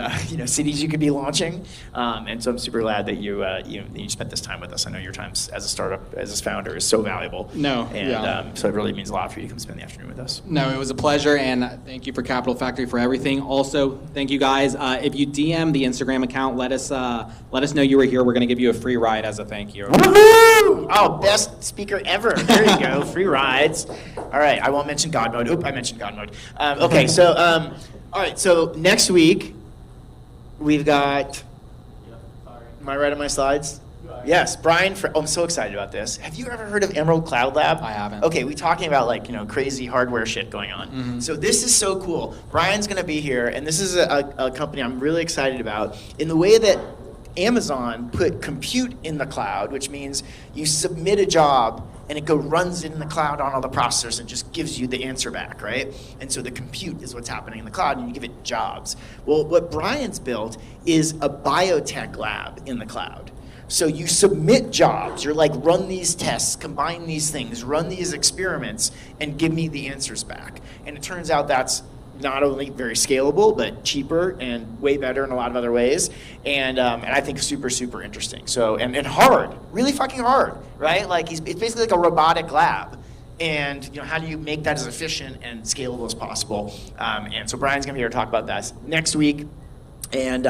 cities you could be launching. And so I'm super glad that you spent this time with us. I know your time as a startup, as a founder, is so valuable. No, And yeah. so it really means a lot for you to come spend the afternoon with us. No, it was a pleasure, and thank you for Capital Factory for everything. Also, thank you guys. If you DM the Instagram account, let us know you were here. We're going to give you a free ride as a thank you. Woohoo! Oh, best speaker ever. There you go. Free rides. All right. I won't mention God mode. Oop, I mentioned God mode. Okay. So, all right. So next week, we've got. Am I right on my slides? Yes, Brian. I'm so excited about this. Have you ever heard of Emerald Cloud Lab? I haven't. Okay, we're talking about crazy hardware shit going on. Mhm. So this is so cool. Brian's going to be here, and this is a company I'm really excited about. In the way that Amazon put compute in the cloud, which means you submit a job and it runs it in the cloud on all the processors and just gives you the answer back, right? And so the compute is what's happening in the cloud, and you give it jobs. Well, what Brian's built is a biotech lab in the cloud. So you submit jobs, you're like, run these tests, combine these things, run these experiments, and give me the answers back. And it turns out that's not only very scalable, but cheaper and way better in a lot of other ways. And I think super, super interesting. So, and hard, really fucking hard, right? Like it's basically like a robotic lab. And how do you make that as efficient and scalable as possible? And so Brian's gonna be here to talk about that next week. And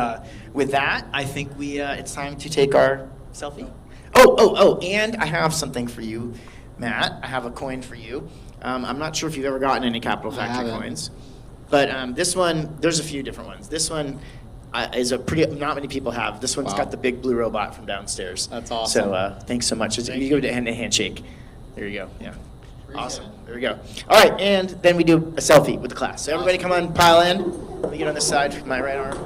with that, I think it's time to take our selfie. Oh, and I have something for you, Matt. I have a coin for you. I'm not sure if you've ever gotten any Capital Factory coins. But this one, there's a few different ones. This one is not many people have. This one's got the big blue robot from downstairs. That's awesome. So thanks so much. You give it a handshake. There you go. Yeah. Awesome. There we go. All right, and then we do a selfie with the class. So everybody come on, pile in. Let me get on this side with my right arm.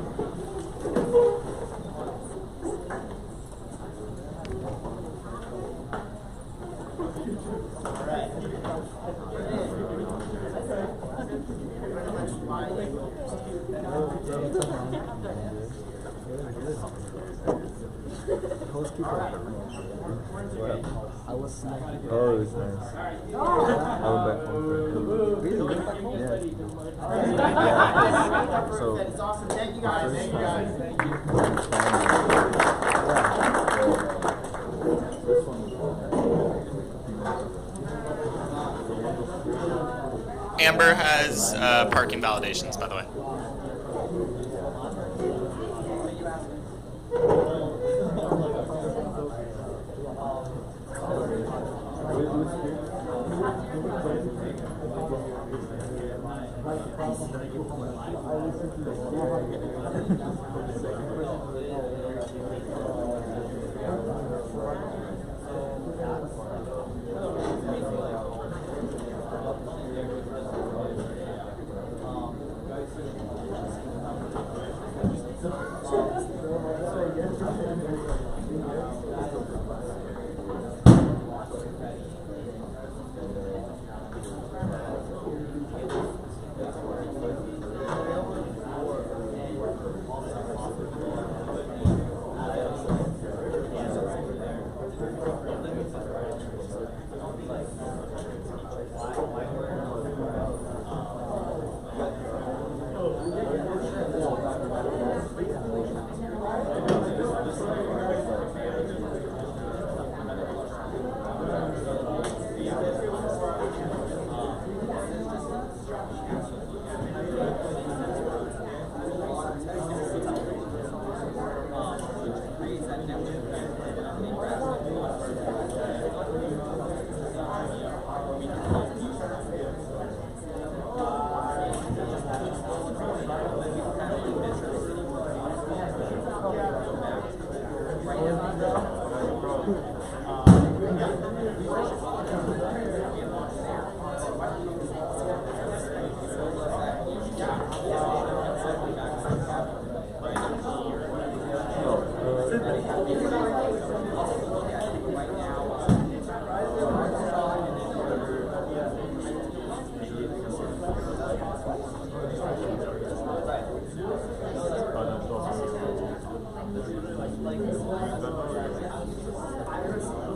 Oh, it's nice. I'm back home. Really? You're back home? Yeah. So, it's awesome. Thank you guys. Thank you guys. Amber has parking validations, by the way.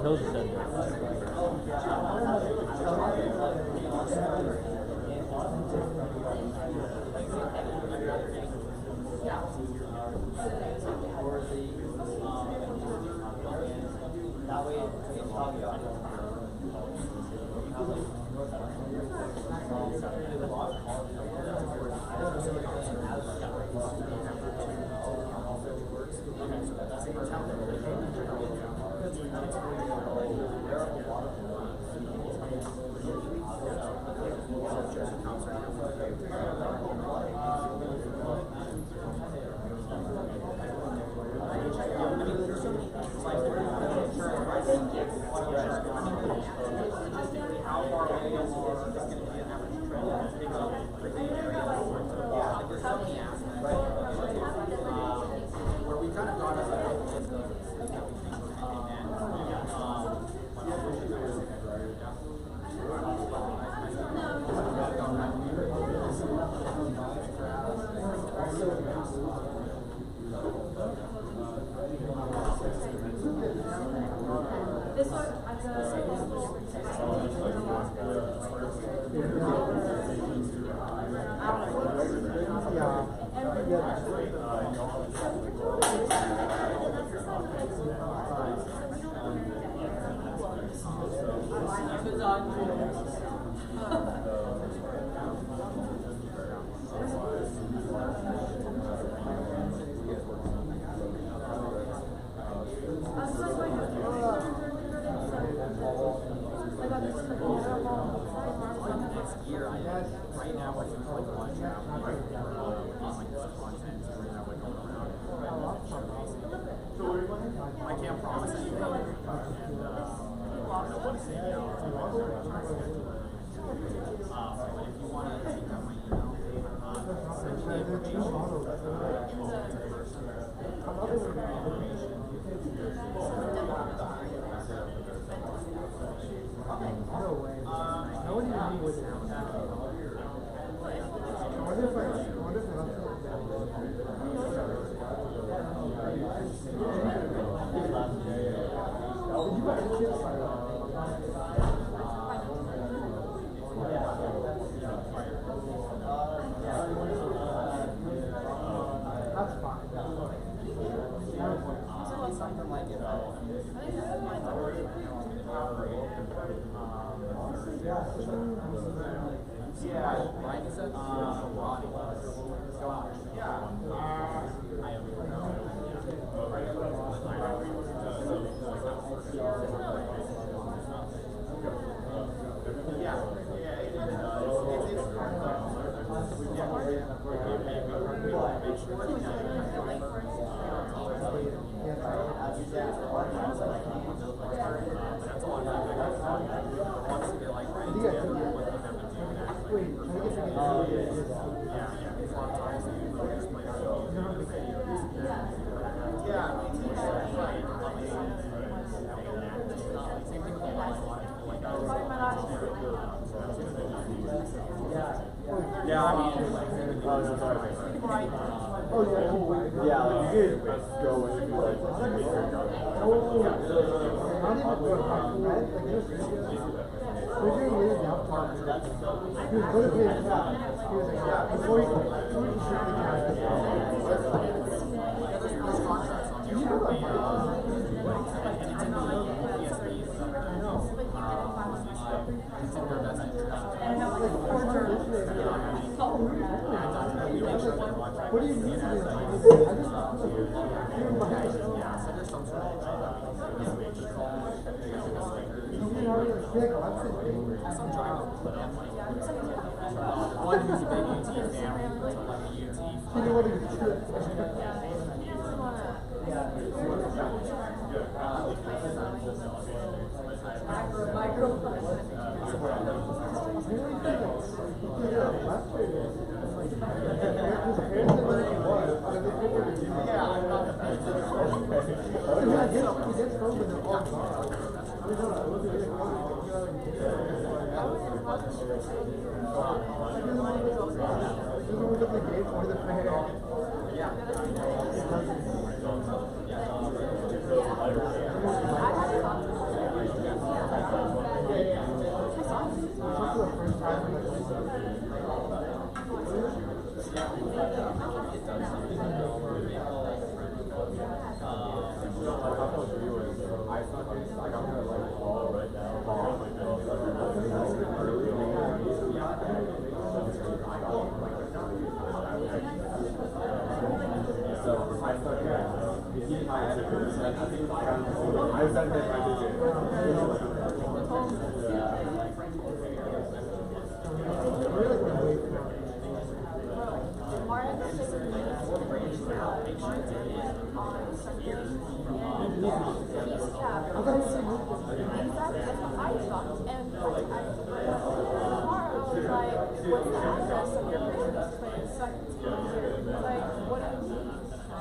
he'll just send it.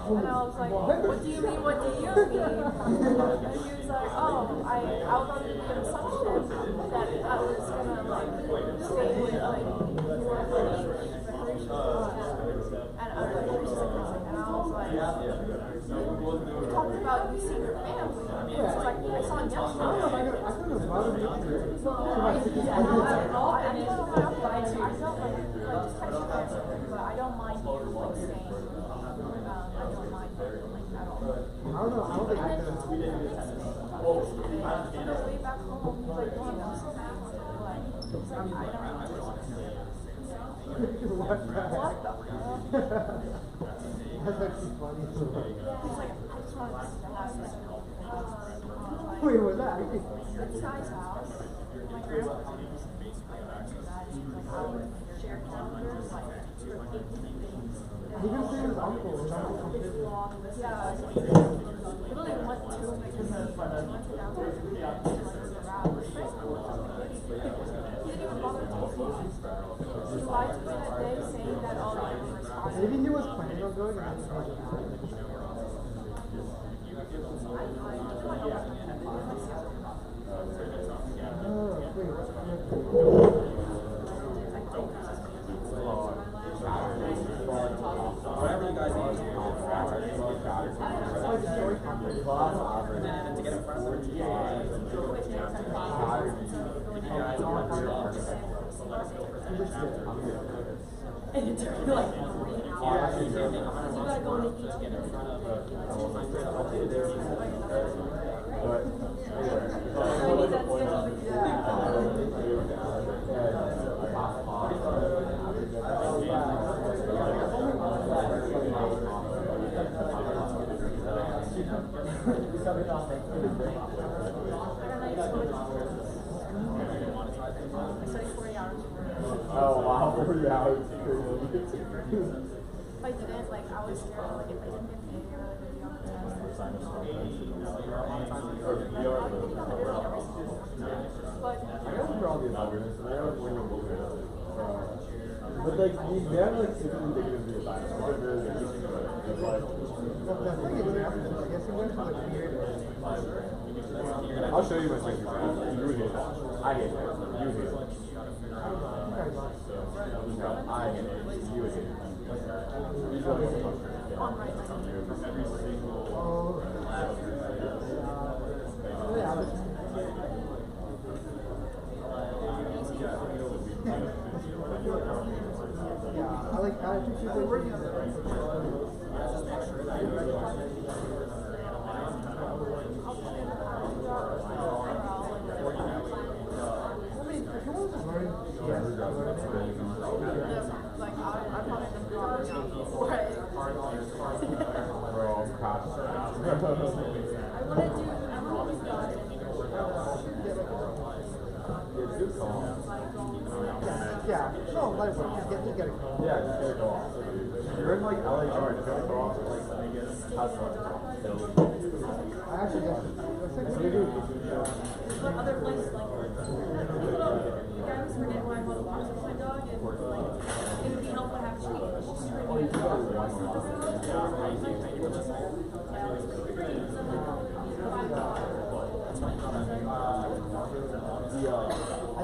And I was like, what do you mean, what do you mean? And he was like, oh, I was under the assumption that I was gonna like stay with like more recreation and other recreation technology. And I was like, you talked about you seeing your family. And it's like, I saw him yesterday. I felt like, I felt like just texting, but I don't mind you like staying. I don't mind like at all. I don't know. I don't think I could have. On the way back home, he's like, "Mom, I'm so mad." Like, he's like, I don't know. What the fuck? That's actually funny. He's like, I just want to have this. Wait, was that? It's Sky's house. My grandpa told me that he's like, I would share calendars like for 18 things. He can say his uncle. His uncle comes in. Yeah, we really went to because we went to downtown and around. He didn't even bother talking. He lied to me that day saying that all the people responded. Maybe he was planning on going and then he wasn't. Whatever you guys need to do, and to get in front of and it took me like 3 hours. You gotta go in each get in front of Oh wow, 40 hours. If I didn't, like, I was scared, like, if I didn't get an A or like, a B on the test, but I guess for all the assignments, I don't when you're moving. But like the exam like isn't indicative of the assignment. It's really good. It's like the thing is, I guess it went for like weird. I'll show you my second grade. You hate it. I hate it. You hate it. I hate it. You hate it. Yeah, I like I think people working on it. Yeah, no, let it work. Just get it going. Yeah, just get it going. You're in like LA, alright, just get it going. Like, have fun. I actually guess but other places like the guy was forgetting where I bought a box for my dog, and like it would be helpful to have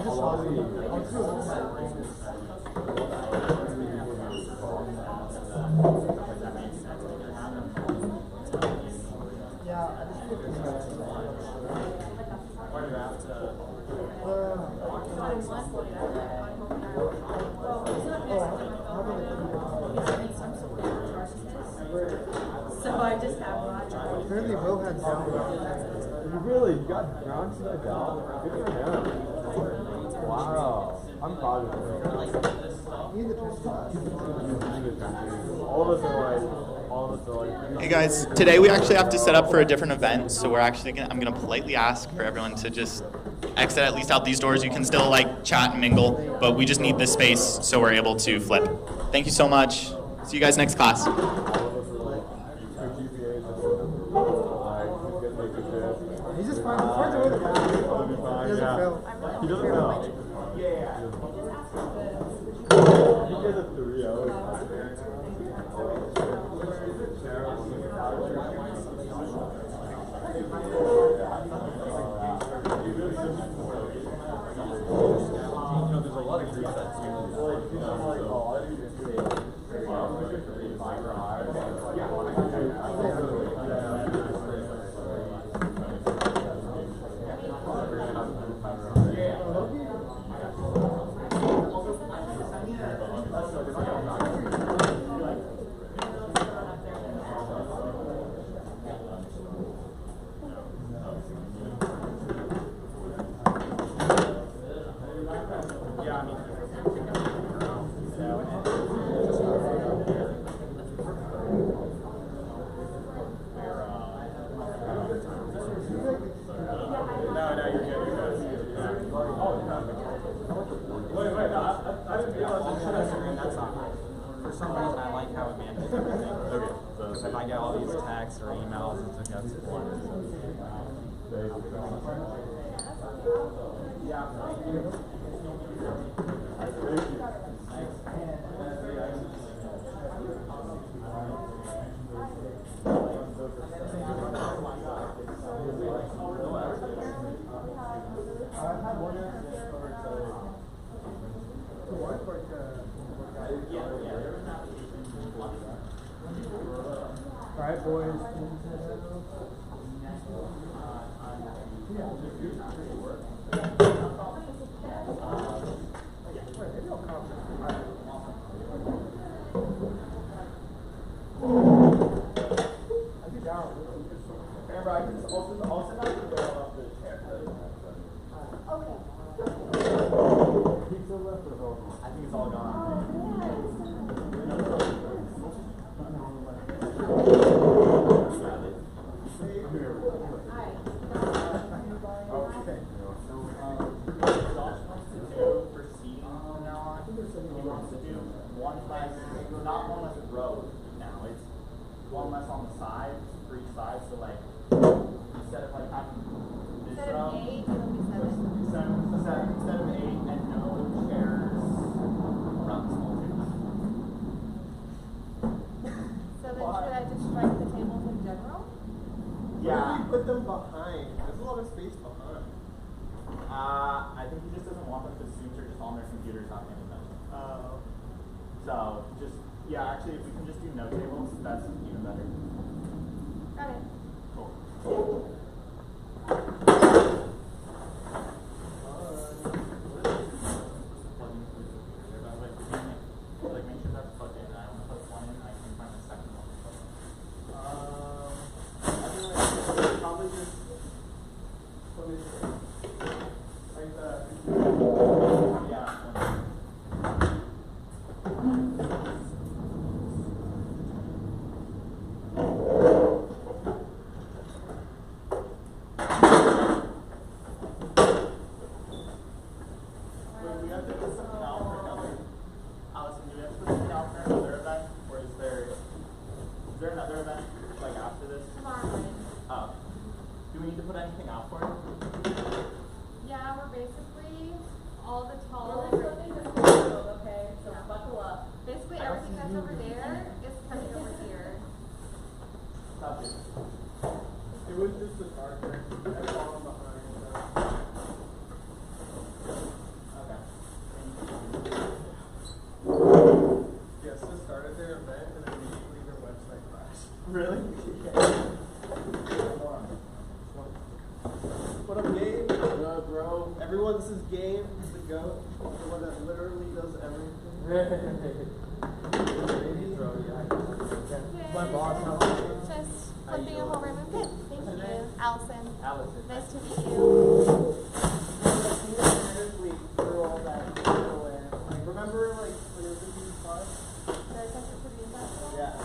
I just saw so I just have one. Apparently Will had down. You really? You got down to that down? Good for him. Wow. I'm proud of you. He's the first class. All of us are like, all of us Hey guys, today we actually have to set up for a different event, so I'm gonna politely ask for everyone to just exit at least out these doors. You can still like chat and mingle, but we just need this space so we're able to flip. Thank you so much. See you guys next class. He's just fine. Friends are with him. He doesn't fail. He doesn't fail. Yeah. He gets a 3 always. There's a lot of grief that's For some reason, I like how it manages everything. Okay. So if I get all these texts or emails, it's like that's one. All right, boys. Remember, I can also not off the chair. Pizza left or all? I think it's all gone. Not one less row now. It's one less on the sides for each side. So like instead of like having this row, instead of 8 and no chairs around the small table. So then should I just strike the tables in general? Yeah. Put them behind. There's a lot of space behind. I think he just doesn't want them to students are just on their computers not paying attention. So just actually if we can just do no tables, that's even better. Got it. Cool. Like make sure that's plugged in. I want to put one in, I can find the second one. I think like probably just put it like the yeah. Really? What up, Gabe? What up, bro? Everyone, this is Gabe. He's the GOAT. The one that literally does everything. My boss. Just flipping a whole room of it. Thank you. Allison. Allison. Nice to meet you. Through all that away. Like, remember, like, when it was in class? The Texas Tribune Festival? Yeah.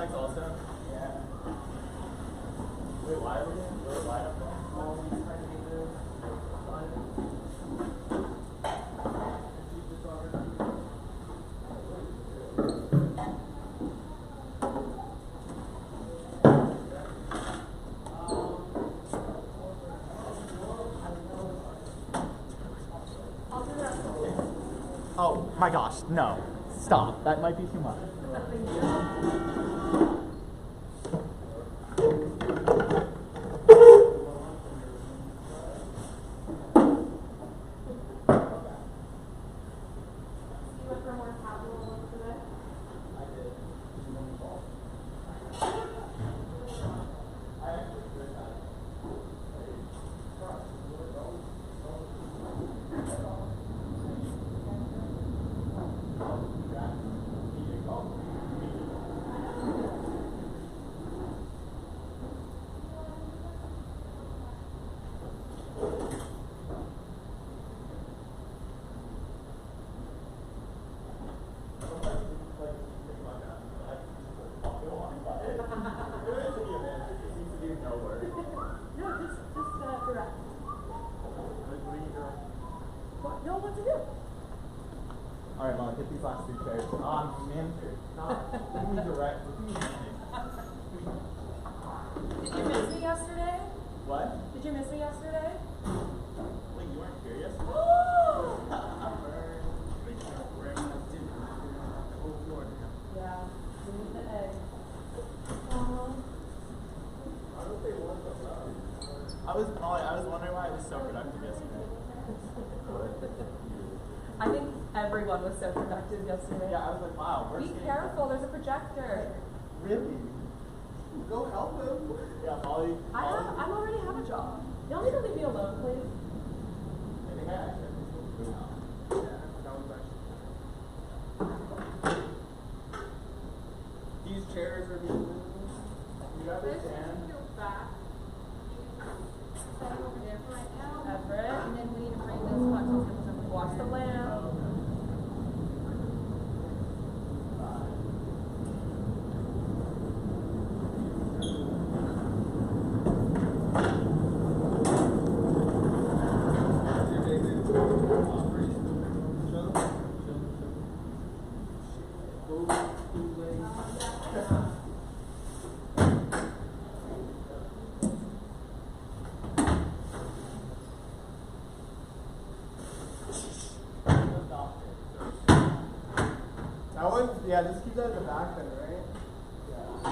mics also? Yeah. Wait, why are we doing? Why up there? Oh my gosh, no. Stop. That might be too much. Alright, Molly, hit these last three chairs. I'm manager. Let me direct. Let me manage. Did you miss me yesterday? What? Did you miss me yesterday? Wait, you weren't here yesterday? Yeah, we need the egg. Molly, I was wondering why I was so productive yesterday. I think everyone was so productive yesterday. Yeah, I was like, wow. Be careful, there's a projector. Really? Go help him. Yeah, Molly. I already have a job. Y'all need to leave me alone, please. I think I actually these chairs are being moved. You understand? Back. Over there for right now. Everett. And then we need to bring this one. Watch the lamp. Yeah, just keep that in the back then, right? Yeah.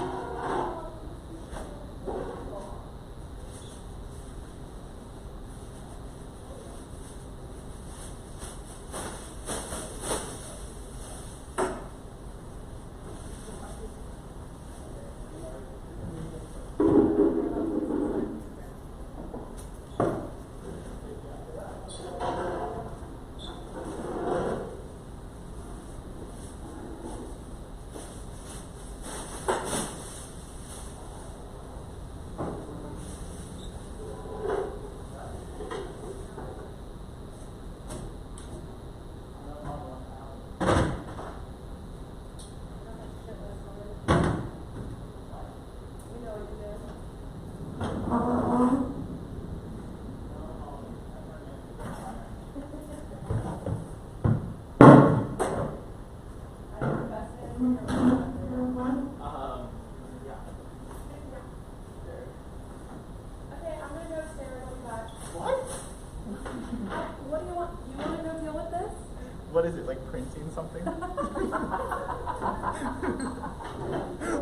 What is it, like printing something? Oh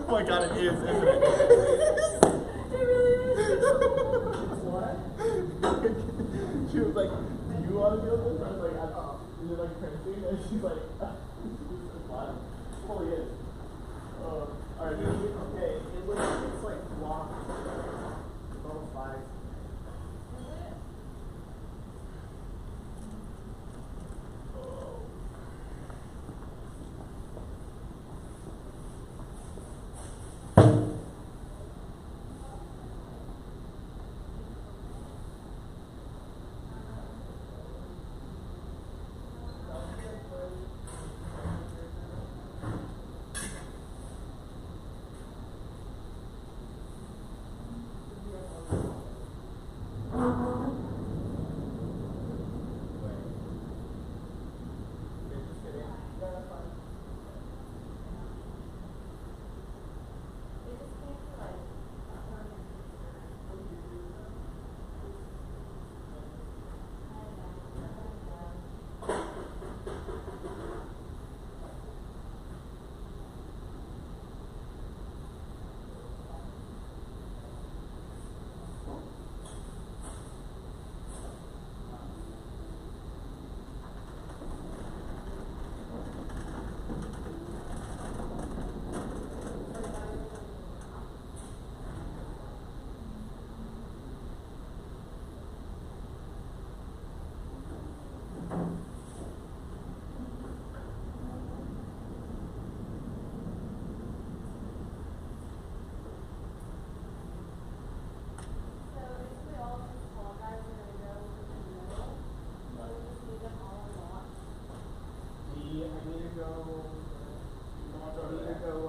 my god, it is, isn't it? It really is. What? She was like, do you want to do this? I was like, I don't know. Is it like printing? And she's like, what? It totally is. Alright, okay, it's like blocked. Little flags.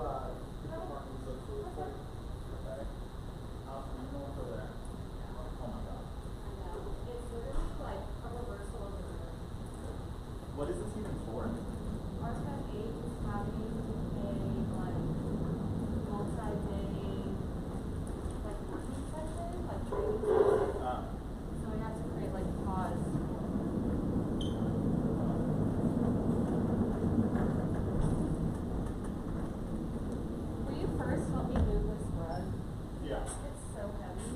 get the parking so cool. Okay. I'm going over there. Oh my god. It's literally like a reversal of the room. What is this even for? Our Fed 8 is having a like multi-day like working session, like training session. So we have to create like pods. Will you first help me move this rug? Yeah. It's so heavy.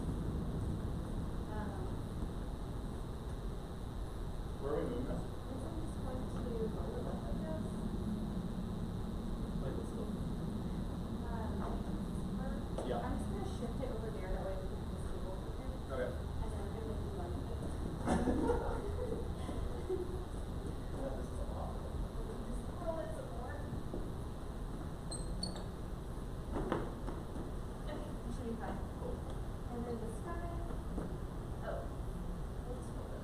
Where are we moving this? I'm just going to lower it up, I guess. Like this little. Yeah. I'm just gonna shift it over there, that way we can put this table over here. Okay. And then I'm gonna make you run it. Roll it some more. Okay, you should be fine. And then the sky. Oh. Let's hold it.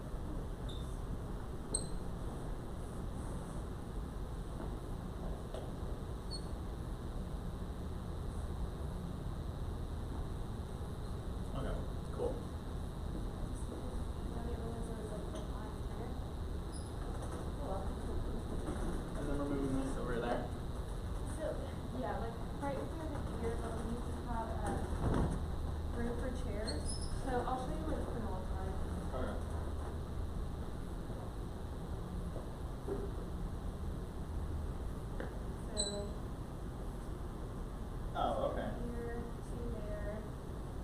Okay, cool. And then we're moving this over there. So, yeah, like right here here, but we need to have room for chairs. So I'll show you what it's gonna look like. Okay. So Oh, okay. here to there,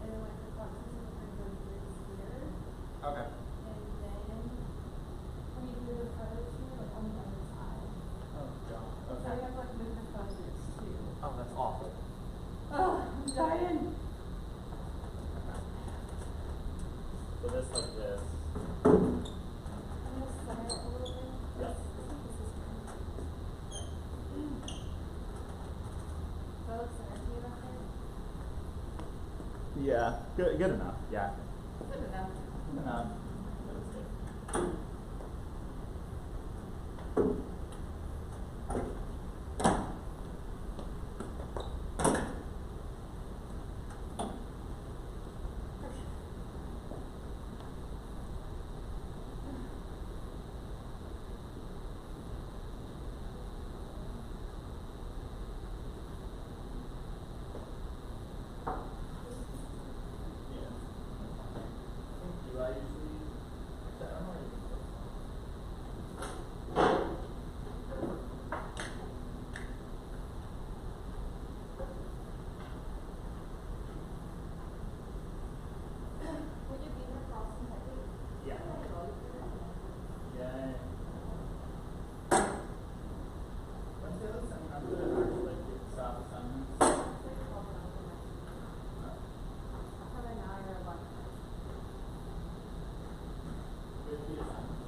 and then like the boxes are gonna go here to here. Okay. And then when you do the photo shoot, like on the other side. Oh god. So Okay. you have to like move the phone booths too. Oh, that's awful. Oh, I'm dying. So this like this. I'm gonna center it a little bit. Yep. This is that looks center to you back there? Yeah. Good enough. Yeah. Good enough. Good enough. That's good. Do I usually? I don't know. Would you be here for Austin Tech Week? Yeah. Yay. When's the other seminar that I actually like get stop assignments? Have an hour or like Where's the assignment?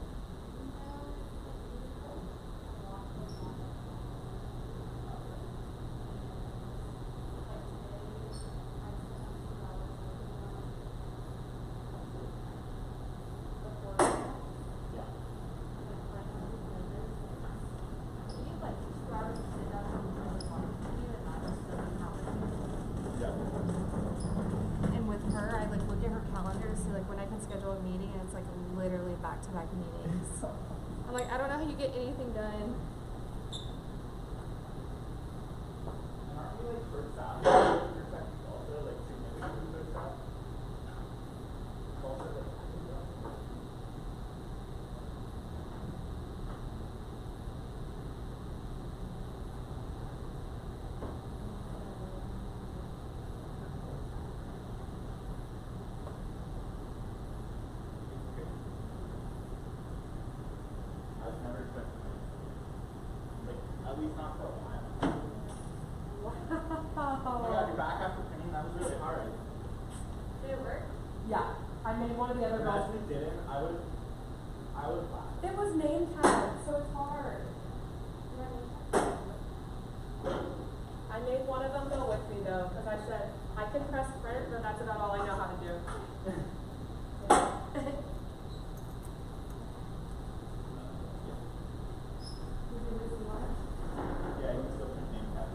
And with her, I like look at her calendar, so like when I can schedule a meeting, and it's like literally back-to-back meetings. I'm like, I don't know how you get anything done. And aren't we like first out? First out also like significantly first out? Also like I was never expecting like at least not for a while. Wow. Oh my god, you're back after pain? That was really hard. Did it work? Yeah. I made one of the other Imagine girls. it didn't, I would laugh. It was name tag, so it's hard. I made one of them go with me though, because I said, I can press print, but that's about all I know how to do. Yeah, you can still print name tags.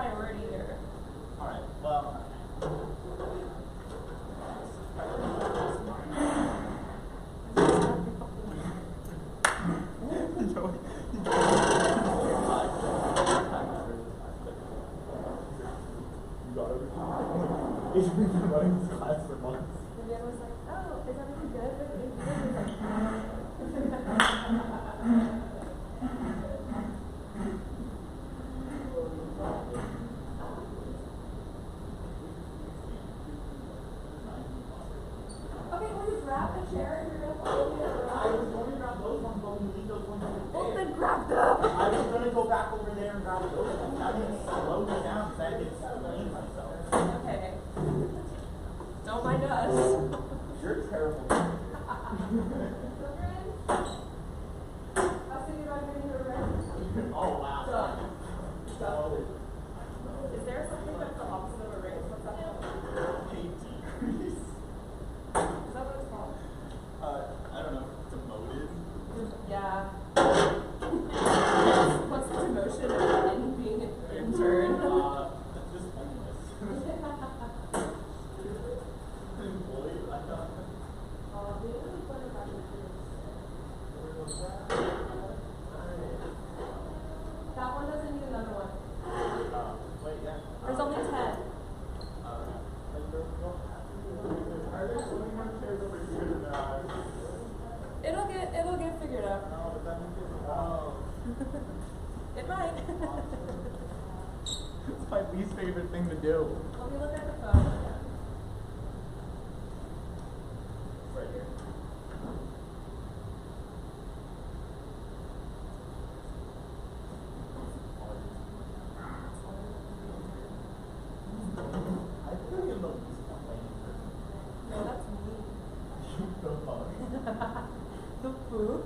priority here. All right. Well. He's been running this class for months. And Dan was like, oh, is everything good? And he was okay, will you grab the chair if you're going to follow me around? I was going to grab those ones, but we need those ones. Well, then grab them. I was going to go back over there and grab those ones. I didn't slow me down because I didn't explain myself. Okay. Don't mind us. You're terrible. Oh, wow. Is there something that's the opposite of a race? What's that called? Decrease. Is that what it's called? I don't know. Demoted? Yeah. What's the demotion of being an intern? Just homeless. Employee? I thought. That one doesn't need another one. Wait, yeah. There's only 10. Are there so many more chairs over here than It'll get figured out. No, but that means oh. It might. It's my least favorite thing to do. Let me look at the phone. Right here. I think you're the least complaining person. No, that's me. The fuck? The food?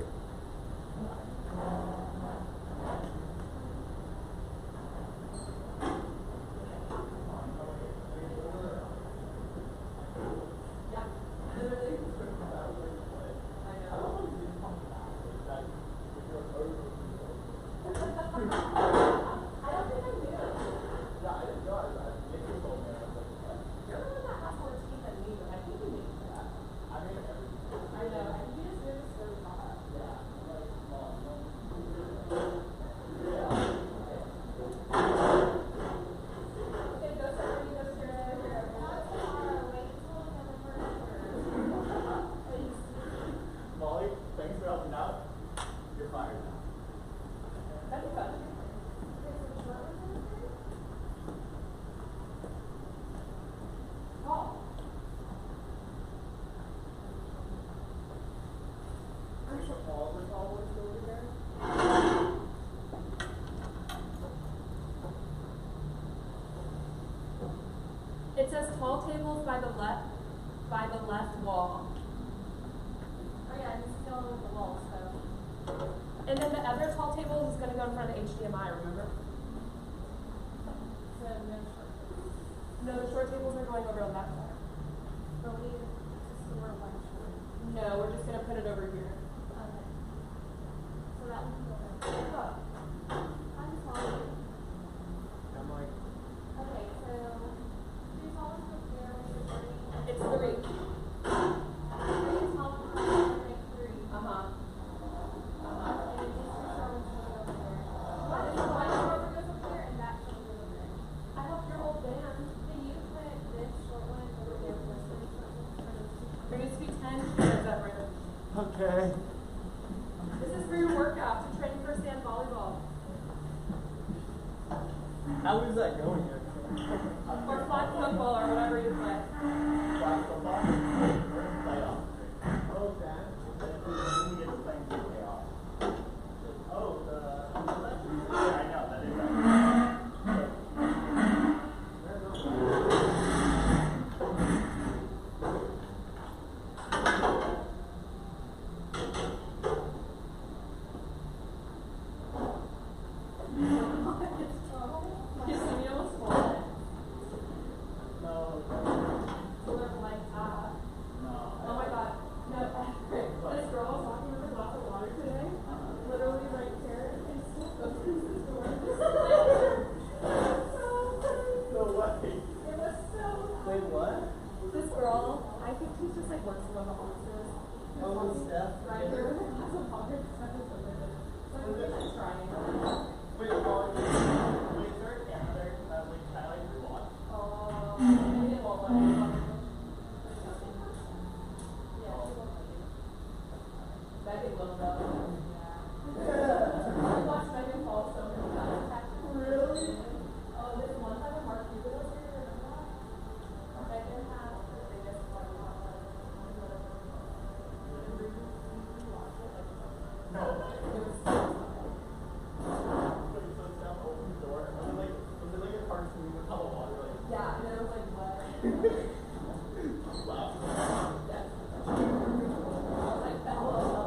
Yeah, literally. I know. I don't think I do. Yeah, I didn't realize that. It just told me. You're the one that has more teeth than me, but I think you make it up. I mean, everything. I know. I think you just really serve hot. Yeah. Okay, go sit where you go sit right here. Molly, thanks for helping out. You're fired now. That'd be fun. Oh. There's all the tall boys over there. It says tall tables by the left wall. Oh yeah, he's still with the wall, so. And then the other tall table is gonna go in front of the HDMI, remember? So no the short tables are going over on that side. But we need to store one short. No, we're just gonna put it over here. Okay. So that one can go there. I'm sorry. I'm like, Okay, so three tall ones up there, it's three. Three tall ones three. Uh-huh. And then these two short ones go over there. One shoulder goes up there and that shoulder goes over there. I hope your whole band. Can you put this short one over there with this one? There needs to be 10 chairs up there. okay. This is for your workout to train for sand volleyball. How is that going? Or flag football or whatever you play. Flag football? We're in playoff. Oh, that? We get to play in playoff. Oh, yeah, I know, that is right. You see me almost fall. No. So they're like, Right here with a glass of water. So I'm gonna try it. Wait, well, is there a camera there? Like, can I like rewatch? Oh, I didn't want one. Megan will though. Yeah. I watched Megan fall so many times. Really? Oh, this one time when Mark Cuban was here, remember that? Megan has the biggest one. No. Wait, so it's down the open door, and then like, was it like a cartoon with how the water like? Yeah, and it was like what? Wow. Yes. I was like, hello.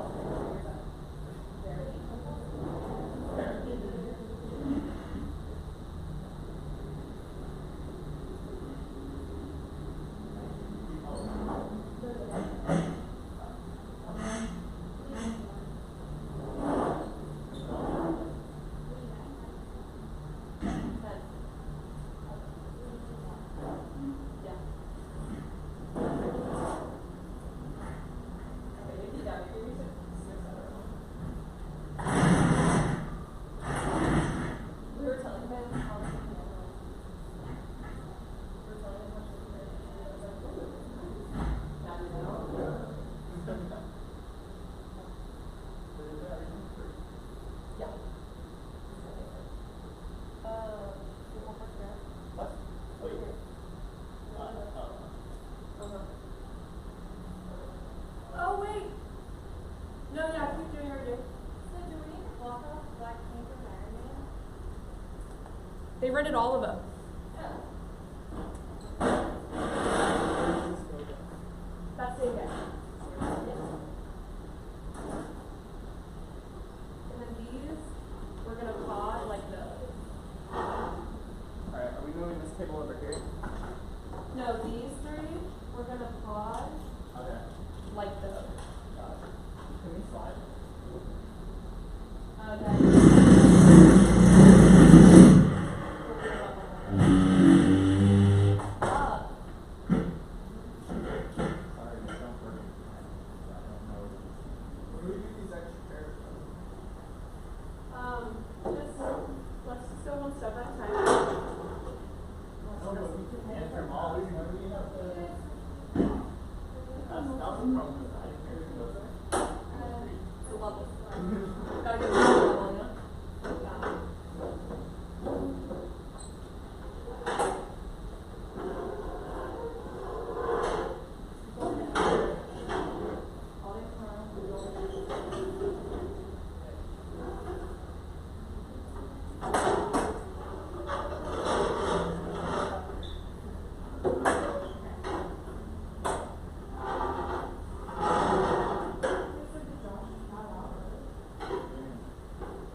Oh wait. No, yeah, keep doing your day. So do we need to block off Black Panther and Iron Man? They rented all of them. That's the guy. And then these, we're gonna pod like those. Alright, are we moving this table over here? No, these three, we're gonna pod Okay. like those. Can we slide? Just let's just go one step at a time. No, but we can answer them all. Remember we have to. That's the problem with I didn't hear it. The levels. Gotta get the level, yeah?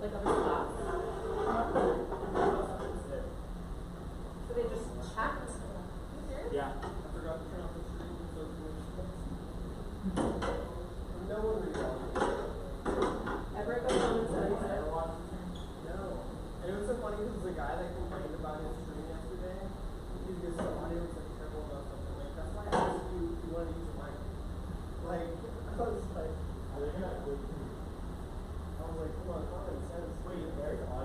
Like other class. So they just checked? Yeah. I forgot to turn off the screen. No one reads all Ever go home and study better? No. And it was so funny because the guy that complained about his screen yesterday, his audio was like terrible about something. Like, that's why I asked you if you wanted to use the mic. Like, I was like, are they gonna, I was like, come on, it makes sense. Wait, there's audio.